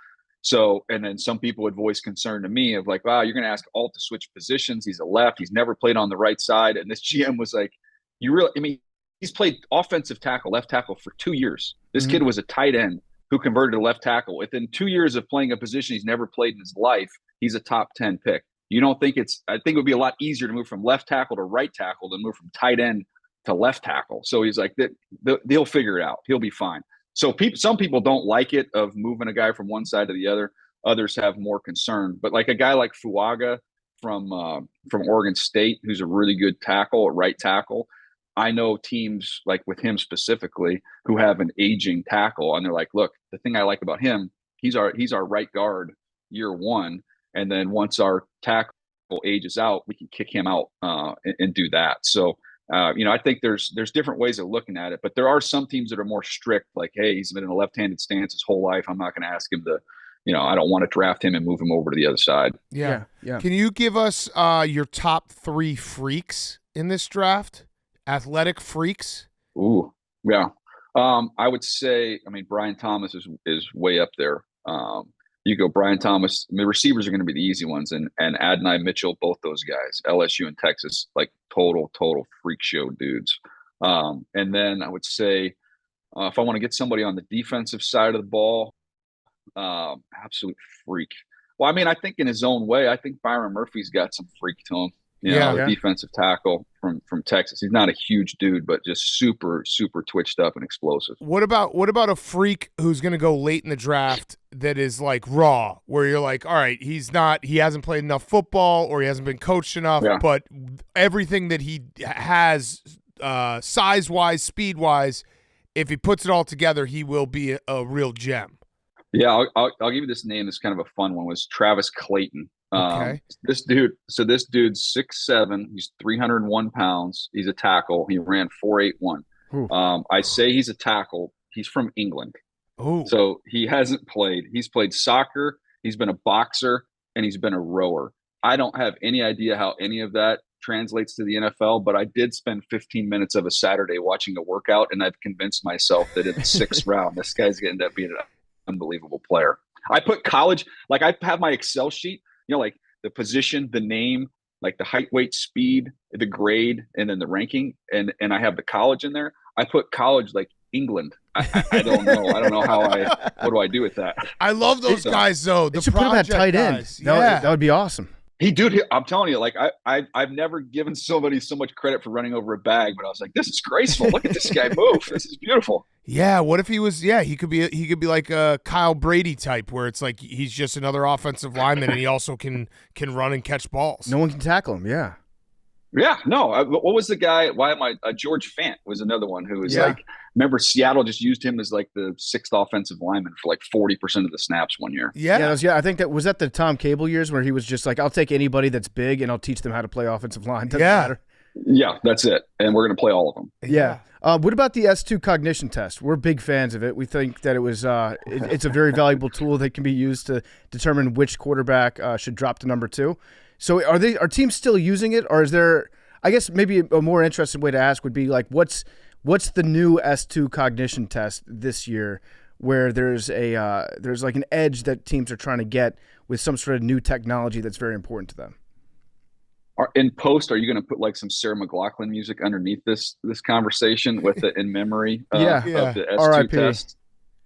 So, and then some people would voice concern to me of wow, you're going to ask Alt to switch positions. He's a left. He's never played on the right side. And this GM was like, he's played offensive tackle, left tackle for 2 years. This kid was a tight end who converted to left tackle. Within 2 years of playing a position he's never played in his life, he's a top 10 pick. You don't think I think it would be a lot easier to move from left tackle to right tackle than move from tight end to left tackle. So he's like, they'll figure it out. He'll be fine. So some people don't like it of moving a guy from one side to the other. Others have more concern. But a guy like Fuaga from Oregon State, who's a really good tackle, a right tackle, I know teams with him specifically who have an aging tackle, and they're like, look, the thing I like about him, he's our right guard year 1. And then once our tackle ages out, we can kick him out and do that. So I think there's different ways of looking at it, but there are some teams that are more strict. Like, hey, he's been in a left-handed stance his whole life. I'm not going to ask him to, I don't want to draft him and move him over to the other side. Yeah. Can you give us your top 3 freaks in this draft? Athletic freaks? Ooh, yeah. I would say, Brian Thomas is way up there. You go Brian Thomas. The receivers are going to be the easy ones, and Adonai Mitchell, both those guys, LSU and Texas, like total freak show dudes. And then I would say, if I want to get somebody on the defensive side of the ball, absolute freak. Well, I think in his own way, I think Byron Murphy's got some freak to him. The defensive tackle from Texas. He's not a huge dude, but just super twitched up and explosive. What about a freak who's going to go late in the draft that is like raw, where you're like, all right, he hasn't played enough football or he hasn't been coached enough, but everything that he has, size-wise, speed-wise, if he puts it all together, he will be a real gem. Yeah, I'll give you this name. This kind of a fun one was Travis Clayton. Okay. This dude's 6'7". He's 301 pounds. He's a tackle. He ran 4.81. I say he's a tackle. He's from England. Ooh. So he hasn't played. He's played soccer. He's been a boxer, and he's been a rower. I don't have any idea how any of that translates to the NFL, but I did spend 15 minutes of a Saturday watching a workout, and I've convinced myself that in the 6th round, this guy's going to end up being an unbelievable player. I put college, like I have my Excel sheet, like the position, the name, like the height, weight, speed, the grade, and then the ranking. And I have the college in there. I put college like England. I don't know. I don't know what do I do with that? I love those guys though. They should put him at tight end. That would be awesome. I'm telling you, like I've never given somebody so much credit for running over a bag, but I was like, this is graceful. Look at this guy move. This is beautiful. Yeah. What if he was? Yeah, he could be like a Kyle Brady type, where it's like he's just another offensive lineman, and he also can run and catch balls. No one can tackle him. Yeah. Yeah. No. What was the guy? Why am I? George Fant was another one who was like. Remember, Seattle just used him as like the 6th offensive lineman for like 40% of the snaps one year. Yeah. I think that was the Tom Cable years where he was just like, I'll take anybody that's big and I'll teach them how to play offensive line. Doesn't matter. Yeah, that's it. And we're going to play all of them. Yeah. What about the S2 cognition test? We're big fans of it. We think that it was it's a very valuable tool that can be used to determine which quarterback should drop to number 2. So are teams still using it, or is there? I guess maybe a more interesting way to ask would be like, what's the new S2 cognition test this year, where there's like an edge that teams are trying to get with some sort of new technology that's very important to them? In post, are you going to put like some Sarah McLachlan music underneath this conversation with the in memory of the S2 R.I.P. test?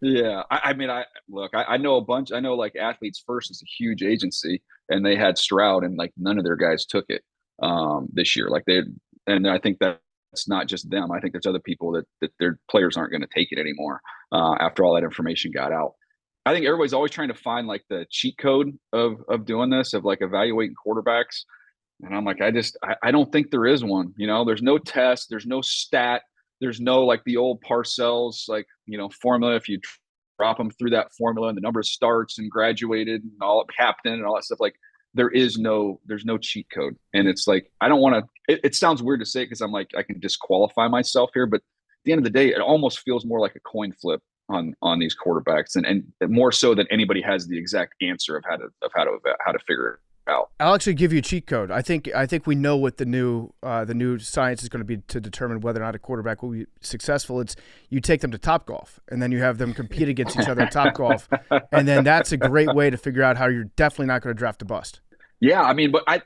Yeah, I know a bunch. I know like Athletes First is a huge agency, and they had Stroud, and like none of their guys took it this year. And I think that's not just them. I think there's other people that their players aren't going to take it anymore after all that information got out. I think everybody's always trying to find like the cheat code of doing this, of like evaluating quarterbacks. And I'm like, I don't think there is one. There's no test, there's no stat, there's no like the old Parcells formula. If you drop them through that formula and the number of starts and graduated and all captain and all that stuff, like there's no cheat code. And it's like, I don't want to. It sounds weird to say it because I'm like, I can disqualify myself here, but at the end of the day, it almost feels more like a coin flip on these quarterbacks, and more so than anybody has the exact answer of how to figure it out. I'll actually give you a cheat code. I think we know what the new science is going to be to determine whether or not a quarterback will be successful. It's you take them to Topgolf, and then you have them compete against each other at Topgolf, and then that's a great way to figure out how you're definitely not going to draft a bust. Yeah, but I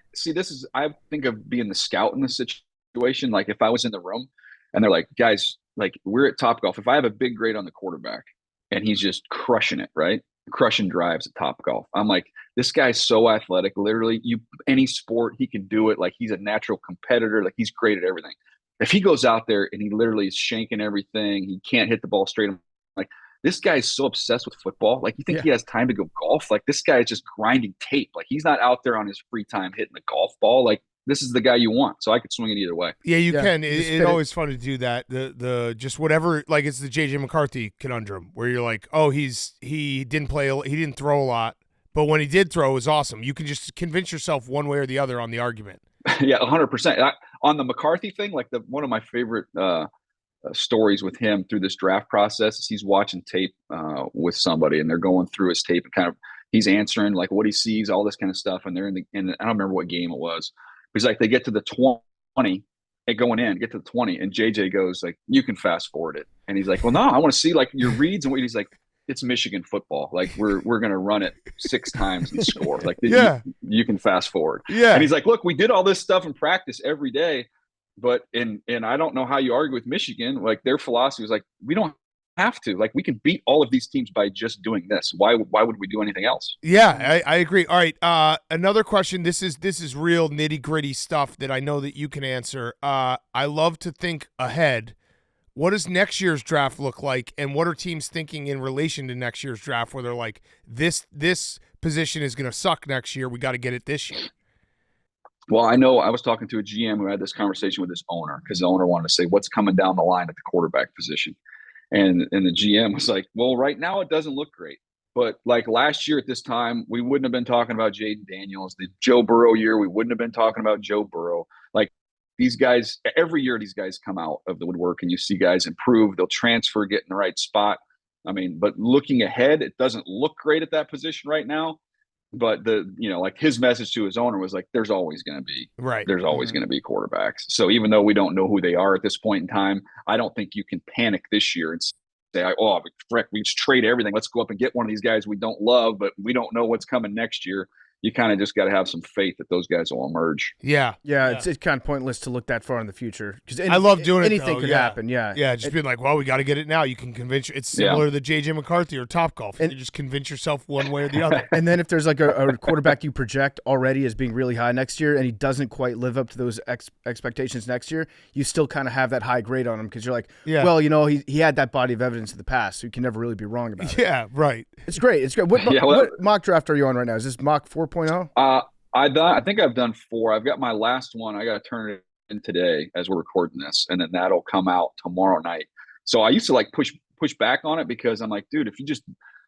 think of being the scout in this situation. Like if I was in the room and they're like, guys, like we're at Topgolf. If I have a big grade on the quarterback and he's just crushing it, right? Crushing drives at Topgolf. I'm like, this guy's so athletic. Literally, any sport he can do it. Like he's a natural competitor. Like he's great at everything. If he goes out there and he literally is shanking everything, he can't hit the ball straight. I'm like, this guy is so obsessed with football. Like you think he has time to go golf? Like this guy is just grinding tape. Like he's not out there on his free time hitting the golf ball. Like this is the guy you want. So I could swing it either way. Yeah, you can. It's always fun to do that. The just whatever, like it's the JJ McCarthy conundrum where you're like, oh, he didn't throw a lot, but when he did throw, it was awesome. You can just convince yourself one way or the other on the argument. Yeah, 100%. On the McCarthy thing, like one of my favorite stories with him through this draft process is he's watching tape with somebody, and they're going through his tape and kind of he's answering like what he sees, all this kind of stuff, and they're in I don't remember what game it was. He's like they get to the 20 and going in, get to the 20, and JJ goes like, "You can fast forward it," and he's like, "Well, no, I want to see like your reads and what." He's like, "It's Michigan football. Like we're gonna run it 6 times and score. Like you can fast forward." Yeah, and he's like, "Look, we did all this stuff in practice every day." But and I don't know how you argue with Michigan. Like their philosophy was like, we don't have to. Like we can beat all of these teams by just doing this. Why would we do anything else? Yeah, I agree. All right, another question. This is real nitty gritty stuff that I know that you can answer. I love to think ahead. What does next year's draft look like, and what are teams thinking in relation to next year's draft? Where they're like, this position is going to suck next year. We got to get it this year. Well, I know I was talking to a GM who had this conversation with his owner because the owner wanted to say what's coming down the line at the quarterback position. And the GM was like, well, right now it doesn't look great. But like last year at this time, we wouldn't have been talking about Jaden McDaniels. The Joe Burrow year, we wouldn't have been talking about Joe Burrow. Like these guys, every year these guys come out of the woodwork and you see guys improve. They'll transfer, get in the right spot. I mean, but looking ahead, it doesn't look great at that position right now. But like his message to his owner was like, there's always going to be quarterbacks. So even though we don't know who they are at this point in time, I don't think you can panic this year and say, oh, frick, we just trade everything. Let's go up and get one of these guys we don't love, but we don't know what's coming next year. You kind of just got to have some faith that those guys will emerge. Yeah. It's kind of pointless to look that far in the future because I love doing anything could happen. Yeah, just being like, well, we got to get it now. You can convince. It's similar to the JJ McCarthy or Topgolf. You just convince yourself one way or the other. And then if there's like a quarterback you project already as being really high next year, and he doesn't quite live up to those expectations next year, you still kind of have that high grade on him because you're like, well, he had that body of evidence in the past, so you can never really be wrong about it. Yeah, right. It's great. It's great. What mock draft are you on right now? Is this mock 4.0? I think I've done 4. I've got my last one. I got to turn it in today as we're recording this, and then that'll come out tomorrow night. So I used to like push back on it because I'm like, dude, if you just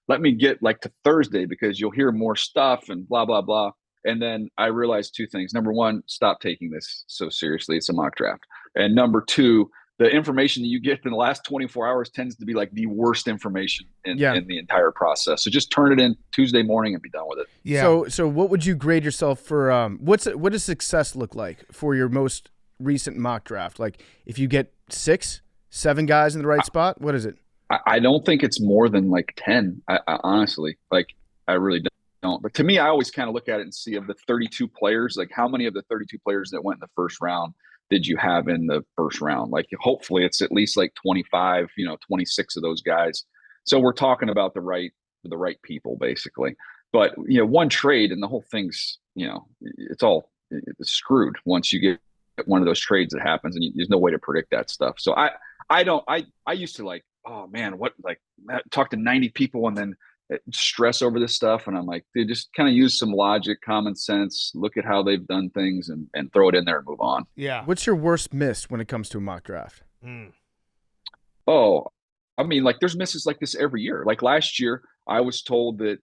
let me get like to Thursday because you'll hear more stuff and blah, blah, blah. And then I realized 2 things. Number 1, stop taking this so seriously. It's a mock draft. And number 2, the information that you get in the last 24 hours tends to be like the worst information in the entire process. So just turn it in Tuesday morning and be done with it. Yeah. So what would you grade yourself for? What does success look like for your most recent mock draft? Like if you get 6, 7 guys in the right spot, what is it? I don't think it's more than like 10. I honestly, like I really don't. But to me, I always kind of look at it and see of the 32 players, like how many of the 32 players that went in the first round did you have in the first round? Like hopefully it's at least like 25, 26 of those guys. So we're talking about the right people basically. But one trade and the whole thing's it's screwed once you get one of those trades that happens, and there's no way to predict that stuff. So I used to like, oh man, what, like talk to 90 people and then stress over this stuff, and I'm like, dude, just kind of use some logic, common sense, look at how they've done things and throw it in there and move on. Yeah. What's your worst miss when it comes to a mock draft? Oh, I mean, like there's misses like this every year. Like last year I was told that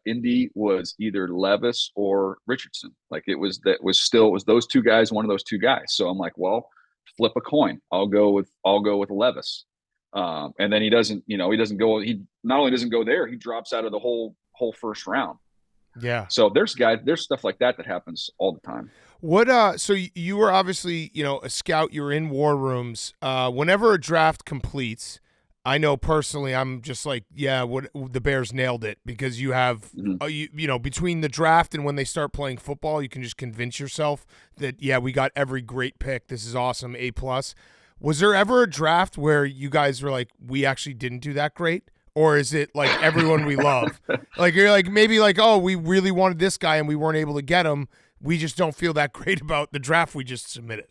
Indy was either Levis or Richardson. Like it was those 2 guys, one of those 2 guys. So I'm like, well, flip a coin. I'll go with Levis. And then he doesn't go. He not only doesn't go there, he drops out of the whole first round. Yeah. So there's stuff like that happens all the time. What? So you were obviously a scout. You're in war rooms. Whenever a draft completes, I know personally, I'm just like, yeah, the Bears nailed it because you have, between the draft and when they start playing football, you can just convince yourself that we got every great pick. This is awesome, A+. Was there ever a draft where you guys were like, we actually didn't do that great? Or is it like everyone we love? Like you're like, maybe like, oh, we really wanted this guy and we weren't able to get him. We just don't feel that great about the draft we just submitted.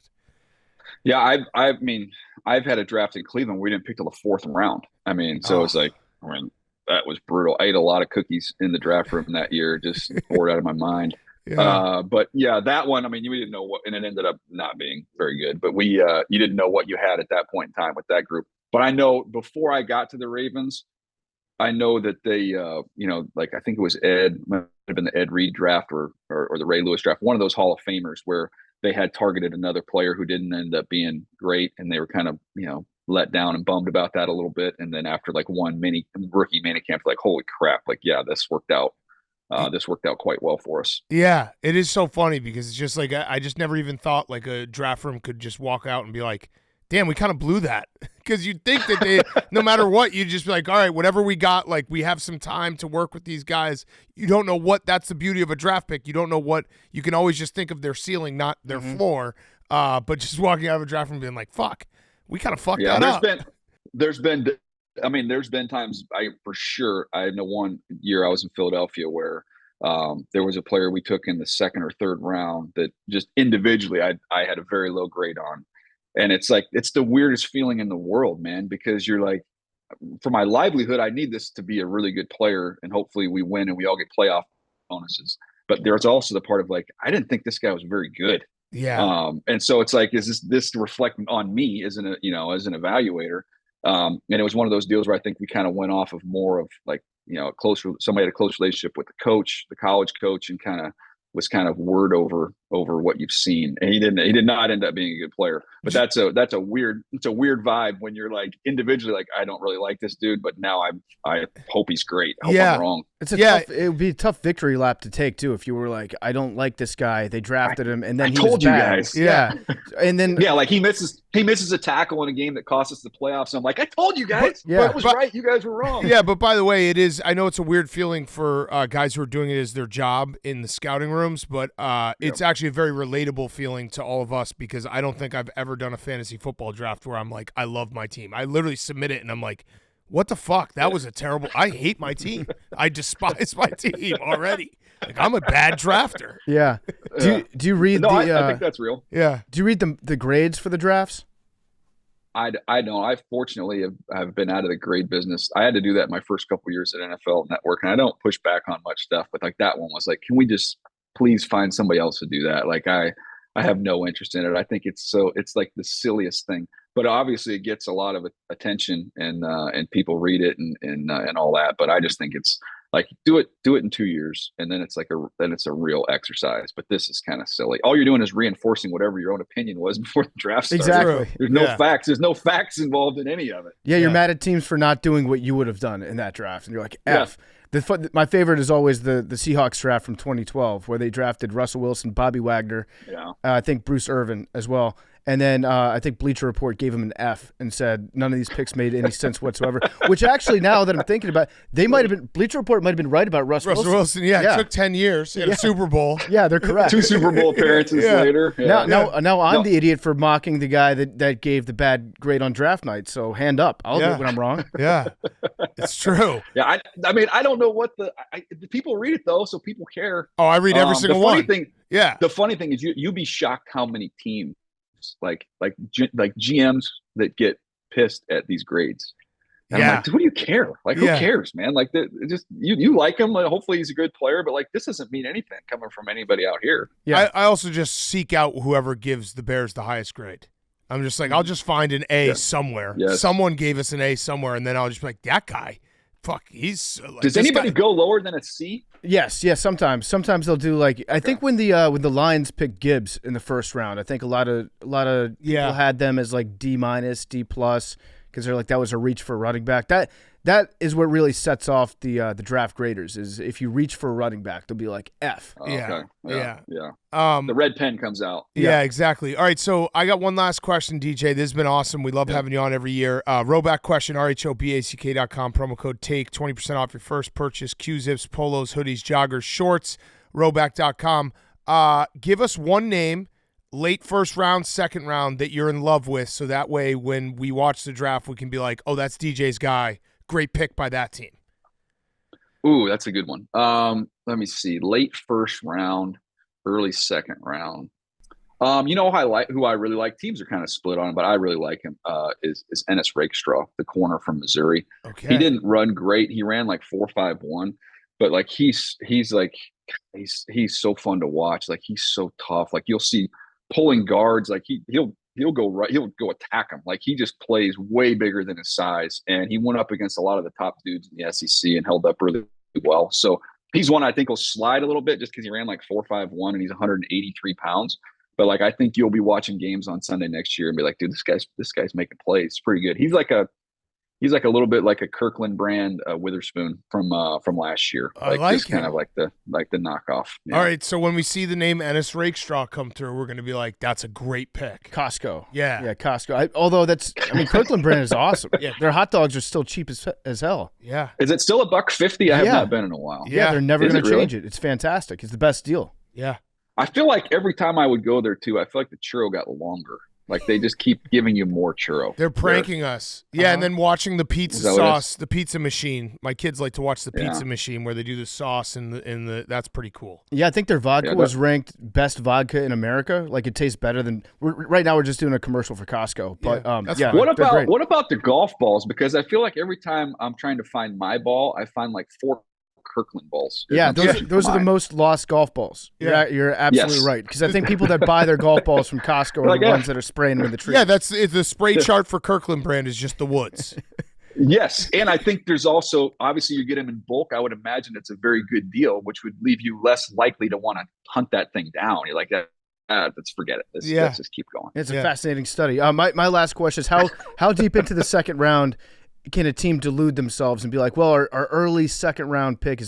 Yeah, I mean, I've had a draft in Cleveland where we didn't pick till the 4th round. I mean, so it's like, that was brutal. I ate a lot of cookies in the draft room that year, just bored out of my mind. Yeah. But yeah, that one, I mean, we didn't know what, and it ended up not being very good, but you didn't know what you had at that point in time with that group. But I know before I got to the Ravens, I know that they, like I think it was might have been the Ed Reed draft or the Ray Lewis draft, one of those Hall of Famers where they had targeted another player who didn't end up being great, and they were kind of, let down and bummed about that a little bit. And then after like one rookie minicamp, like, holy crap, like, yeah, this worked out. This worked out quite well for us. Yeah, it is so funny because it's just like I just never even thought like a draft room could just walk out and be like, damn, we kind of blew that. Because you'd think that they, no matter what, you'd just be like, all right, whatever we got, like we have some time to work with these guys. You don't know what, that's the beauty of a draft pick. You don't know what, you can always just think of their ceiling, not their floor. But just walking out of a draft room being like, fuck, we kind of fucked that up. There's been times I know one year I was in Philadelphia where there was a player we took in the second or third round that just individually I had a very low grade on. And it's like, it's the weirdest feeling in the world, man, because you're like, for my livelihood, I need this to be a really good player and hopefully we win and we all get playoff bonuses. But there's also the part of like, I didn't think this guy was very good. Yeah. And so it's like, is this reflecting on me as an evaluator? And it was one of those deals where I think we kind of went off of more of like, somebody had a close relationship with the coach, the college coach, and was word over what you've seen. And he did not end up being a good player. But it's a weird vibe when you're like individually like, I don't really like this dude, but now I hope he's great. I hope I'm wrong. It would be a tough victory lap to take too if you were like, I don't like this guy. They drafted him and then he told was you bad. guys. Yeah. And then like he misses a tackle in a game that cost us the playoffs. And I'm like, I told you guys. I was right. You guys were wrong. Yeah, but by the way, I know it's a weird feeling for guys who are doing it as their job in the scouting rooms, but it's actually a very relatable feeling to all of us because I don't think I've ever done a fantasy football draft where I'm like, I love my team. I literally submit it and I'm like, what the fuck? That was a terrible. I hate my team. I despise my team already. Like I'm a bad drafter. Yeah. Do you read I think that's real. Yeah. Do you read the grades for the drafts? I don't. I fortunately have been out of the grade business. I had to do that my first couple of years at NFL Network, and I don't push back on much stuff. But like that one was like, can we just please find somebody else to do that? Like I have no interest in it. I think it's like the silliest thing. But obviously, it gets a lot of attention, and people read it and all that. But I just think it's like do it in 2 years, and then it's a real exercise. But this is kind of silly. All you're doing is reinforcing whatever your own opinion was before the draft started. Exactly. There's no facts. There's no facts involved in any of it. Yeah, you're mad at teams for not doing what you would have done in that draft, and you're like, F. My favorite is always the Seahawks draft from 2012, where they drafted Russell Wilson, Bobby Wagner, I think Bruce Irvin as well. And then I think Bleacher Report gave him an F and said none of these picks made any sense whatsoever. Which actually, now that I'm thinking about it, Bleacher Report might have been right about Russell Wilson. It took 10 years. He had a Super Bowl. Yeah, they're correct. 2 Super Bowl appearances later. Yeah. Now I'm the idiot for mocking the guy that gave the bad grade on draft night. So hand up. I'll admit when I'm wrong. Yeah, it's true. Yeah, I mean, I don't know what the people read it though, so people care. Oh, I read every single one. The funny thing is you'd be shocked how many teams like GMs that get pissed at these grades. And I'm like, what do you care? Like, who cares, man? Like, just you like him. Hopefully, he's a good player, but like, this doesn't mean anything coming from anybody out here. Yeah, I also just seek out whoever gives the Bears the highest grade. I'm just like, I'll just find an A somewhere. Yes. Someone gave us an A somewhere, and then I'll just be like, that guy. Fuck, he's. Like, does anybody go lower than a C? Yes. Sometimes they'll do like I think when the Lions picked Gibbs in the first round, I think a lot of people had them as like D-, D+, because they're like that was a reach for a running back. That is what really sets off the draft graders is if you reach for a running back, they'll be like F. Oh, okay. Yeah. The red pen comes out. Yeah, exactly. All right, so I got one last question, DJ. This has been awesome. We love having you on every year. Roback question, rhoback.com, promo code TAKE, 20% off your first purchase, Q-zips, polos, hoodies, joggers, shorts, roback.com. Give us one name, late first round, second round, that you're in love with, so that way when we watch the draft, we can be like, oh, that's DJ's guy. Great pick by that team. Ooh, that's a good one. Let me see. Late first round, early second round. Who I really like. Teams are kind of split on him, but I really like him. Is Ennis Rakestraw, the corner from Missouri. Okay. He didn't run great. He ran like 4.51, but like he's so fun to watch. Like he's so tough. Like you'll see pulling guards. Like he'll go right. He'll go attack him. Like he just plays way bigger than his size. And he went up against a lot of the top dudes in the SEC and held up really well. So he's one I think will slide a little bit just because he ran like 4.51 and he's 183 pounds. But like, I think you'll be watching games on Sunday next year and be like, dude, this guy's making plays. It's pretty good. He's like a little bit like a Kirkland brand Witherspoon from last year. I like just kind of like the knockoff. Yeah. All right, so when we see the name Ennis Rakestraw come through, we're going to be like, that's a great pick. Costco. Yeah, Costco. Although Kirkland brand is awesome. Yeah, their hot dogs are still cheap as hell. Yeah. Is it still $1.50? I have not been in a while. Yeah, they're never going to change it. It's fantastic. It's the best deal. Yeah. I feel like every time I would go there too, I feel like the churro got longer. Like they just keep giving you more churro. They're pranking us. Yeah, and then watching the pizza sauce, the pizza machine. My kids like to watch the pizza machine where they do the sauce and the that's pretty cool. Yeah, I think their vodka was ranked best vodka in America. Like it tastes better than right now we're just doing a commercial for Costco. But what about the golf balls? Because I feel like every time I'm trying to find my ball, I find like 4 Kirkland balls. Yeah, those are the most lost golf balls. You're absolutely right. Because I think people that buy their golf balls from Costco are the ones that are spraying them in the trees. Yeah, that's the spray chart for Kirkland brand is just the woods. Yes, and I think there's also, obviously you get them in bulk. I would imagine it's a very good deal, which would leave you less likely to want to hunt that thing down. You're like, let's forget it. Let's just keep going. It's a fascinating study. My last question is how deep into the second round can a team delude themselves and be like, well, our early second round pick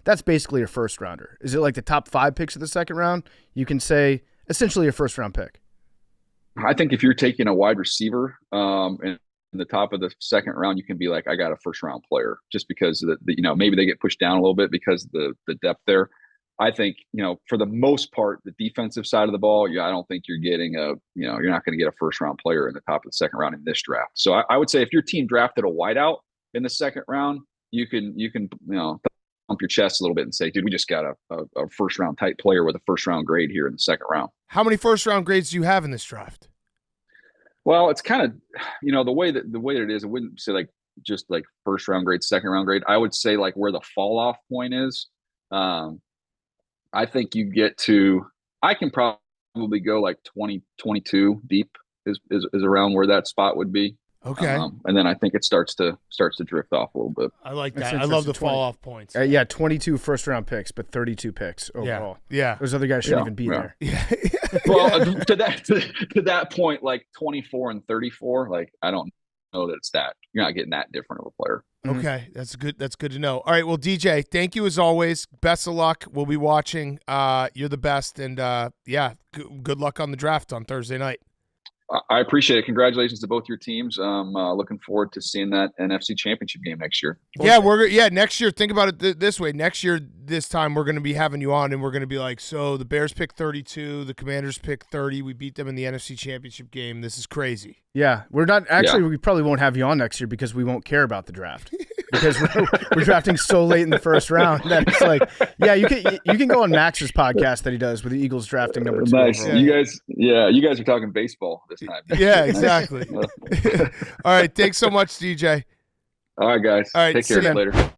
that's basically a first rounder? Is it like the top 5 picks of the second round? You can say essentially a first round pick. I think if you're taking a wide receiver in the top of the second round, you can be like, I got a first round player just because maybe they get pushed down a little bit because of the depth there. I think, for the most part, the defensive side of the ball, I don't think you're getting you're not going to get a first round player in the top of the second round in this draft. So I would say if your team drafted a wideout in the second round, you can pump your chest a little bit and say, dude, we just got a first round type player with a first round grade here in the second round. How many first round grades do you have in this draft? Well, it's kind of, the way that it is, I wouldn't say like just like first round grade, second round grade. I would say like where the fall off point is. I think you get to, I can probably go like 20, 22 deep is around where that spot would be. Okay. And then I think it starts to drift off a little bit. I like that. I love the fall off points. 22 first round picks, but 32 picks overall. Yeah. Those other guys shouldn't even be there. Yeah. Well, to that point, like 24 and 34, like I don't know that it's that. You're not getting that different of a player. Okay, that's good. That's good to know. All right, well, DJ, thank you as always. Best of luck. We'll be watching. You're the best, and good luck on the draft on Thursday night. I appreciate it. Congratulations to both your teams. Looking forward to seeing that NFC Championship game next year. Yeah, next year. Think about it this way. Next year, this time we're going to be having you on, and we're going to be like, so the Bears pick 32, the Commanders pick 30. We beat them in the NFC Championship game. This is crazy. Yeah, we're not actually. We probably won't have you on next year because we won't care about the draft because we're drafting so late in the first round that it's like, you can go on Max's podcast that he does with the Eagles drafting number 2. Nice, overall. You guys are talking baseball this time. Yeah, exactly. All right, thanks so much, DJ. All right, guys. All right, take care. Later.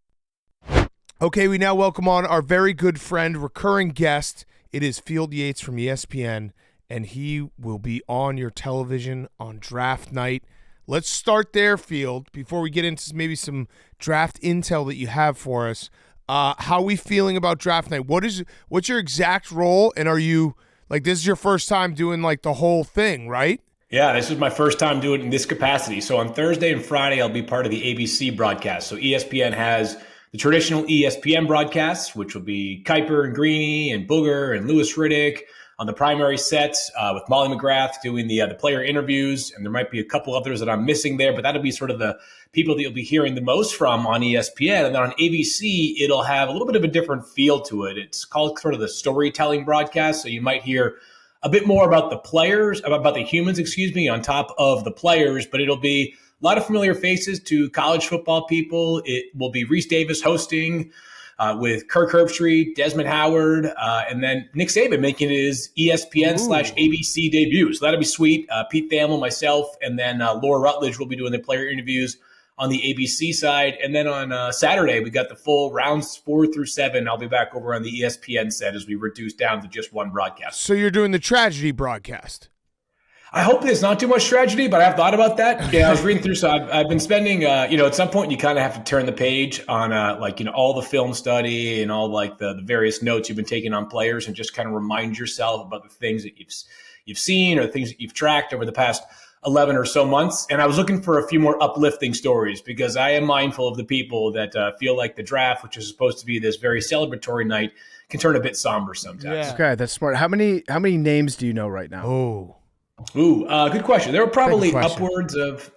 Okay, we now welcome on our very good friend, recurring guest. It is Field Yates from ESPN, and he will be on your television on draft night. Let's start there, Field, before we get into maybe some draft intel that you have for us. How are we feeling about draft night? What's your exact role, and are you like this is your first time doing like the whole thing, right? Yeah, this is my first time doing it in this capacity. So on Thursday and Friday, I'll be part of the ABC broadcast. So ESPN has the traditional ESPN broadcasts, which will be Kuiper and Greeny and Booger and Louis Riddick on the primary sets with Molly McGrath doing the player interviews. And there might be a couple others that I'm missing there, but that'll be sort of the people that you'll be hearing the most from on ESPN. And then on ABC, it'll have a little bit of a different feel to it. It's called sort of the storytelling broadcast. So you might hear a bit more about the players, about the humans, on top of the players, but it'll be a lot of familiar faces to college football people. It will be Reese Davis hosting with Kirk Herbstreit, Desmond Howard, and then Nick Saban making his ESPN/ABC debut. So that'll be sweet. Pete Thamel, myself, and then Laura Rutledge will be doing the player interviews on the ABC side. And then on Saturday, we got the full rounds 4 through 7. I'll be back over on the ESPN set as we reduce down to just one broadcast. So you're doing the tragedy broadcast. I hope there's not too much tragedy, but I've thought about that. Yeah, I was reading through. So I've been spending, at some point you kind of have to turn the page on all the film study and all like the various notes you've been taking on players and just kind of remind yourself about the things that you've seen or things that you've tracked over the past 11 or so months. And I was looking for a few more uplifting stories because I am mindful of the people that feel like the draft, which is supposed to be this very celebratory night, can turn a bit somber sometimes. Yeah. Okay, that's smart. How many names do you know right now? Good question. There were probably upwards of,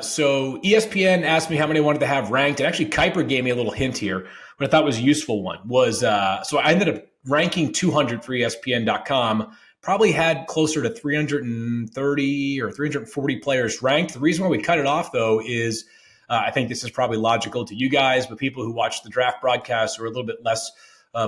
so ESPN asked me how many I wanted to have ranked. And actually, Kuiper gave me a little hint here, what I thought was a useful one was, so I ended up ranking 200 for ESPN.com, probably had closer to 330 or 340 players ranked. The reason why we cut it off, though, is I think this is probably logical to you guys, but people who watch the draft broadcast or a little bit less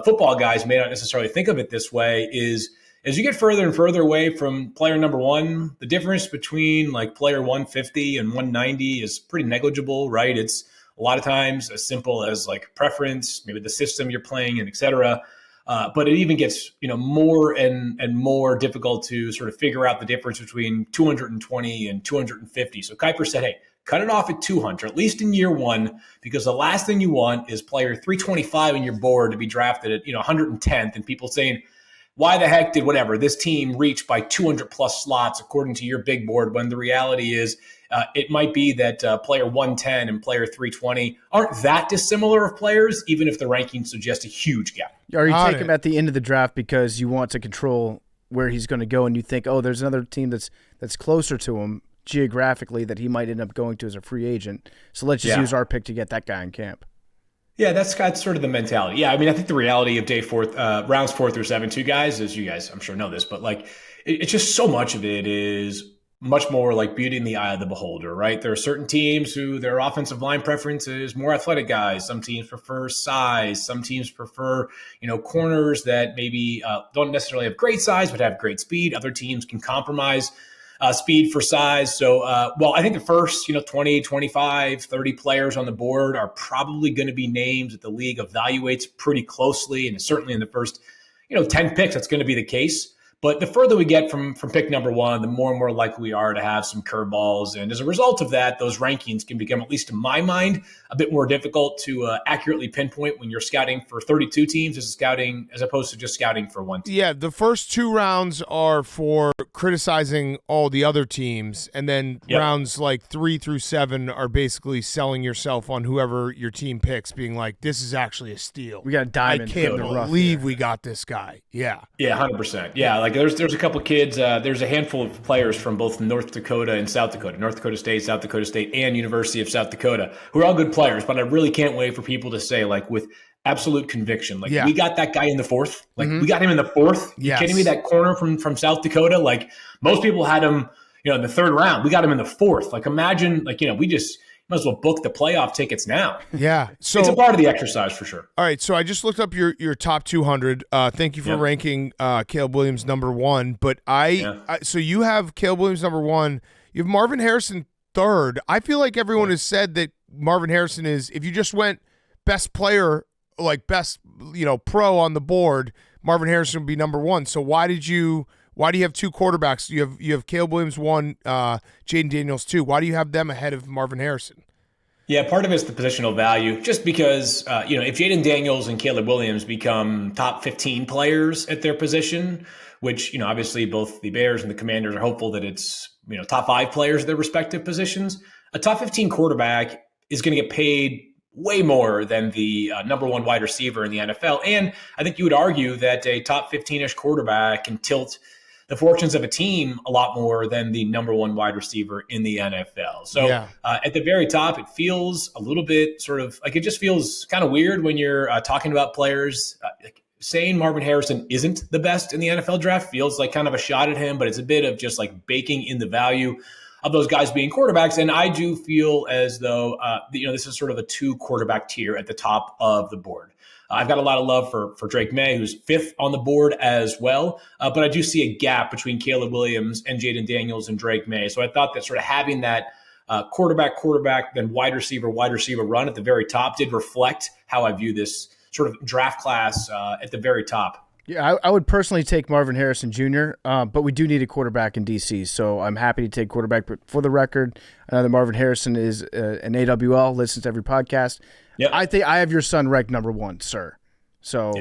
football guys may not necessarily think of it this way, is as you get further and further away from player number one, the difference between like player 150 and 190 is pretty negligible, right? It's a lot of times as simple as like preference, maybe the system you're playing in, et cetera. But it even gets more and more difficult to sort of figure out the difference between 220 and 250. So Kuiper said, hey, cut it off at 200, at least in year one, because the last thing you want is player 325 in your board to be drafted at 110th, and people saying, why the heck did this team reach by 200 plus slots according to your big board, when the reality is it might be that player 110 and player 320 aren't that dissimilar of players, even if the rankings suggest a huge gap. Are you taking him at the end of the draft because you want to control where he's going to go, and you think, oh, there's another team that's closer to him geographically that he might end up going to as a free agent, so let's just use our pick to get that guy in camp? Yeah, that's sort of the mentality. Yeah, I mean, I think the reality of rounds 4 through 7, two guys, as you guys I'm sure know this, but like it's just so much of it is much more like beauty in the eye of the beholder, right? There are certain teams who their offensive line preference is more athletic guys. Some teams prefer size. Some teams prefer, corners that maybe don't necessarily have great size but have great speed. Other teams can compromise speed for size. So, I think the first, 20, 25, 30 players on the board are probably going to be names that the league evaluates pretty closely. And certainly in the first, 10 picks, that's going to be the case. But the further we get from pick number one, the more and more likely we are to have some curveballs. And as a result of that, those rankings can become, at least in my mind, a bit more difficult to accurately pinpoint when you're scouting for 32 teams as opposed to just scouting for one team. Yeah, the first 2 rounds are for criticizing all the other teams. And then rounds like 3 through 7 are basically selling yourself on whoever your team picks, being like, this is actually a steal. We got a diamond. I can't believe we got this guy. Yeah. Yeah, 100%. Yeah, like there's a couple kids. There's a handful of players from both North Dakota and South Dakota, North Dakota State, South Dakota State, and University of South Dakota, who are all good players. But I really can't wait for people to say, like, with absolute conviction, like, we got that guy in the 4th. Like, we got him in the 4th. You kidding me? That corner from South Dakota. Like, most people had him, in the 3rd round. We got him in the 4th. Like, imagine, like, we just might as well book the playoff tickets now. Yeah. So it's a part of the exercise for sure. All right. So I just looked up your top 200. Thank you for ranking Caleb Williams number 1. But so you have Caleb Williams number 1. You have Marvin Harrison 3rd. I feel like everyone has said that Marvin Harrison is, if you just went best player, like best, pro on the board, Marvin Harrison would be number 1. So why do you have 2 quarterbacks? You have Caleb Williams 1, Jaden Daniels 2. Why do you have them ahead of Marvin Harrison? Yeah, part of it's the positional value, just because, if Jaden Daniels and Caleb Williams become top 15 players at their position, which, obviously both the Bears and the Commanders are hopeful that it's, top 5 players at their respective positions, a top 15 quarterback is going to get paid way more than the number 1 wide receiver in the NFL. And I think you would argue that a top 15-ish quarterback can tilt the fortunes of a team a lot more than the number 1 wide receiver in the NFL. So at the very top, it feels a little bit sort of like, it just feels kind of weird when you're talking about players. Saying Marvin Harrison isn't the best in the NFL draft feels like kind of a shot at him, but it's a bit of just like baking in the value of those guys being quarterbacks. And I do feel as though, this is sort of a 2 quarterback tier at the top of the board. I've got a lot of love for Drake May, who's 5th on the board as well. But I do see a gap between Caleb Williams and Jaden Daniels and Drake May. So I thought that sort of having that quarterback, then wide receiver run at the very top did reflect how I view this sort of draft class at the very top. Yeah, I would personally take Marvin Harrison Jr., but we do need a quarterback in DC, so I'm happy to take quarterback. But for the record, I know that Marvin Harrison is an AWL, listens to every podcast. Yep. I think I have your son ranked number 1, sir. So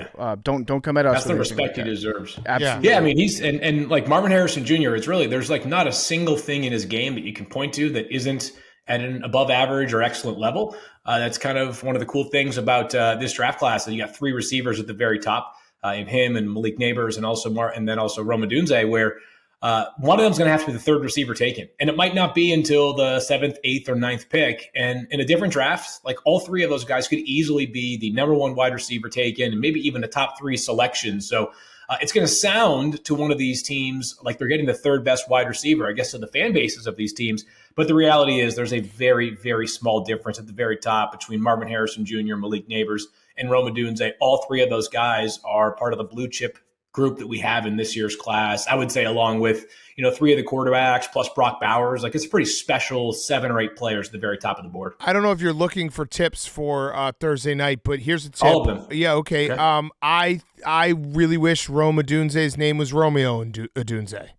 don't come at us. That's the respect he deserves. Absolutely. Yeah, I mean, he's and like Marvin Harrison Jr. It's really there's like not a single thing in his game that you can point to that isn't at an above average or excellent level. That's kind of one of the cool things about this draft class. And you got 3 receivers at the very top, in him and Malik Neighbors, and also Rome Odunze, where one of them is going to have to be the 3rd receiver taken. And it might not be until the 7th, 8th, or 9th pick. And in a different draft, like all 3 of those guys could easily be the number 1 wide receiver taken and maybe even a top 3 selection. So it's going to sound to one of these teams like they're getting the 3rd best wide receiver, I guess, to the fan bases of these teams. But the reality is there's a very, very small difference at the very top between Marvin Harrison Jr., Malik Neighbors, and Rome Odunze. All 3 of those guys are part of the blue chip group that we have in this year's class. I would say along with, 3 of the quarterbacks plus Brock Bowers, like it's a pretty special 7 or 8 players at the very top of the board. I don't know if you're looking for tips for Thursday night, but here's a tip. All of them. Yeah, okay. I really wish Rome Odunze's name was Romeo Odunze.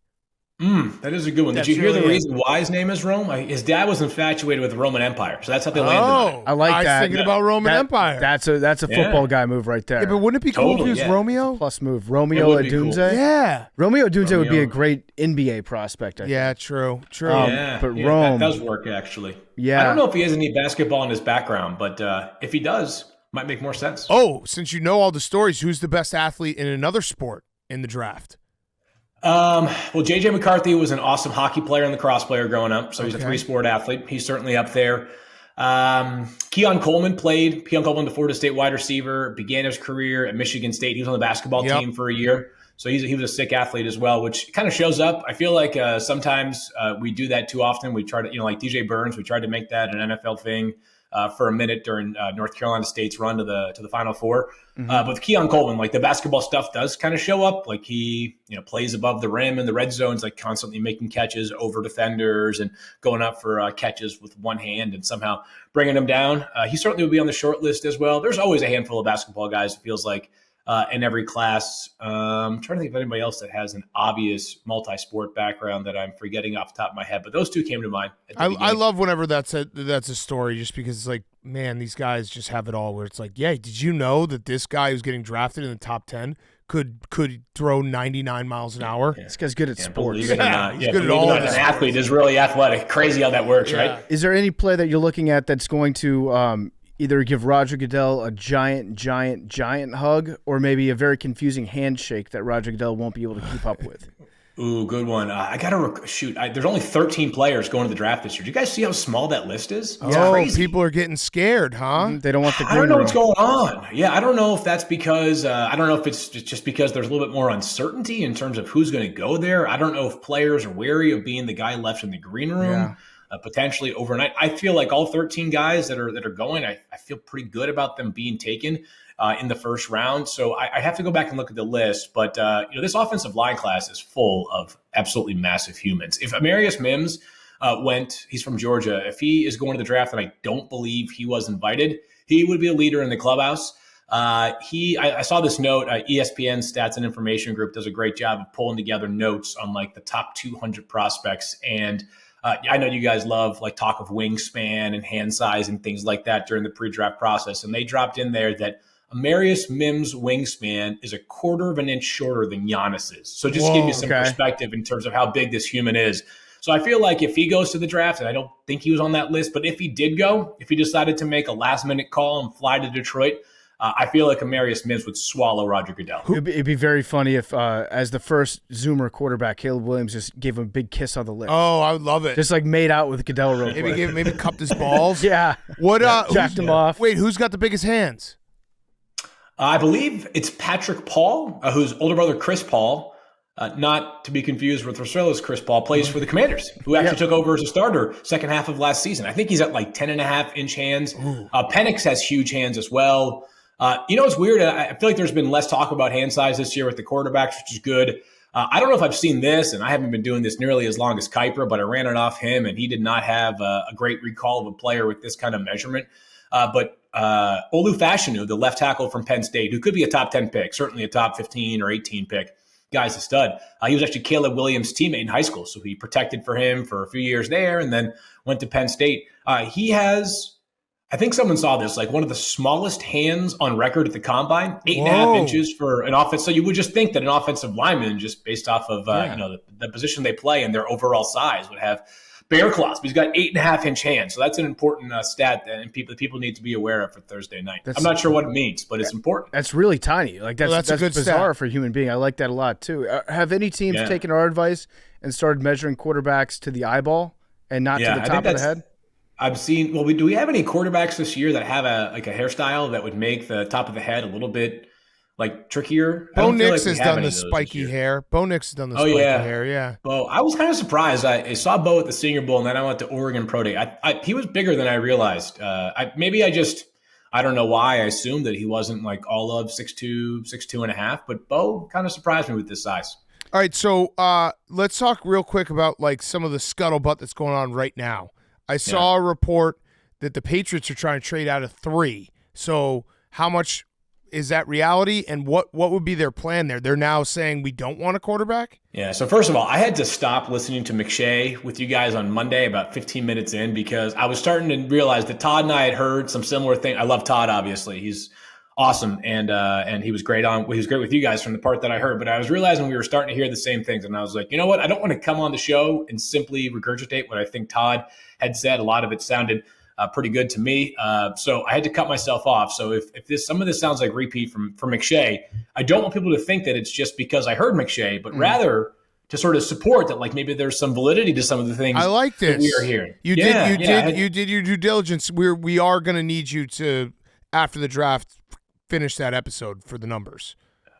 That is a good one. Did you hear the reason why his name is Rome? His dad was infatuated with the Roman Empire, so that's how they landed on it. I like that. I was thinking about Roman Empire. That's a football guy move right there. Yeah, but wouldn't it be cool if he was Romeo? Plus move. Romeo Odunze? Cool. Yeah. Romeo Odunze would be a great NBA prospect, I think. Yeah, true. But that Rome. does work, actually. Yeah. I don't know if he has any basketball in his background, but if he does, might make more sense. Oh, since you know all the stories, who's the best athlete in another sport in the draft? Well, JJ McCarthy was an awesome hockey player and lacrosse player growing up, so he's a 3-sport athlete. He's certainly up there. Keon Coleman, the Florida State wide receiver, began his career at Michigan State. He was on the basketball team for a year, so he was a sick athlete as well, which kind of shows up. I feel like sometimes we do that too often. We try to, like DJ Burns, we tried to make that an NFL thing for a minute during North Carolina State's run to the Final Four. But with Keon Coleman, like the basketball stuff does kind of show up. Like he, plays above the rim in the red zones, like constantly making catches over defenders and going up for catches with one hand and somehow bringing them down. He certainly would be on the short list as well. There's always a handful of basketball guys, it feels like, in every class. I'm trying to think of anybody else that has an obvious multi-sport background that I'm forgetting off the top of my head, but those 2 came to mind. I love whenever that's a story, just because it's like, man, these guys just have it all, where it's like, yeah, did you know that this guy who's getting drafted in the top 10 could throw 99 miles an hour? This guy's good at sports. He's good at all. An athlete is really athletic. Crazy how that works, right? Is there any play that you're looking at that's going to either give Roger Goodell a giant hug, or maybe a very confusing handshake that Roger Goodell won't be able to keep up with? Ooh, good one. I got to shoot. There's only 13 players going to the draft this year. Do you guys see how small that list is? It's crazy. People are getting scared, huh? They don't want the green I don't know room. what's going on. Yeah, I don't know if that's because I don't know if it's just because there's a little bit more uncertainty in terms of who's going to go there. I don't know if players are wary of being the guy left in the green room. Potentially overnight. I feel like all 13 guys that are going, I feel pretty good about them being taken in the first round. So I have to go back and look at the list. But this offensive line class is full of absolutely massive humans. If Amarius Mims he's from Georgia. If he is going to the draft, and I don't believe he was invited, he would be a leader in the clubhouse. I saw this note. ESPN Stats and Information Group does a great job of pulling together notes on like the top 200 prospects. And I know you guys love like talk of wingspan and hand size and things like that during the pre-draft process. And they dropped in there that Amarius Mims' wingspan is a quarter of an inch shorter than Giannis's. So just to give you some perspective in terms of how big this human is. So I feel like if he goes to the draft, and I don't think he was on that list, but if he did go, if he decided to make a last-minute call and fly to Detroit, I feel like Amarius Mims would swallow Roger Goodell. It'd be very funny if, as the first Zoomer quarterback, Caleb Williams just gave him a big kiss on the lips. Oh, I would love it. Just like made out with Goodell real quick. Maybe cupped his balls. Yeah. Jacked him off. Wait, who's got the biggest hands? I believe it's Patrick Paul, whose older brother Chris Paul, not to be confused with Rosillo's Chris Paul, plays for the Commanders, who actually took over as a starter second half of last season. I think he's at like 10.5-inch hands. Penix has huge hands as well. It's weird. I feel like there's been less talk about hand size this year with the quarterbacks, which is good. I don't know if I've seen this, and I haven't been doing this nearly as long as Kuiper, but I ran it off him, and he did not have a great recall of a player with this kind of measurement. But Olu Fashanu, the left tackle from Penn State, who could be a top 10 pick, certainly a top 15 or 18 pick, guy's a stud. He was actually Caleb Williams' teammate in high school, so he protected for him for a few years there and then went to Penn State. He has, I think someone saw this, like one of the smallest hands on record at the combine, 8.5 inches for an offense. So you would just think that an offensive lineman, just based off of the position they play and their overall size, would have bear claws. But he's got 8.5 inch hands, so that's an important stat that people need to be aware of for Thursday night. I'm not sure what it means, but it's important. That's really tiny. Like that's a good bizarre stat for a human being. I like that a lot too. Have any teams taken our advice and started measuring quarterbacks to the eyeball and not to the top of the head? I've seen. Well, do we have any quarterbacks this year that have a hairstyle that would make the top of the head a little bit like trickier? Bo Nix has done the spiky hair. Bo Nix has done the spiky hair. Yeah. Bo, I was kind of surprised. I saw Bo at the Senior Bowl, and then I went to Oregon Pro Day. He was bigger than I realized. I don't know why I assumed that he wasn't like all of 6'2", 6'2.5", but Bo kind of surprised me with this size. All right, so let's talk real quick about like some of the scuttlebutt that's going on right now. I saw a report that the Patriots are trying to trade out of 3. So how much is that reality, and what would be their plan there? They're now saying we don't want a quarterback? Yeah, so first of all, I had to stop listening to McShay with you guys on Monday about 15 minutes in because I was starting to realize that Todd and I had heard some similar thing. I love Todd, obviously. He's awesome, and he was great with you guys from the part that I heard, but I was realizing we were starting to hear the same things, and I was like, you know what? I don't want to come on the show and simply regurgitate what I think Todd had said. A lot of it sounded pretty good to me, so I had to cut myself off. So if some of this sounds like repeat from McShay, I don't want people to think that it's just because I heard McShay, but rather to sort of support that, like maybe there's some validity to some of the things I like this. That we are hearing. You did your due diligence. We are going to need you to, after the draft, finish that episode for the numbers.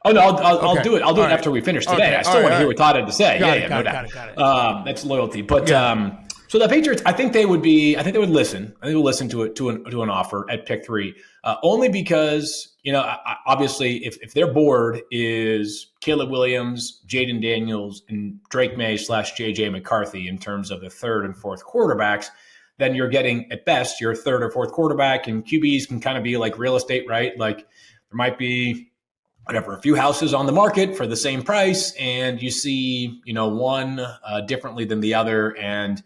Oh no, I'll do it. I'll do it after we finish today. Okay. I still want to hear what Todd had to say. Got it. That's loyalty. But so the Patriots, I think they would listen. I think they would listen to an offer at pick 3, only because obviously if their board is Caleb Williams, Jaden Daniels, and Drake May / JJ McCarthy in terms of the 3rd and 4th quarterbacks, then you're getting at best your 3rd or 4th quarterback, and QBs can kind of be like real estate, right? Like there might be a few houses on the market for the same price, and you see, one differently than the other, and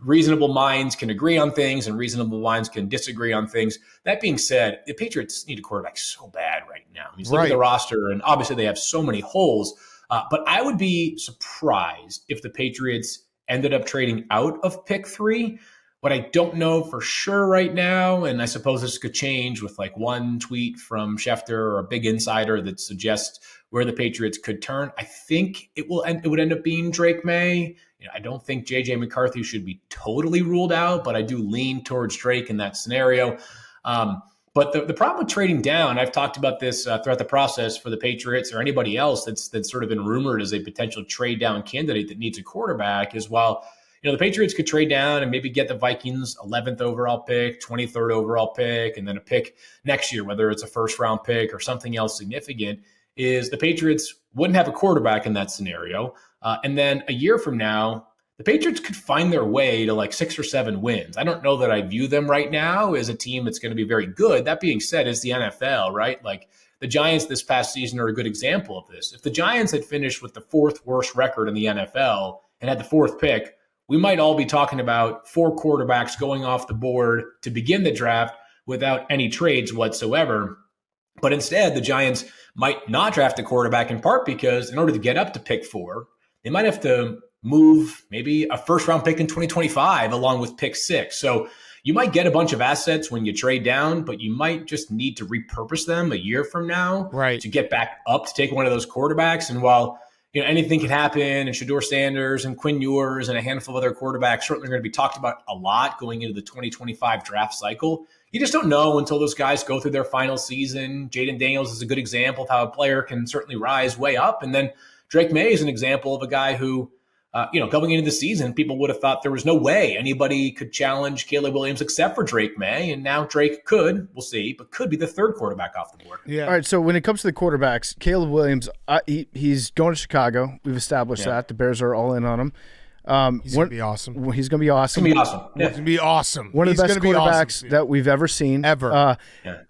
reasonable minds can agree on things and reasonable minds can disagree on things. That being said, the Patriots need a quarterback so bad right now. I mean, look at the roster, and obviously they have so many holes, but I would be surprised if the Patriots ended up trading out of pick 3. What I don't know for sure right now, and I suppose this could change with like one tweet from Schefter or a big insider that suggests where the Patriots could turn. I think it would end up being Drake May. I don't think JJ McCarthy should be totally ruled out, but I do lean towards Drake in that scenario. But the problem with trading down, I've talked about this throughout the process for the Patriots or anybody else that's sort of been rumored as a potential trade down candidate that needs a quarterback, is while the Patriots could trade down and maybe get the Vikings 11th overall pick, 23rd overall pick, and then a pick next year, whether it's a first-round pick or something else significant, is the Patriots wouldn't have a quarterback in that scenario. And then a year from now, the Patriots could find their way to like 6 or 7 wins. I don't know that I view them right now as a team that's going to be very good. That being said, it's the NFL, right? Like the Giants this past season are a good example of this. If the Giants had finished with the 4th worst record in the NFL and had the 4th pick, we might all be talking about 4 quarterbacks going off the board to begin the draft without any trades whatsoever. But instead, the Giants might not draft a quarterback, in part because in order to get up to pick 4, they might have to move maybe a first-round pick in 2025 along with pick 6. So you might get a bunch of assets when you trade down, but you might just need to repurpose them a year from now to get back up to take one of those quarterbacks. And while anything can happen, and Shedeur Sanders and Quinn Ewers and a handful of other quarterbacks certainly are going to be talked about a lot going into the 2025 draft cycle, you just don't know until those guys go through their final season. Jaden Daniels is a good example of how a player can certainly rise way up. And then Drake May is an example of a guy who, going into the season, people would have thought there was no way anybody could challenge Caleb Williams except for Drake May. And now Drake could, we'll see, but could be the 3rd quarterback off the board. Yeah. All right, so when it comes to the quarterbacks, Caleb Williams, he's going to Chicago. We've established that. The Bears are all in on him. He's going to be awesome. He's going to be awesome. He's going to be awesome. He's going to be awesome. One of the best quarterbacks that we've ever seen. Ever. I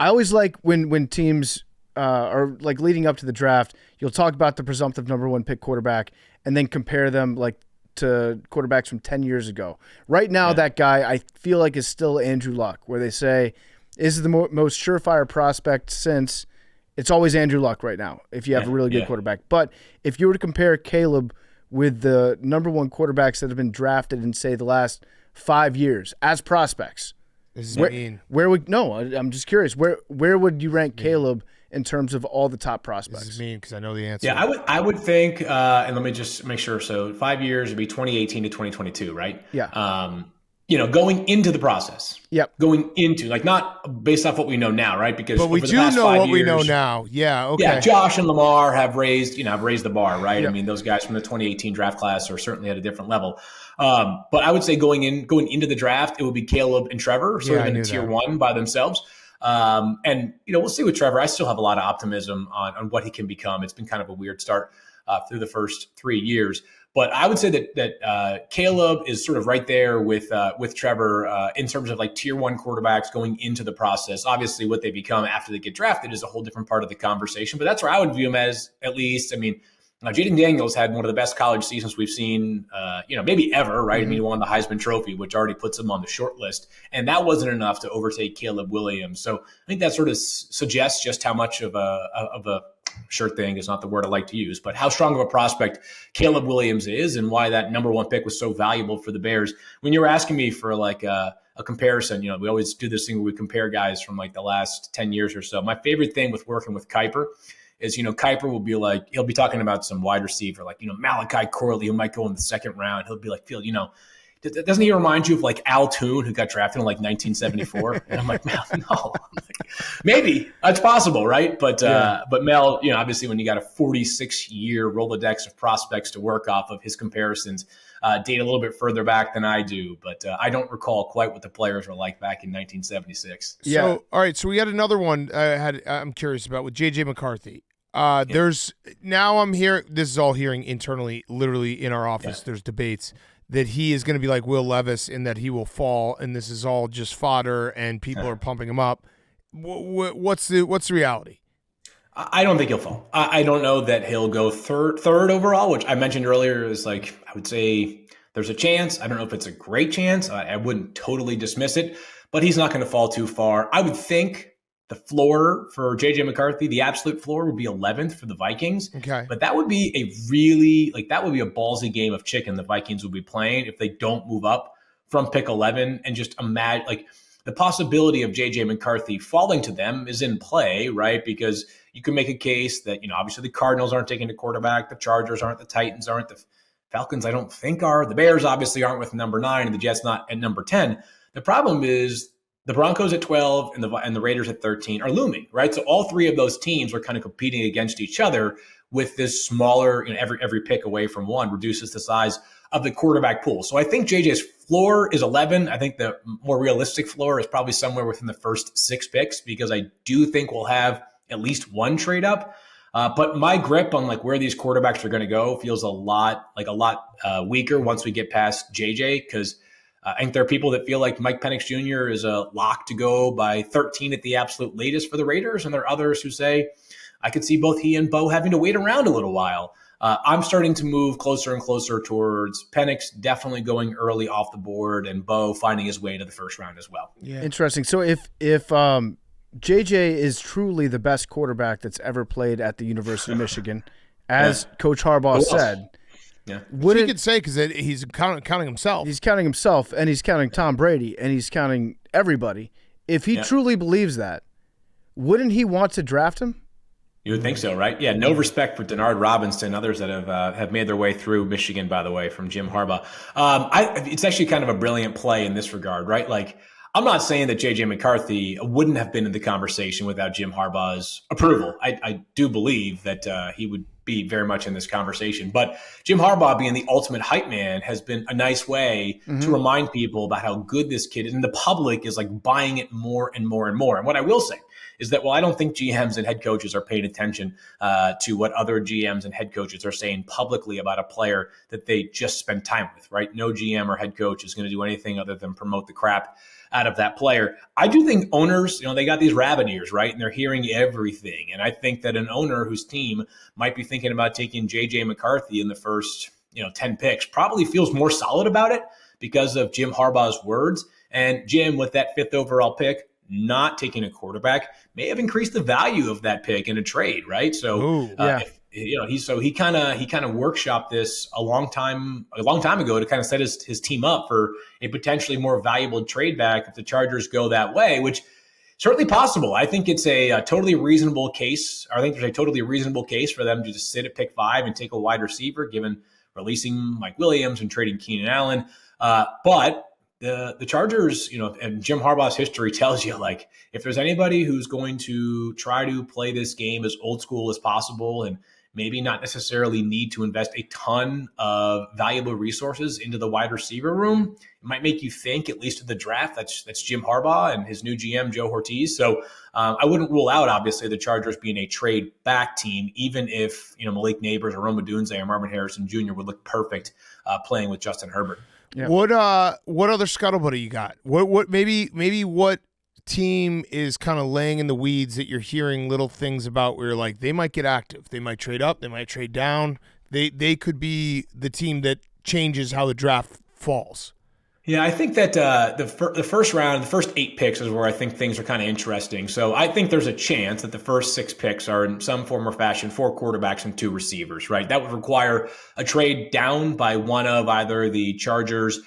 always like when teams are like leading up to the draft, you'll talk about the presumptive number 1 pick quarterback and then compare them like to quarterbacks from 10 years ago. Right now, that guy I feel like is still Andrew Luck, where they say, is the most surefire prospect since it's always Andrew Luck right now if you have a really good quarterback. But if you were to compare Caleb with the number one quarterbacks that have been drafted in, say, the last 5 years as prospects, I'm just curious. Where would you rank Caleb in terms of all the top prospects? This is mean because I know the answer. Yeah, I would think, and let me just make sure. So 5 years would be 2018 to 2022, right? Yeah. Going into the process. Yep. Going into, like, not based off what we know now, right? Because but we over the do past know 5 what years, we know now. Yeah. Okay. Yeah, Josh and Lamar have raised the bar, right? Yep. I mean, those guys from the 2018 draft class are certainly at a different level. But I would say going into the draft, it would be Caleb and Trevor, sort of in a tier one by themselves. And we'll see with Trevor. I still have a lot of optimism on what he can become. It's been kind of a weird start through the first 3 years. But I would say that Caleb is sort of right there with Trevor in terms of like tier one quarterbacks going into the process. Obviously, what they become after they get drafted is a whole different part of the conversation. But that's where I would view him as, at least. I mean, Jaden McDaniels had one of the best college seasons we've seen, maybe ever, right? Mm-hmm. I mean, he won the Heisman Trophy, which already puts him on the short list. And that wasn't enough to overtake Caleb Williams. So I think that sort of suggests just how much of a sure thing is not the word I like to use, but how strong of a prospect Caleb Williams is and why that number one pick was so valuable for the Bears. When you were asking me for like a comparison, we always do this thing where we compare guys from like the last 10 years or so. My favorite thing with working with Kuiper is, Kuiper will be like, he'll be talking about some wide receiver, like, Malachi Corley, who might go in the second round. He'll be like, Phil, doesn't he remind you of like Al Toon, who got drafted in like 1974? And I'm like, Mel, no. Maybe it's possible, right? But Mel, obviously when you got a 46-year Rolodex of prospects to work off of, his comparisons date a little bit further back than I do. But I don't recall quite what the players were like back in 1976. Yeah. So, all right. So we had another one I'm curious about with J.J. McCarthy. There's now I'm here. This is all hearing internally, literally in our office. There's debates that he is going to be like Will Levis in that he will fall, and this is all just fodder, and people are pumping him up. What's the reality? I don't think he'll fall. I don't know that he'll go third overall, which I mentioned earlier is like, I would say there's a chance. I don't know if it's a great chance. I wouldn't totally dismiss it, but he's not going to fall too far. I would think the floor for J.J. McCarthy, the absolute floor, would be 11th for the Vikings. Okay. But that would be that would be a ballsy game of chicken the Vikings would be playing if they don't move up from pick 11. And just imagine, like, the possibility of J.J. McCarthy falling to them is in play, right? Because you can make a case that, obviously the Cardinals aren't taking a quarterback, the Chargers aren't, the Titans aren't, the Falcons I don't think are, the Bears obviously aren't with number 9, and the Jets not at number 10. The problem is the Broncos at 12 and the Raiders at 13 are looming, right? So all three of those teams are kind of competing against each other with this smaller, every pick away from one reduces the size of the quarterback pool. So I think JJ's floor is 11. I think the more realistic floor is probably somewhere within the first 6 picks, because I do think we'll have at least one trade up. But my grip on like where these quarterbacks are going to go feels a lot weaker once we get past JJ, because I think there are people that feel like Mike Penix Jr. is a lock to go by 13 at the absolute latest for the Raiders. And there are others who say, I could see both he and Bo having to wait around a little while. I'm starting to move closer and closer towards Penix definitely going early off the board and Bo finding his way to the first round as well. Yeah. Interesting. So if JJ is truly the best quarterback that's ever played at the University of Michigan, as Coach Harbaugh said, yeah, he could say, because he's counting himself. He's counting himself, and he's counting Tom Brady, and he's counting everybody. If he truly believes that, wouldn't he want to draft him? You would think so, right? Yeah, no respect for Denard Robinson, others that have made their way through Michigan, by the way, from Jim Harbaugh. It's actually kind of a brilliant play in this regard, right? Like, I'm not saying that J.J. McCarthy wouldn't have been in the conversation without Jim Harbaugh's approval. I do believe that he would be very much in this conversation. But Jim Harbaugh, being the ultimate hype man, has been a nice way to remind people about how good this kid is. And the public is like buying it more and more and more. And what I will say is that, I don't think GMs and head coaches are paying attention to what other GMs and head coaches are saying publicly about a player that they just spend time with, right? No GM or head coach is going to do anything other than promote the crap out of that player. I do think owners, they got these rabbit ears, right? And they're hearing everything. And I think that an owner whose team might be thinking about taking J.J. McCarthy in the first, 10 picks, probably feels more solid about it because of Jim Harbaugh's words. And Jim, with that 5th overall pick, not taking a quarterback, may have increased the value of that pick in a trade, right? So, he kind of workshopped this a long time ago to kind of set his team up for a potentially more valuable trade back if the Chargers go that way, which certainly possible. I think it's a totally reasonable case. I think there's a totally reasonable case for them to just sit at pick 5 and take a wide receiver, given releasing Mike Williams and trading Keenan Allen. But the Chargers, and Jim Harbaugh's history tells you, like, if there's anybody who's going to try to play this game as old school as possible and maybe not necessarily need to invest a ton of valuable resources into the wide receiver room, it might make you think, at least at the draft, that's Jim Harbaugh and his new GM, Joe Ortiz. So I wouldn't rule out, obviously, the Chargers being a trade back team, even if Malik Neighbors or Rome Odunze or Marvin Harrison Jr. would look perfect playing with Justin Herbert. Yeah. What other scuttlebutt do you got? What maybe what team is kind of laying in the weeds that you're hearing little things about where you're like, they might get active, they might trade up, they might trade down, they could be the team that changes how the draft falls? Yeah, I think that the first round, the first 8 picks is where I think things are kind of interesting. So I think there's a chance that the first 6 picks are in some form or fashion 4 quarterbacks and 2 receivers, right? That would require a trade down by one of either the Chargers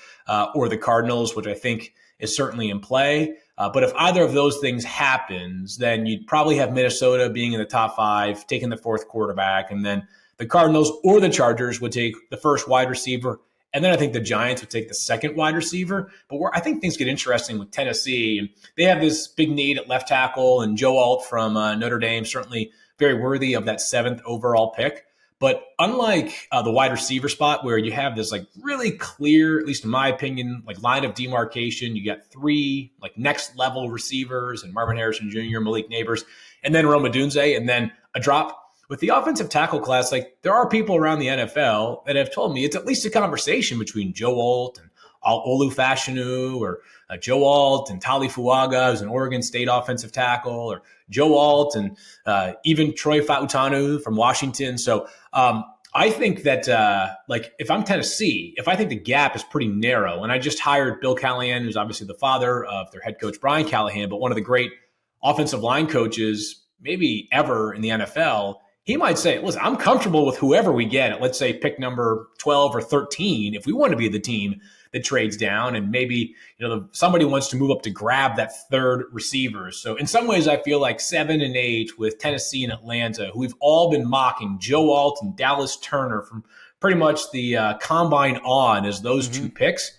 or the Cardinals, which I think is certainly in play. But if either of those things happens, then you'd probably have Minnesota being in the top 5, taking the 4th quarterback, and then the Cardinals or the Chargers would take the first wide receiver. And then I think the Giants would take the 2nd wide receiver. But where I think things get interesting with Tennessee, and they have this big need at left tackle, and Joe Alt from Notre Dame, certainly very worthy of that 7th overall pick. But unlike the wide receiver spot, where you have this like really clear, at least in my opinion, like line of demarcation, you got 3 like next level receivers and Marvin Harrison Jr., Malik Neighbors, and then Rome Odunze, and then a drop. With the offensive tackle class, like there are people around the NFL that have told me it's at least a conversation between Joe Alt and Olu Fashanu, or Joe Alt and Tali Fuaga, who's an Oregon State offensive tackle, or Joe Alt and even Troy Fautanu from Washington. So I think that like if I'm Tennessee, if I think the gap is pretty narrow, and I just hired Bill Callahan, who's obviously the father of their head coach Brian Callahan, but one of the great offensive line coaches maybe ever in the NFL. He might say, listen, I'm comfortable with whoever we get at, let's say, pick number 12 or 13, if we want to be the team that trades down, and maybe somebody wants to move up to grab that 3rd receiver. So in some ways, I feel like 7 and 8 with Tennessee and Atlanta, who we've all been mocking, Joe Alt and Dallas Turner from pretty much the combine on as those 2 picks.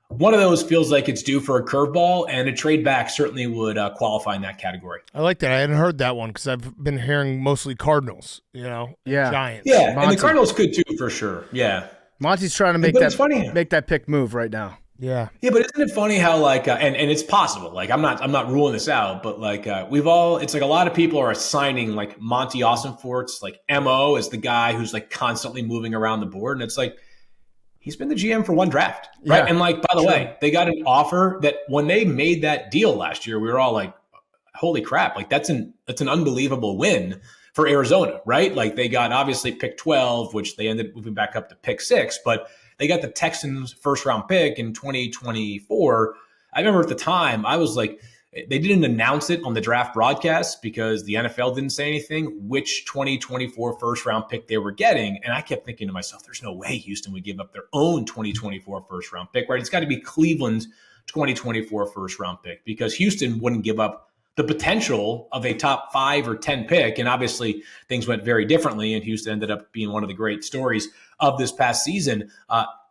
One of those feels like it's due for a curveball, and a trade back certainly would qualify in that category. I like that. I hadn't heard that one because I've been hearing mostly Cardinals, Giants. Yeah, Monty. And the Cardinals could too, for sure. Yeah. Monty's trying to make that pick move right now. Yeah. Yeah, but isn't it funny how like and it's possible. Like I'm not ruling this out, but like it's like a lot of people are assigning like Monty Ossenfort's like MO as the guy who's like constantly moving around the board, and it's like he's been the GM for 1 draft, right? Yeah, and like, by the way, they got an offer that when they made that deal last year, we were all like, holy crap, like that's an unbelievable win for Arizona, right? Like they got obviously pick 12, which they ended up moving back up to pick 6, but they got the Texans' 1st round pick in 2024. I remember at the time, I was like, they didn't announce it on the draft broadcast because the NFL didn't say anything, which 2024 1st round pick they were getting. And I kept thinking to myself, there's no way Houston would give up their own 2024 1st round pick, right? It's got to be Cleveland's 2024 1st round pick, because Houston wouldn't give up the potential of a top 5 or 10 pick. And obviously things went very differently, and Houston ended up being one of the great stories of this past season.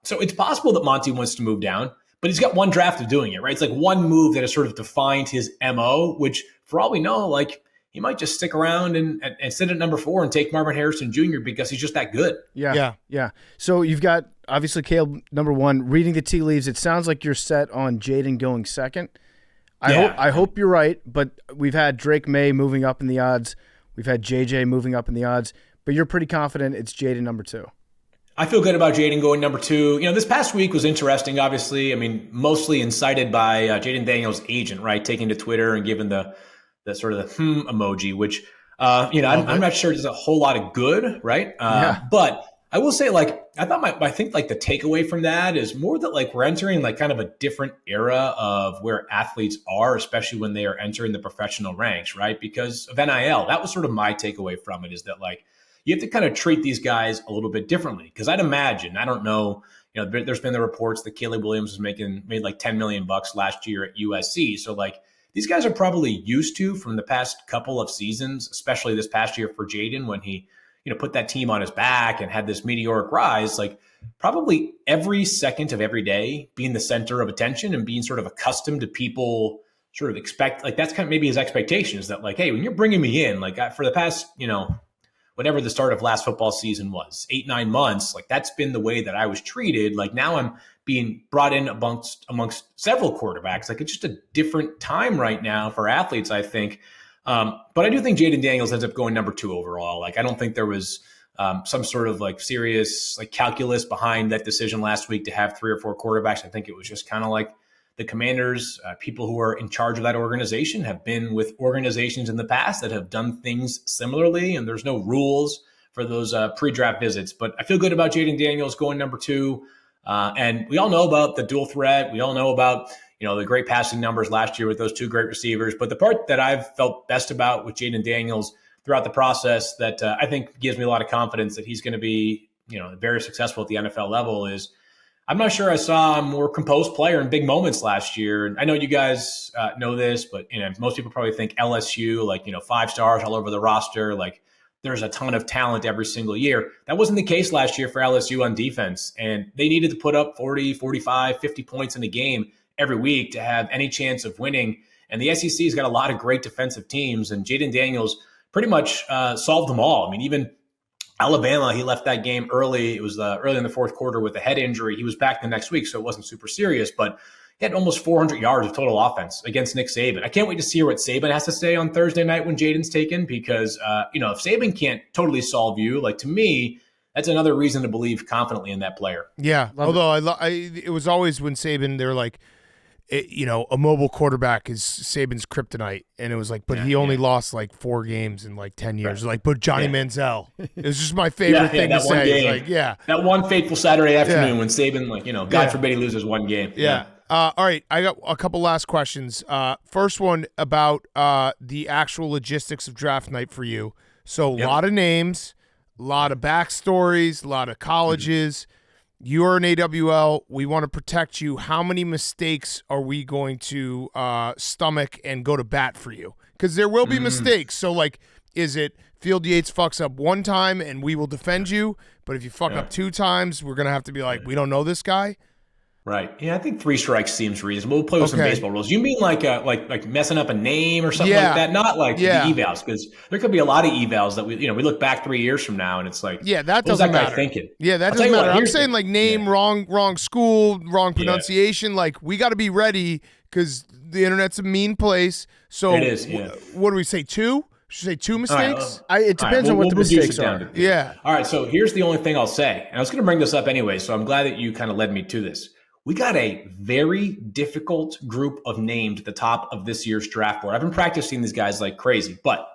So it's possible that Monty wants to move down, but he's got 1 draft of doing it, right? It's like 1 move that has sort of defined his MO, which for all we know, like he might just stick around and sit at number 4 and take Marvin Harrison Jr. because he's just that good. Yeah. So you've got obviously Caleb number 1. Reading the tea leaves, it sounds like you're set on Jaden going 2nd. I hope you're right, but we've had Drake May moving up in the odds. We've had JJ moving up in the odds, but you're pretty confident it's Jaden number 2. I feel good about Jaden going number 2. This past week was interesting, obviously. I mean, mostly incited by Jaden Daniels' agent, right? Taking to Twitter and giving the sort of the emoji, which, I'm not sure does a whole lot of good, right? But I will say, like, I think like the takeaway from that is more that like we're entering like kind of a different era of where athletes are, especially when they are entering the professional ranks, right? Because of NIL. That was sort of my takeaway from it, is that like you have to kind of treat these guys a little bit differently. Because I'd imagine, I don't know, there's been the reports that Caleb Williams was made like $10 million last year at USC. So like these guys are probably used to, from the past couple of seasons, especially this past year for Jaden, when he put that team on his back and had this meteoric rise, like probably every second of every day being the center of attention and being sort of accustomed to people sort of expect, like that's kind of maybe his expectation, is that like, hey, when you're bringing me in, like for the past, whatever the start of last football season was, 8-9 months, like that's been the way that I was treated. Like now I'm being brought in amongst several quarterbacks. Like it's just a different time right now for athletes, I think. But I do think Jaden McDaniels ends up going number 2 overall. Like I don't think there was some sort of like serious like calculus behind that decision last week to have 3 or 4 quarterbacks. I think it was just kind of like the Commanders, people who are in charge of that organization have been with organizations in the past that have done things similarly, and there's no rules for those pre-draft visits. But I feel good about Jaden McDaniels going number 2. And we all know about the dual threat. We all know about the great passing numbers last year with those 2 great receivers. But the part that I've felt best about with Jaden McDaniels throughout the process that I think gives me a lot of confidence that he's going to be, very successful at the NFL level is I'm not sure I saw a more composed player in big moments last year. And I know you guys know this, but most people probably think LSU, like, 5 stars all over the roster, like there's a ton of talent every single year. That wasn't the case last year for LSU on defense. And they needed to put up 40, 45, 50 points in a game every week to have any chance of winning. And the SEC's got a lot of great defensive teams, and Jaden McDaniels pretty much solved them all. I mean, even Alabama, he left that game early. It was early in the fourth quarter with a head injury. He was back the next week, so it wasn't super serious, but he had almost 400 yards of total offense against Nick Saban. I can't wait to see what Saban has to say on Thursday night when Jaden's taken, because, if Saban can't totally solve you, like to me, that's another reason to believe confidently in that player. Yeah, although it was always when Saban, they're like, a mobile quarterback is Saban's kryptonite, and it was like, but he only lost like 4 games in like 10 years. Right. Like, but Johnny Manziel, it was just my favorite thing to say. Like, that one fateful Saturday afternoon when Saban, like, God forbid he loses one game. Yeah. All right, I got a couple last questions. First one about the actual logistics of draft night for you. So a lot of names, a lot of backstories, a lot of colleges. Mm-hmm. You're an AWL. We want to protect you. How many mistakes are we going to stomach and go to bat for you? Because there will be mistakes. So, like, is it Field Yates fucks up 1 time and we will defend you, but if you fuck up 2 times, we're going to have to be like, we don't know this guy? Right. Yeah, I think 3 strikes seems reasonable. We'll play with some baseball rules. You mean like messing up a name or something like that? Not like the evals, because there could be a lot of evals that we look back 3 years from now and it's like, that doesn't matter. Guy thinking? Yeah, that doesn't matter. I'm saying like name, wrong school, wrong pronunciation. Like we got to be ready because the internet's a mean place. So it is. What do we say? 2? Should we say 2 mistakes? It depends on what the mistakes are. Yeah. All right. So here's the only thing I'll say, and I was going to bring this up anyway. So I'm glad that you kind of led me to this. We got a very difficult group of names at the top of this year's draft board. I've been practicing these guys like crazy, but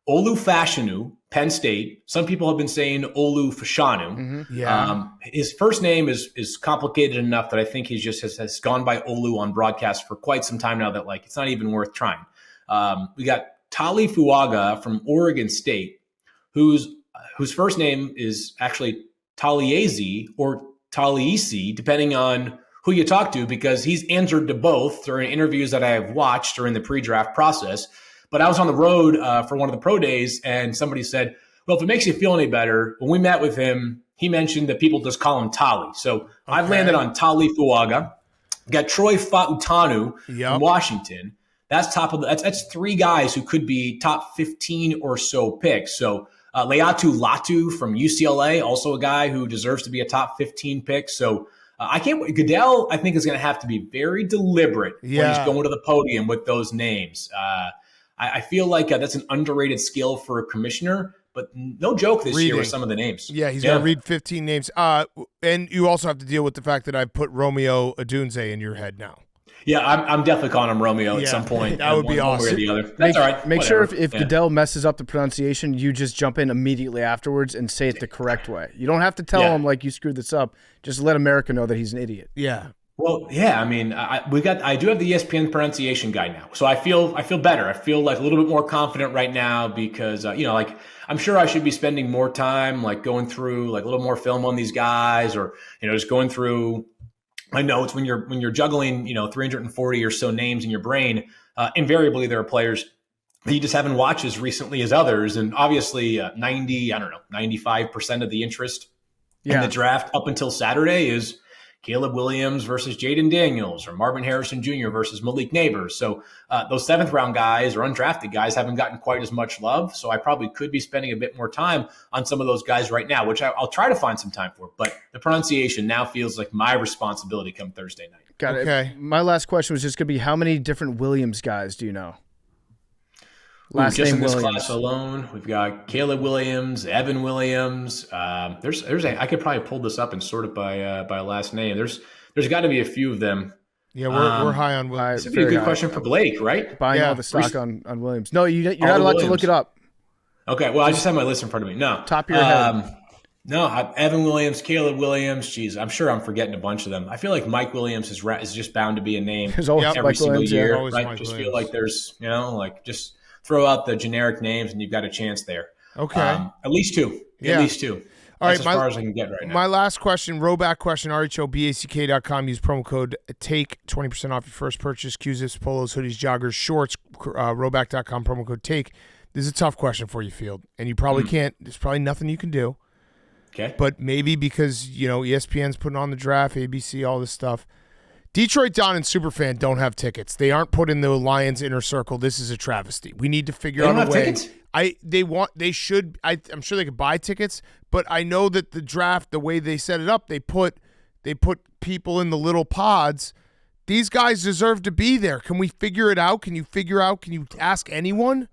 Olu Fashanu, Penn State. Some people have been saying Olu Fashanu. Mm-hmm. Yeah. His first name is complicated enough that I think he just has gone by Olu on broadcast for quite some time now that like it's not even worth trying. We got Tali Fuaga from Oregon State, whose first name is actually Taliesin or Taliesin, depending on who you talk to, because he's answered to both during interviews that I have watched during the pre-draft process. But I was on the road for one of the pro days, and somebody said, well, if it makes you feel any better, when we met with him, he mentioned that people just call him Tali. So I've landed on Tali Fuaga. Got Troy Fautanu from Washington. That's that's 3 guys who could be top 15 or so picks. So Leatu Latu from UCLA, also a guy who deserves to be a top 15 pick. So I can't wait. Goodell, I think, is going to have to be very deliberate when he's going to the podium with those names. I feel like that's an underrated skill for a commissioner, but no joke this year with some of the names. Yeah, he's going to read 15 names. And you also have to deal with the fact that I put Romeo Odunze in your head now. Yeah, I'm definitely calling him Romeo at some point. That would be awesome. One way or the other. That's all right. Make Whatever. sure if Goodell messes up the pronunciation, you just jump in immediately afterwards and say it the correct way. You don't have to tell him like you screwed this up. Just let America know that he's an idiot. Yeah. Well, yeah. I mean, I do have the ESPN pronunciation guy now, so I feel better. I feel like a little bit more confident right now because like I'm sure I should be spending more time like going through like a little more film on these guys, or just going through my notes when you're juggling 340 or so names in your brain. Invariably, there are players that you just haven't watched as recently as others, and obviously 95% of the interest in the draft up until Saturday is Caleb Williams versus Jaden McDaniels, or Marvin Harrison Jr. versus Malik Neighbors. So those 7th round guys or undrafted guys haven't gotten quite as much love. So I probably could be spending a bit more time on some of those guys right now, which I'll try to find some time for. But the pronunciation now feels like my responsibility come Thursday night. Got it. Okay. My last question was just going to be, how many different Williams guys do you know? Just in this class alone, we've got Caleb Williams, Evan Williams. I could probably pull this up and sort it by last name. There's got to be a few of them. Yeah, we're high on Williams. This would be a good question for Blake, right? Buying all the stock on Williams. No, you're not allowed to look it up. Okay, well, I just have my list in front of me. No. Top of your head. No, Evan Williams, Caleb Williams. Geez, I'm sure I'm forgetting a bunch of them. I feel like Mike Williams is just bound to be a name every single year. Right? Just feel like there's, just throw out the generic names and you've got a chance there. Okay. At least two. At least two. All right, as far as I can get right now. My last question, rowback question, rhoback.com. Use promo code TAKE, 20% off your first purchase. Q-zips, polos, hoodies, joggers, shorts, rowback.com, promo code TAKE. This is a tough question for you, Field, and you probably can't. There's probably nothing you can do. Okay. But maybe because, ESPN's putting on the draft, ABC, all this stuff. Detroit Don and Superfan don't have tickets. They aren't put in the Lions inner circle. This is a travesty. We need to figure out a way. Tickets? They should. I'm sure they could buy tickets, but I know that the draft, the way they set it up, they put people in the little pods. These guys deserve to be there. Can we figure it out? Can you ask anyone?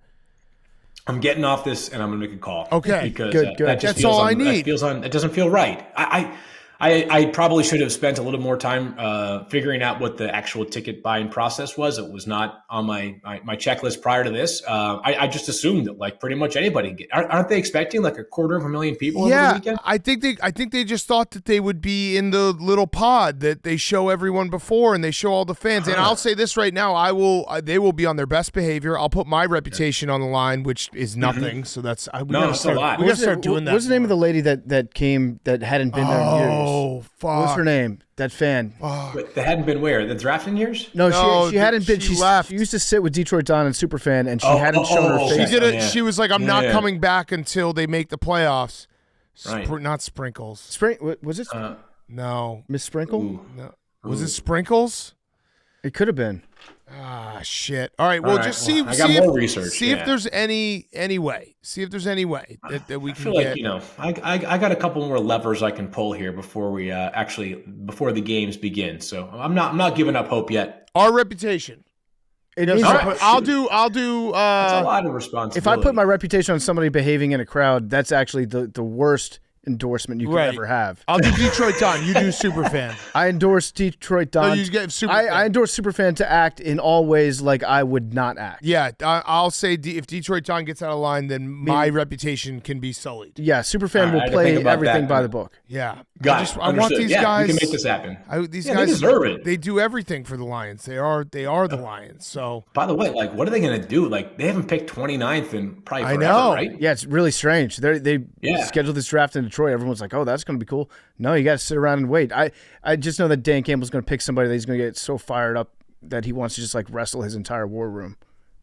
I'm getting off this and I'm going to make a call. Okay. Because good. That's all I need. It doesn't feel right. I probably should have spent a little more time figuring out what the actual ticket buying process was. It was not on my checklist prior to this. I just assumed that like pretty much anybody aren't they expecting like 250,000 people over the weekend? I think they just thought that they would be in the little pod that they show everyone before and they show all the fans. And I'll say this right now, they will be on their best behavior. I'll put my reputation on the line, which is nothing. So that's we got to start doing that. What's the name of the lady that came that hadn't been there in years? Oh, fuck. What's her name? That fan. But they hadn't been where? The drafting years? No, she hadn't been. She left. She used to sit with Detroit Don and Superfan, and she hadn't shown her face. She did it. Yeah. She was like, "I'm not coming back until they make the playoffs." Right. Not Sprinkles. Was it? No. Miss Sprinkle? No. Was it Sprinkles? It could have been. Ah, shit. All right. Well, just see. I got more research. See if there's any way. See if there's any way that we can get. Like, I got a couple more levers I can pull here before we before the games begin. So I'm not giving up hope yet. Our reputation. I'll do. That's a lot of responsibility. If I put my reputation on somebody behaving in a crowd, that's actually the worst endorsement you could ever have. I'll do Detroit Don. You do Superfan. I endorse Detroit Don. No, you get Superfan. I endorse Superfan to act in all ways like I would not act. Yeah, I'll say if Detroit Don gets out of line, then my reputation can be sullied. Yeah, Superfan will play everything by the book. Yeah. I want these guys. We can make this happen. These guys they deserve it. They do everything for the Lions. They are the Lions. So. By the way, like, what are they going to do? Like, they haven't picked 29th in probably forever, right? Yeah, it's really strange. They scheduled this draft in Detroit. Everyone's like, oh, that's going to be cool. No, you got to sit around and wait. I just know that Dan Campbell's going to pick somebody that he's going to get so fired up that he wants to just like wrestle his entire war room.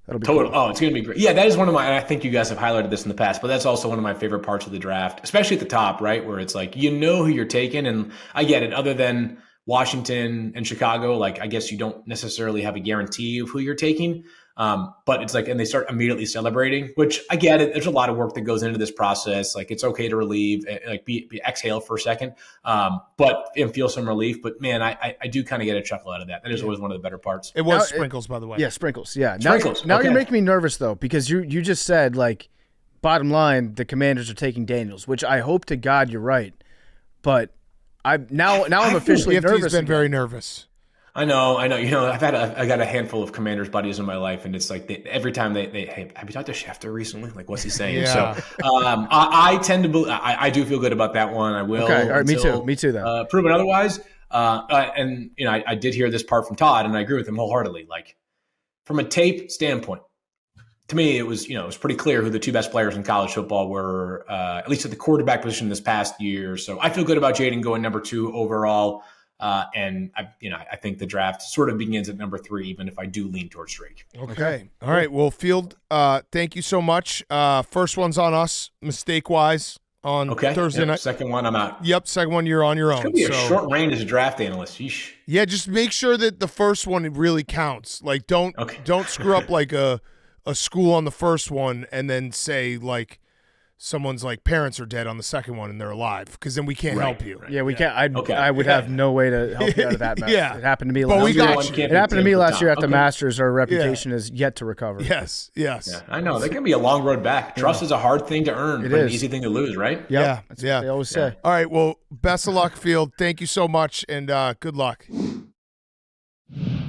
That'll be cool. Oh, it's going to be great. Yeah, that is one of my, and I think you guys have highlighted this in the past, but that's also one of my favorite parts of the draft, especially at the top, right? Where it's like, you know who you're taking. And I get it. Other than Washington and Chicago, like, I guess you don't necessarily have a guarantee of who you're taking. But it's like, and they start immediately celebrating, which I get it. There's a lot of work that goes into this process. Like, it's okay to relieve, like be exhale for a second, and feel some relief. But man, I do kind of get a chuckle out of that. That is always one of the better parts. It was Sprinkles, by the way. Yeah, Sprinkles. Yeah. Sprinkles. Now you're making me nervous though, because you just said, like, bottom line, the Commanders are taking Daniels, which I hope to God you're right. But I'm officially nervous. He's been very nervous. I know. I got a handful of Commanders buddies in my life, and it's like every time they hey, have you talked to Schefter recently? Like, what's he saying? Yeah. So, I tend to believe. I do feel good about that one. I will. Okay. All right. Me too. Then. Proven otherwise. And I did hear this part from Todd, and I agree with him wholeheartedly. Like, from a tape standpoint, to me, it was pretty clear who the two best players in college football were, at least at the quarterback position this past year. So I feel good about Jaden going number 2 overall. And I think the draft sort of begins at number 3, even if I do lean towards Drake. Okay. All right. Well, Field, thank you so much. First one's on us, mistake-wise, on Thursday night. Second one, I'm out. Yep. Second one, you're on your own. It's going to be a short reign as a draft analyst. Yeesh. Yeah, just make sure that the first one really counts. Like, don't screw up like a school on the first one and then say, like, someone's like parents are dead on the second one and they're alive, because then we can't help you. Right. Yeah, we can't. I would have no way to help you out of that mess. Yeah. It happened to me But last we year. got you. It happened to me last year at the Masters. Our reputation is yet to recover. Yes. Yeah, I know. That can be a long road back. Trust is a hard thing to earn, but an easy thing to lose, right? Yep. Yeah. That's what they always say. All right. Well, best of luck, Field. Thank you so much, and good luck.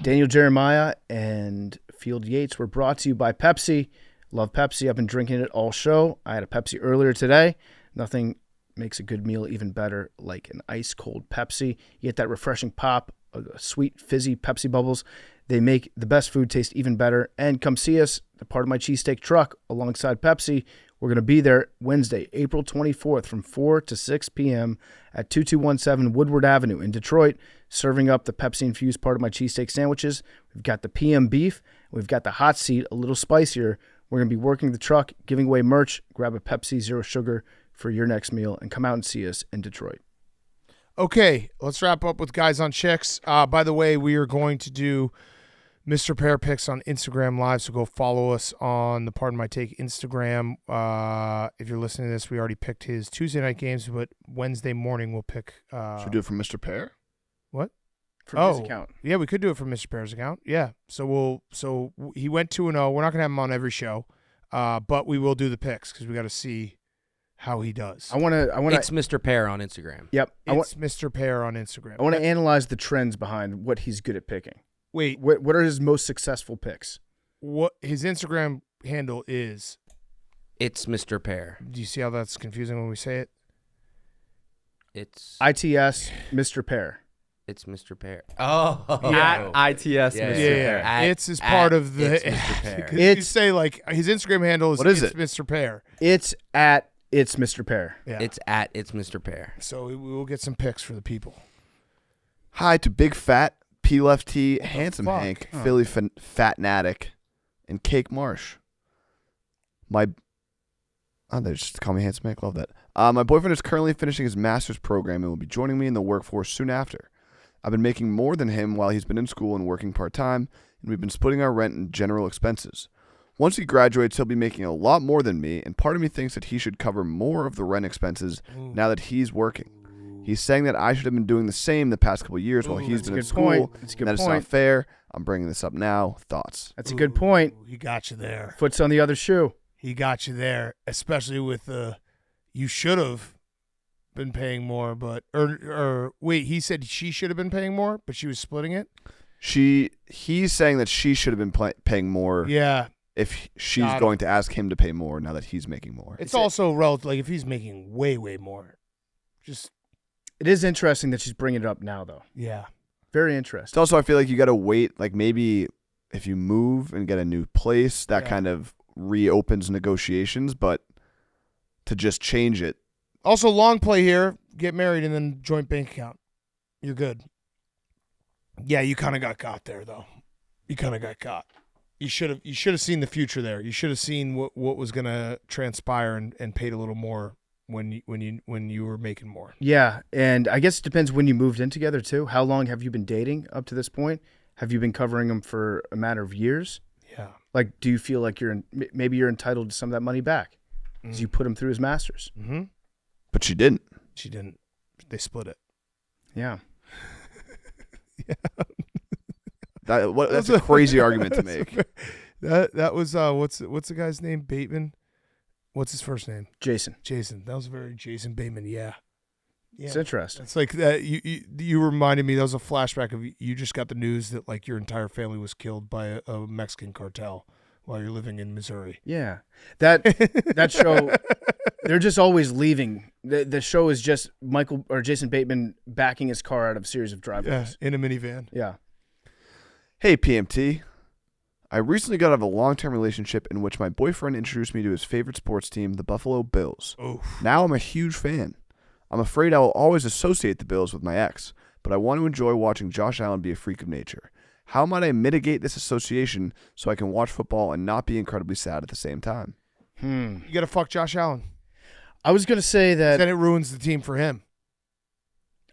Daniel Jeremiah and Field Yates were brought to you by Pepsi. Love Pepsi. I've been drinking it all show. I had a Pepsi earlier today. Nothing makes a good meal even better like an ice-cold Pepsi. You get that refreshing pop, sweet, fizzy Pepsi bubbles. They make the best food taste even better. And come see us, the Part of My Cheesesteak truck, alongside Pepsi. We're going to be there Wednesday, April 24th from 4 to 6 p.m. at 2217 Woodward Avenue in Detroit, serving up the Pepsi-infused Part of My Cheesesteak sandwiches. We've got the PM beef. We've got the hot seat, a little spicier. We're going to be working the truck, giving away merch. Grab a Pepsi Zero Sugar for your next meal and come out and see us in Detroit. Okay, let's wrap up with Guys on Chicks. By the way, we are going to do Mr. Pear Picks on Instagram Live, so go follow us on the Pardon My Take Instagram. If you're listening to this, we already picked his Tuesday night games, but Wednesday morning we'll pick. Should we do it from Mr. Pear? What? From his account. Yeah, we could do it from Mr. Pear's account. Yeah. So he went 2-0. We're not gonna have him on every show, but we will do the picks because we got to see how he does. It's Mr. Pear on Instagram. Yep. It's Mr. Pear on Instagram. I want to analyze the trends behind what he's good at picking. Wait. What are his most successful picks? What his Instagram handle is? It's Mr. Pear. Do you see how that's confusing when we say it? It's ITS Mr. Pear. It's Mr. Pear. Oh, yeah. At ITS Mr. Pear. It's as part of the. It's Mr. Pear. You say like his Instagram handle is. What is it's it? Mr. Pear. It's at It's Mr. Pear. Yeah. It's at It's Mr. Pear. So we will get some picks for the people. Hi to Big Fat, P Left T, Handsome fuck? Hank, Philly Fatnatic, and Cake Marsh. They just call me Handsome Hank. Love that. My boyfriend is currently finishing his master's program and will be joining me in the workforce soon after. I've been making more than him while he's been in school and working part-time, and we've been splitting our rent and general expenses. Once he graduates, he'll be making a lot more than me, and part of me thinks that he should cover more of the rent expenses now that he's working. He's saying that I should have been doing the same the past couple of years while he's been in school, That's a and good that it's point. not fair. I'm bringing this up now. Thoughts? That's a good point. He got you there. Foot's on the other shoe. He got you there, especially with you should have been paying more, but or wait, he said she should have been paying more, but she was splitting it. He's saying that she should have been paying more. Yeah. If she's going to ask him to pay more now that he's making more. It's also relative. Like if he's making way more, just. It is interesting that she's bringing it up now, though. Yeah. Very It's interesting. also, I feel like you got to wait. Like maybe if you move and get a new place, that kind of reopens negotiations. But to just change it. Also, long play here. Get married and then joint bank account. You're good. Yeah, you kind of got there though. You kind of got caught. You should have seen the future there. You should have seen what was going to transpire and paid a little more when you were making more. Yeah, and I guess it depends when you moved in together too. How long have you been dating up to this point? Have you been covering him for a matter of years? Yeah. Like, do you feel like maybe you're entitled to some of that money back because you put him through his masters? Mm-hmm. But she didn't. She didn't. They split it. Yeah. Yeah. That's a crazy argument to make. That was what's the guy's name? Bateman. What's his first name? Jason. That was very Jason Bateman. Yeah. Yeah. It's interesting. It's like that. You reminded me. That was a flashback of you just got the news that like your entire family was killed by a Mexican cartel while you're living in Missouri. Yeah, that show. They're just always leaving. The show is just Michael or Jason Bateman backing his car out of a series of driveways. Yeah, in a minivan. Yeah. Hey, PMT. I recently got out of a long-term relationship in which my boyfriend introduced me to his favorite sports team, the Buffalo Bills. Oof. Now I'm a huge fan. I'm afraid I will always associate the Bills with my ex, but I want to enjoy watching Josh Allen be a freak of nature. How might I mitigate this association so I can watch football and not be incredibly sad at the same time? You got to fuck Josh Allen. I was going to say that. Then it ruins the team for him.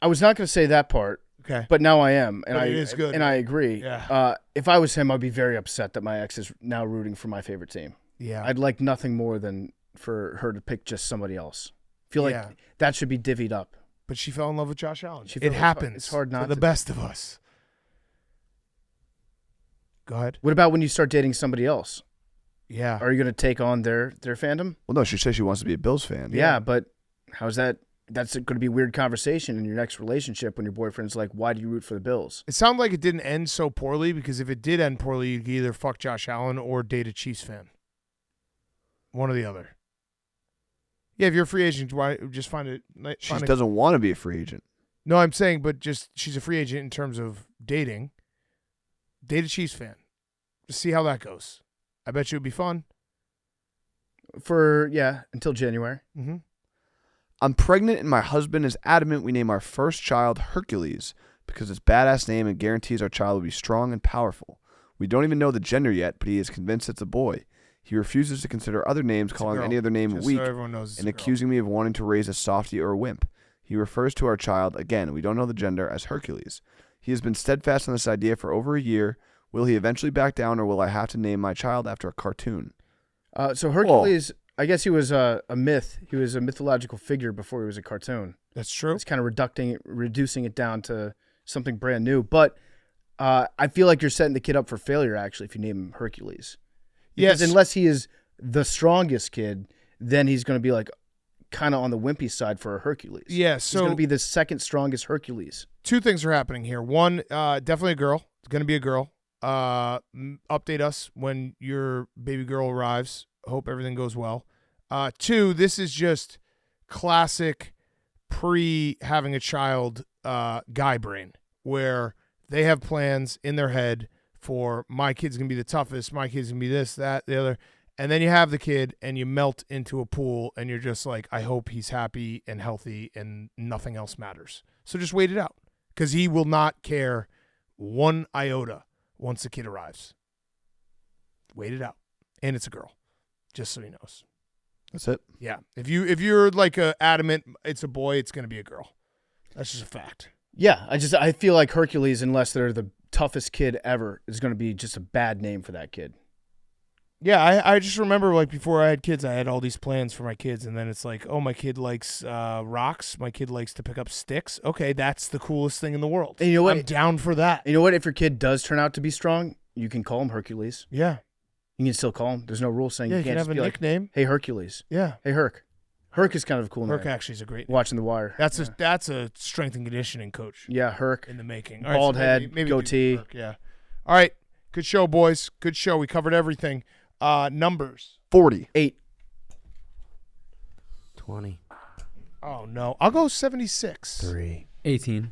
I was not going to say that part. Okay. But now I am, and it is good. And I agree. Yeah. If I was him, I'd be very upset that my ex is now rooting for my favorite team. Yeah. I'd like nothing more than for her to pick just somebody else. Feel like that should be divvied up. But she fell in love with Josh Allen. It happens. It's hard not for the to. best of us. Go ahead. What about when you start dating somebody else? Yeah. Are you going to take on their fandom? Well, no, she says she wants to be a Bills fan. Yeah, but how's that? That's going to be a weird conversation in your next relationship when your boyfriend's like, why do you root for the Bills? It sounded like it didn't end so poorly because if it did end poorly, you could either fuck Josh Allen or date a Chiefs fan. One or the other. Yeah, if you're a free agent, why just find it? She doesn't want to be a free agent. No, I'm saying, but just she's a free agent in terms of dating. Date a Chiefs fan. Just see how that goes. I bet you it'd be fun. Until January. Mm-hmm. I'm pregnant and my husband is adamant we name our first child Hercules because it's a badass name and guarantees our child will be strong and powerful. We don't even know the gender yet, but he is convinced it's a boy. He refuses to consider other names, calling any other name weak, and accusing me of wanting to raise a softie or a wimp. He refers to our child, again, we don't know the gender, as Hercules. He has been steadfast on this idea for over a year. Will he eventually back down, or will I have to name my child after a cartoon? So Hercules, I guess he was a myth. He was a mythological figure before he was a cartoon. That's true. It's kind of reducing it down to something brand new. But I feel like you're setting the kid up for failure, actually, if you name him Hercules. Because unless he is the strongest kid, then he's going to be like kind of on the wimpy side for a Hercules. Yeah, so he's going to be the second strongest Hercules. Two things are happening here. One, definitely a girl. It's going to be a girl. Update us when your baby girl arrives. Hope everything goes well. Two, this is just classic pre-having a child guy brain, where they have plans in their head for my kid's going to be the toughest, my kid's going to be this, that, the other. And then you have the kid and you melt into a pool and you're just like, I hope he's happy and healthy and nothing else matters. So just wait it out because he will not care one iota once the kid arrives. Wait it out. And it's a girl, just so he knows. That's it. Yeah. If you're like adamant it's a boy, it's going to be a girl. That's just a fact. Yeah, I feel like Hercules, unless they're the toughest kid ever, is going to be just a bad name for that kid. Yeah, I just remember like before I had kids, I had all these plans for my kids, and then it's like, oh, my kid likes rocks, my kid likes to pick up sticks. Okay, that's the coolest thing in the world. And you know what? I'm down for that. You know what? If your kid does turn out to be strong, you can call him Hercules. Yeah. You can still call him. There's no rule saying you can't have just a be nickname. Like, hey, Hercules. Yeah. Hey, Herc. Herc is kind of a cool name. Herc actually is a great name. Watching The Wire. That's a strength and conditioning coach. Yeah, Herc. In the making. Bald head, maybe goatee. Herc, yeah. All right. Good show, boys. Good show. We covered everything. Numbers. 40. 8. 20. Oh, no. I'll go 76. 3. 18.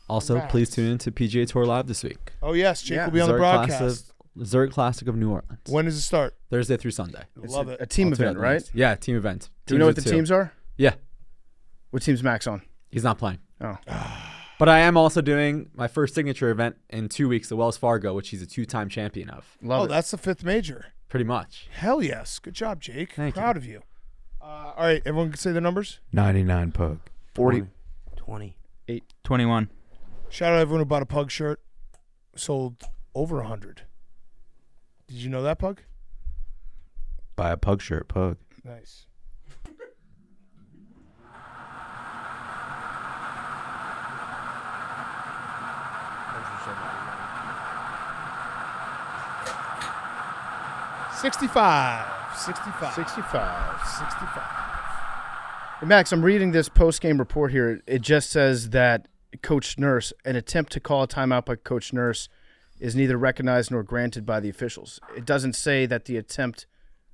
Also, Congrats. please tune in to PGA Tour Live this week. Oh, yes. Jake will be on the Zurich broadcast. Zurich Classic of New Orleans. When does it start? Thursday through Sunday. Love it. A team event, right? Yeah, team event. Do you know what the teams are? Yeah. What team's Max on? He's not playing. Oh. But I am also doing my first signature event in 2 weeks, the Wells Fargo, which he's a 2-time champion of. Love it. That's the 5th major. Pretty much. Hell yes. Good job, Jake. Thank you. Proud of you. All right. Everyone can say the numbers. 99 pug. 40. 20. 8. 21. Shout out everyone who bought a Pug shirt. Sold over 100. Did you know that, Pug? Buy a pug shirt, pug. Nice. $65. 65. 65. 65. Max, I'm reading this post-game report here. It just says that Coach Nurse, an attempt to call a timeout by Coach Nurse is neither recognized nor granted by the officials. It doesn't say that the attempt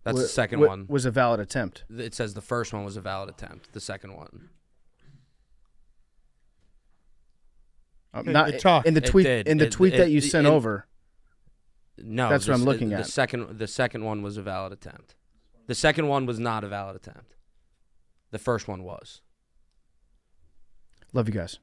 the second one was a valid attempt. It says the first one was a valid attempt. The second one. Not in the tweet. In the tweet that you sent over. No, that's what I'm looking at. The second one was a valid attempt. The second one was not a valid attempt. The first one was. Love you guys.